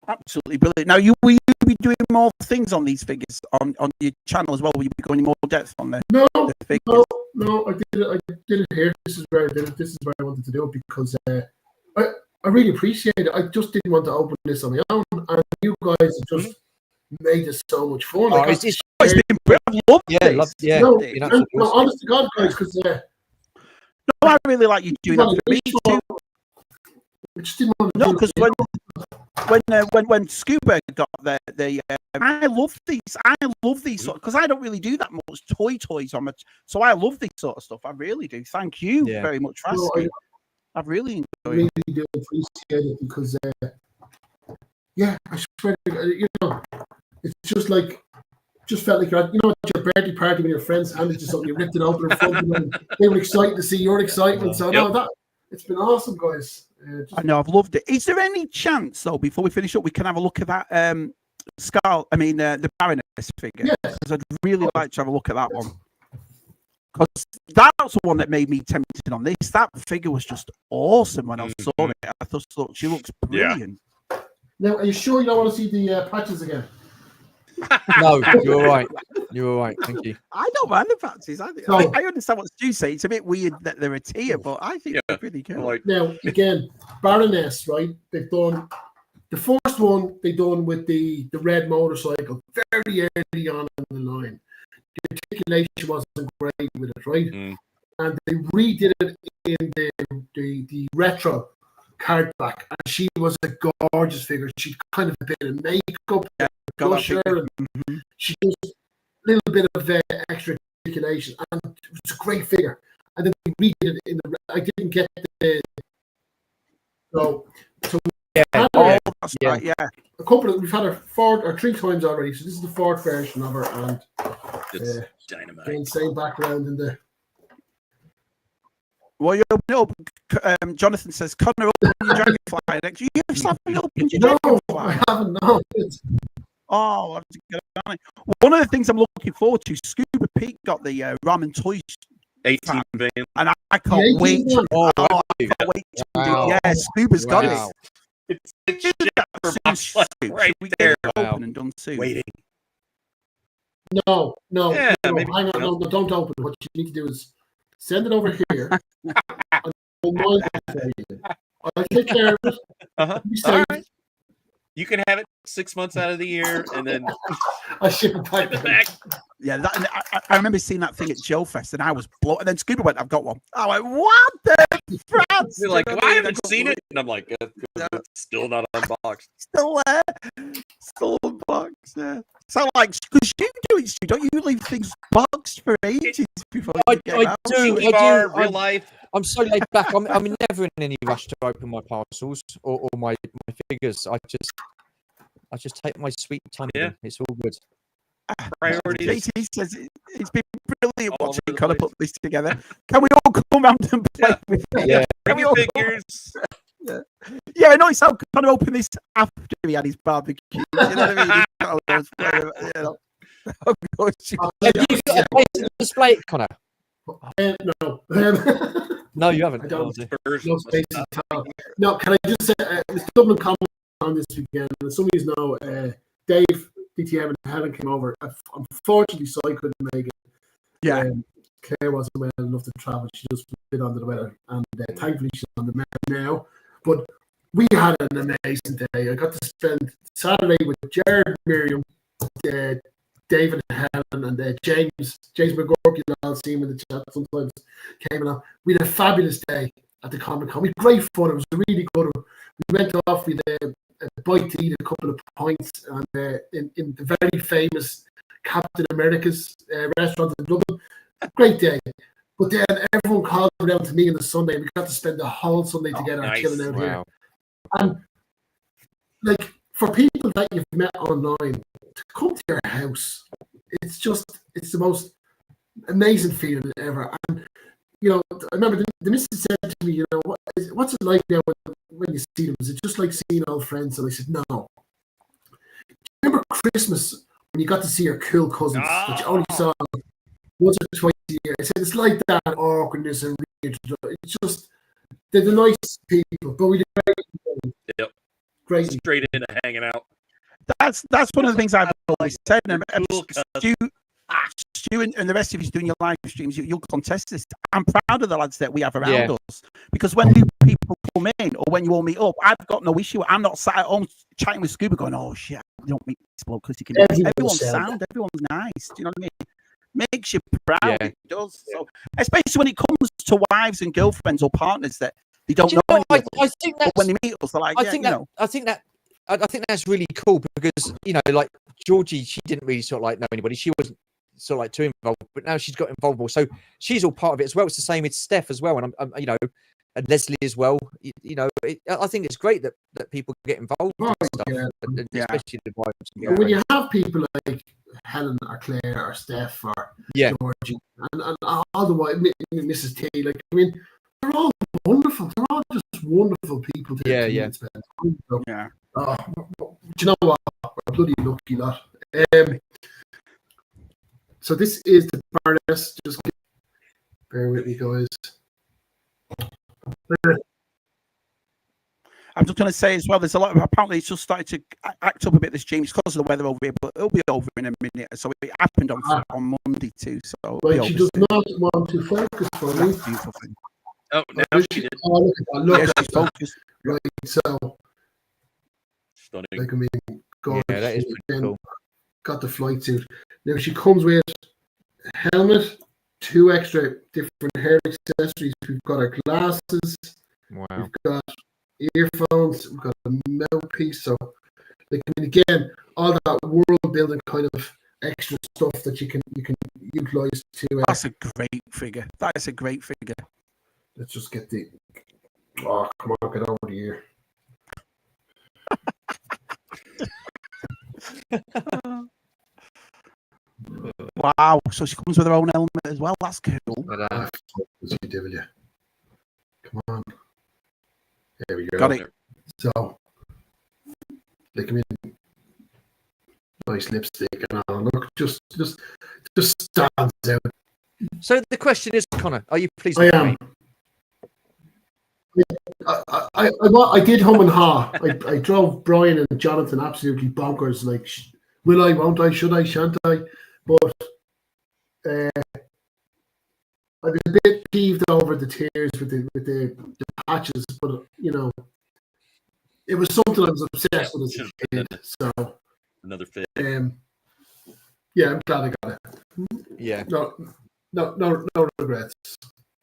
B: Absolutely brilliant. Now, will you be doing more things on these figures on your channel as well? Will you be going in more depth on the figures? No,
E: I did it here. This is where I did it. This is where I wanted to do it because I really appreciate it. I just didn't want to open this on my own, and you guys have just made it so much fun.
C: Oh,
B: it's been
C: yeah.
E: No, honest to God, guys, because
B: no, I really like you doing that for me too. No, because when Scuba got the I love these because I don't really do that much toys on it, so I love this sort of stuff. I really do. Thank you very much for asking. I've really enjoyed
E: it. Do appreciate it because I swear, it's just like. Just felt like you're at, your birthday party with your friends, handed you something, you ripped it open in front of them. They were excited to see your excitement. So it's been awesome, guys.
B: I know, I've loved it. Is there any chance though, before we finish up, we can have a look at that the Baroness figure?
E: Yes.
B: Because I'd really like to have a look at that one. Because that's the one that made me tempted on this. That figure was just awesome when I saw it. I thought she looks brilliant.
E: Now, are you sure you don't want to see the patches again?
C: No, you're all right. You're all right. Thank you.
B: I don't mind the patches. I understand what Stu says. It's a bit weird that they're a tier, but I think they're pretty cool.
E: Now, again, Baroness, right? They've done the first one. They done with the red motorcycle very early on in the line. The articulation wasn't great with it, right? And they redid it in the retro card back, and she was a gorgeous figure. She kind of a bit of makeup. She does a little bit of extra articulation, and it was a great figure. And then we redid it in the. I didn't get the. So
B: that's right. Yeah,
E: a couple of we've had her 4 or 3 times already. So this is the 4th version of her, and
D: it's dynamite.
E: The same background in the.
B: Well, you open it up. Jonathan says, "Conor, open your dragonfly next. You haven't opened your dragonfly."
E: No, I haven't. No.
B: Oh, I have to get on it. One of the things I'm looking forward to, Scuba Pete got the Ramen Toys
D: 18 van,
B: and I can't wait. I can't wait to do it. Yeah, Scuba's got it.
D: It's right there.
B: Open and done soon.
D: Waiting.
E: No.
D: Yeah,
E: hang
D: maybe,
E: on, no, don't open it. What you need to do is send it over here. I'll take care of it.
D: All right. You can have it 6 months out of the year, and then
E: I ship it back.
B: Yeah, I remember seeing that thing at Joe Fest, and I was blown. And then Scuba went, "I've got one." I went, "What the France?"
D: You're like, I haven't seen it, and I'm like, it's still not unboxed.
B: Still there, still unboxed. Yeah. So like, because you do it, Stu, don't you leave things boxed for ages before you get out?
C: I do.
D: Real life.
C: I'm so laid back. I'm never in any rush to open my parcels or my figures. I just take my sweet time. Yeah. It's all good.
D: Priorities.
B: JT says it's been brilliant watching Conor put this together. Can we all come round and play with it?
C: Yeah.
B: Can we all
D: figures?
B: Yeah, I know it's how Conor opened this after he had his barbecue. You know what I mean? Of course.
C: Have you got a place to display it, Conor?
E: No.
C: No, you haven't.
E: I don't. No space in town. No, can I just say, it's Dublin Comic on this weekend, and some of you know, Dave, DTM, and Helen came over. Unfortunately, so I couldn't make it.
B: Yeah.
E: Claire wasn't well enough to travel. She just was a bit under the weather, and thankfully she's on the mend now. But we had an amazing day. I got to spend Saturday with Jared, Miriam, David, Helen, and James McGorky. I'll see him in the chat sometimes. Came along. We had a fabulous day at the Comic Con. We had great fun. It was really good. We went off with a bite to eat, a couple of pints, and in the very famous Captain America's restaurant in Dublin. Great day. But then everyone called around to me on the Sunday. We got to spend the whole Sunday together chilling out here. And like, for people that you've met online, to come to your house, it's the most amazing feeling ever. And I remember the missus said to me, what's it like now when you see them? Is it just like seeing old friends? And I said, no. Do you remember Christmas when you got to see your cool cousins that you only saw once or twice a year? I said, it's like that awkwardness and it's just, they're the nice people, but we did great.
D: Yep.
E: Great.
D: Straight into hanging out.
B: That's one of the things I've always said. Stu and the rest of you doing your live streams, you'll contest this. I'm proud of the lads that we have around us, because when new people come in or when you all meet up, I've got no issue. I'm not sat at home chatting with Scuba going, oh shit, I don't meet this bloke because he can. Everyone's sound, everyone's nice. Do you know what I mean? Makes you proud. It does. So, especially when it comes to wives and girlfriends or partners that they don't know.
C: I think that
B: when they meet us, they're like,
C: I think that's really cool, because like Georgie, she didn't really sort of like know anybody. She wasn't sort of like too involved, but now she's got involved more. So she's all part of it as well. It's the same with Steph as well, and I'm and Leslie as well. I think it's great that people get involved with stuff, especially the wives.
E: When you have people like Helen or Claire or Steph or Georgie and all the wives, Mrs. T, like, I mean, they're all wonderful. They're all just wonderful people to spend time with. Do you know what? We're bloody lucky lot. So this is the Baroness. Just bear with me, guys.
B: I'm just going to say as well, there's a lot of, apparently it's just started to act up a bit, this stream. It's because of the weather over here, but it'll be over in a minute. So it happened on Monday too. So
E: she does not want to focus for me.
B: That's beautiful thing.
D: Oh, now she did.
E: Oh, look at that.
B: She's focused.
E: Right, so
D: stunning.
E: Like, I mean, God,
C: that is pretty cool.
E: Got the flight suit. Now she comes with a helmet, 2 extra different hair accessories. We've got our glasses.
C: Wow.
E: We've got earphones. We've got a mouthpiece. So, like, I mean, again, all that world building kind of extra stuff that you can utilize to.
B: That's a great figure. That is a great figure.
E: Let's just get the. Oh, come on, get over here.
B: Wow, so she comes with her own helmet as well. That's cool.
E: Come on. There we go.
B: Got it.
E: So, like, I mean, nice lipstick and all. Look, just stands out.
C: So the question is, Connor, are you pleased?
E: I am. I did hum and ha. I drove Brian and Jonathan absolutely bonkers. Like, will I, won't I, should I, shan't I? But I was a bit peeved over the tears with the patches, but it was something I was obsessed with as a kid. So
D: another fit.
E: Yeah, I'm glad I got it.
C: Yeah.
E: No regrets.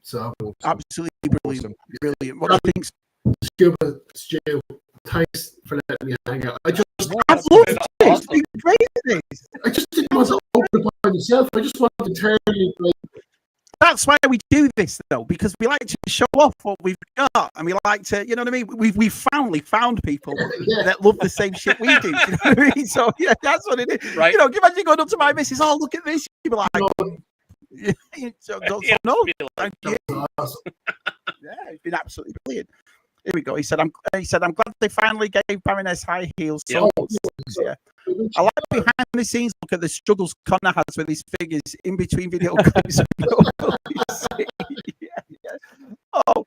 E: So
B: absolutely brilliant. Brilliant. What do you think?
E: Scuba, Stu, thanks for letting me hang out. I've
B: loved it. It's been great.
E: I just didn't want to open up by myself. I just wanted to turn it like.
B: That's why we do this, though, because we like to show off what we've got, and we like to, you know what I mean? We've finally found people that love the same shit we do. You know what I mean? So yeah, that's what it is.
D: Right.
B: You know, imagine going up to my missus, oh, look at this. You'd be like, no, thank you.
E: Awesome.
B: Yeah, it's been absolutely brilliant. Here we go. He said, I'm glad they finally gave Baroness high heels. So yeah. I like behind the scenes look at the struggles Conor has with his figures in between video clips. Oh,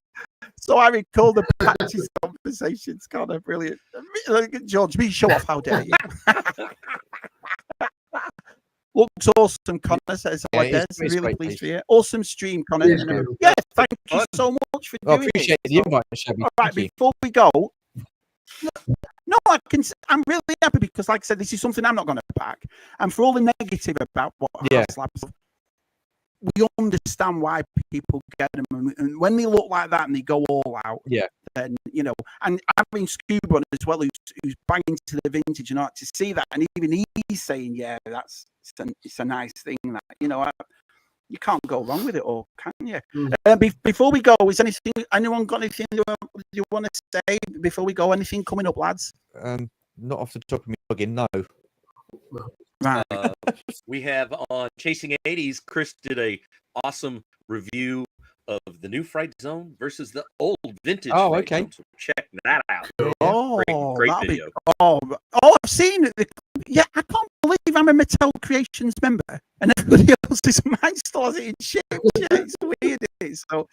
B: so I recall the practice conversations. Conor, brilliant. George, me show off. How dare you? Looks awesome, Conor says. Really pleased for you. Awesome stream, Conor. Yeah, thank you so much for doing it. I appreciate
C: the invite, Shabby.
B: All right, before we go, no, I'm really happy because, like I said, this is something I'm not going to pack. And for all the negative about what Haslab, we understand why people get them. And when they look like that and they go all out, then, and having Scuba as well, who's banging to the vintage, to see that. And even he's saying, yeah, it's a nice thing that, you can't go wrong with it all, can you? Before we go, is anyone got anything you want to say before we go? Anything coming up, lads?
C: Not off the top of my noggin, no.
B: Right.
D: We have on Chasing 80s, Chris did a awesome review of the new Fright Zone versus the old vintage.
C: Oh,
D: Fright
C: okay.
D: Zone, so check that out.
B: Oh,
D: great video.
B: I've seen it. Yeah, I can't believe I'm a Mattel Creations member, and everybody else's mine still has it in shape. Yeah, it's weird. So,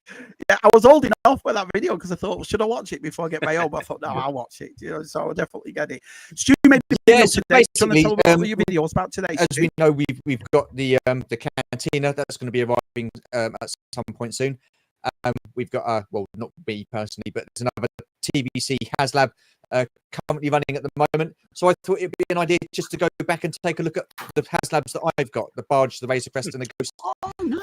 B: yeah, I was holding off with that video because I thought, well, should I watch it before I get my own? But I thought, no, I'll watch it. You know, so I'll definitely get it. Stu made the video today. Do you want to tell about what your video was about today?
C: As we know, we've got the cantina that's going to be arriving at some point soon. We've got well, not me personally, but there's another TVC Haslab currently running at the moment. So I thought it'd be an idea just to go back and take a look at the Haslabs that I've got, the Barge, the Razor Crest, and the Ghost, nice.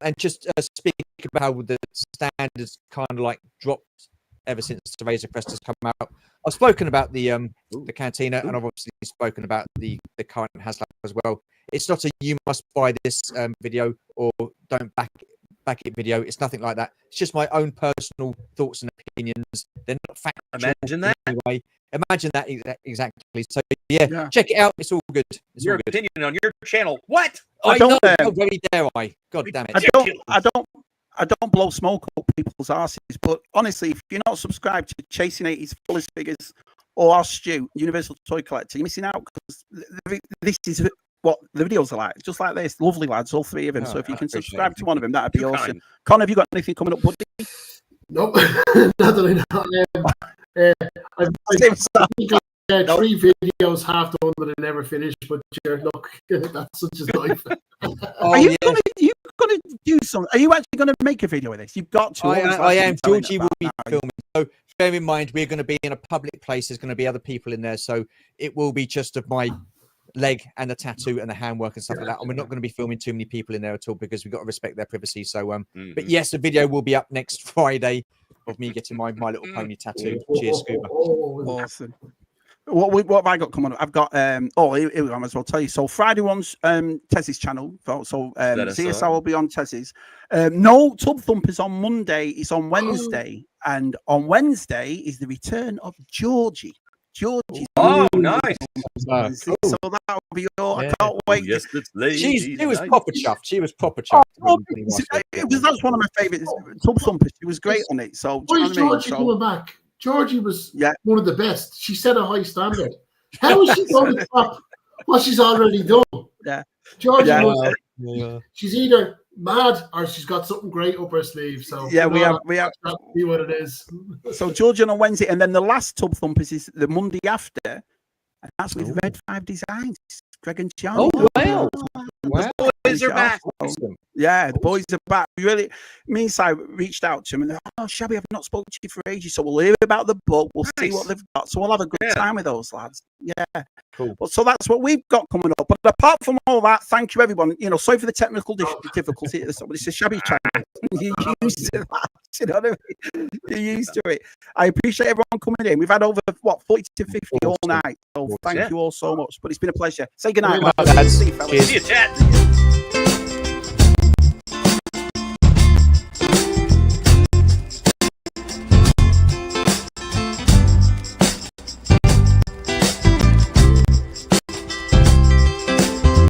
C: and just speak about how the standards kind of like dropped ever since the Razor Crest has come out. I've spoken about the cantina, and I've obviously spoken about the current Haslab as well. It's not a you must buy this video or don't back it video. It's nothing like that. It's just my own personal thoughts and opinions. They're not factual.
D: Imagine that.
C: Anyway. Imagine that exactly. So yeah, check it out. It's all good. It's
D: your
C: all good.
D: opinion on your channel. What?
C: I don't know. How very dare I? God damn it.
B: I don't blow smoke up people's asses, but honestly, if you're not subscribed to Chasing 80s, Fullest Figures, or our Stu, Universal Toy Collector, you're missing out, because this is what the videos are like. Just like this. Lovely lads, all three of them. So if you can subscribe to one of them, that'd be awesome. Conor, have you got anything coming up, buddy?
E: Nope. Not that I know. I think 3 videos half done that I never finished, but look, that's such a life.
B: Are you gonna do something? Are you actually gonna make a video with this? You've got to.
C: I am. Georgie will be filming. So bear in mind, we're going to be in a public place. There's going to be other people in there, so it will be just of my leg and the tattoo and the handwork and stuff like that. And we're not going to be filming too many people in there at all because we've got to respect their privacy. So but yes, the video will be up next Friday of me getting my Little Pony tattoo. Cheers, Scuba.
B: Awesome. What have I got coming up? I've got I might as well tell you. So Friday one's Tez's channel. So CSI will be on Tez's. No Tub Thumpers on Monday. It's on Wednesday, and on Wednesday is the return of Georgie.
D: Oh, nice.
B: So that'll be all. I can't wait.
D: Yes,
C: she was proper chuffed. She was proper chuffed.
B: That's one of my favourites. Tub Thumpers. She was great on it. So
E: why is Georgie coming back? Georgie was one of the best. She set a high standard. How is she going to top what she's already done?
B: Yeah.
E: Georgie she's either mad or she's got something great up her sleeve. So
B: yeah, we have
E: see what it is.
B: So Georgie on Wednesday, and then the last Tub Thumpers is the Monday after, and that's with Red 5 Designs. Greg and John.
C: Oh wow!
D: The boys are back.
B: Yeah, the boys are back. Really, me and Si reached out to him and they're, oh, Shabby, I've not spoken to you for ages, so we'll hear about the book. We'll see what they've got. So we'll have a good time with those lads. Yeah,
C: cool.
B: But so that's what we've got coming up. But apart from all that, thank you everyone. You know, sorry for the technical difficulty at the start, but it's a Shabby channel. You're used to that. You know what I mean? You're used to it. I appreciate everyone coming in. We've had over 40 to 50 all night. So thank you all so much. But it's been a pleasure. Say goodnight, lads.
C: See you,
D: chat.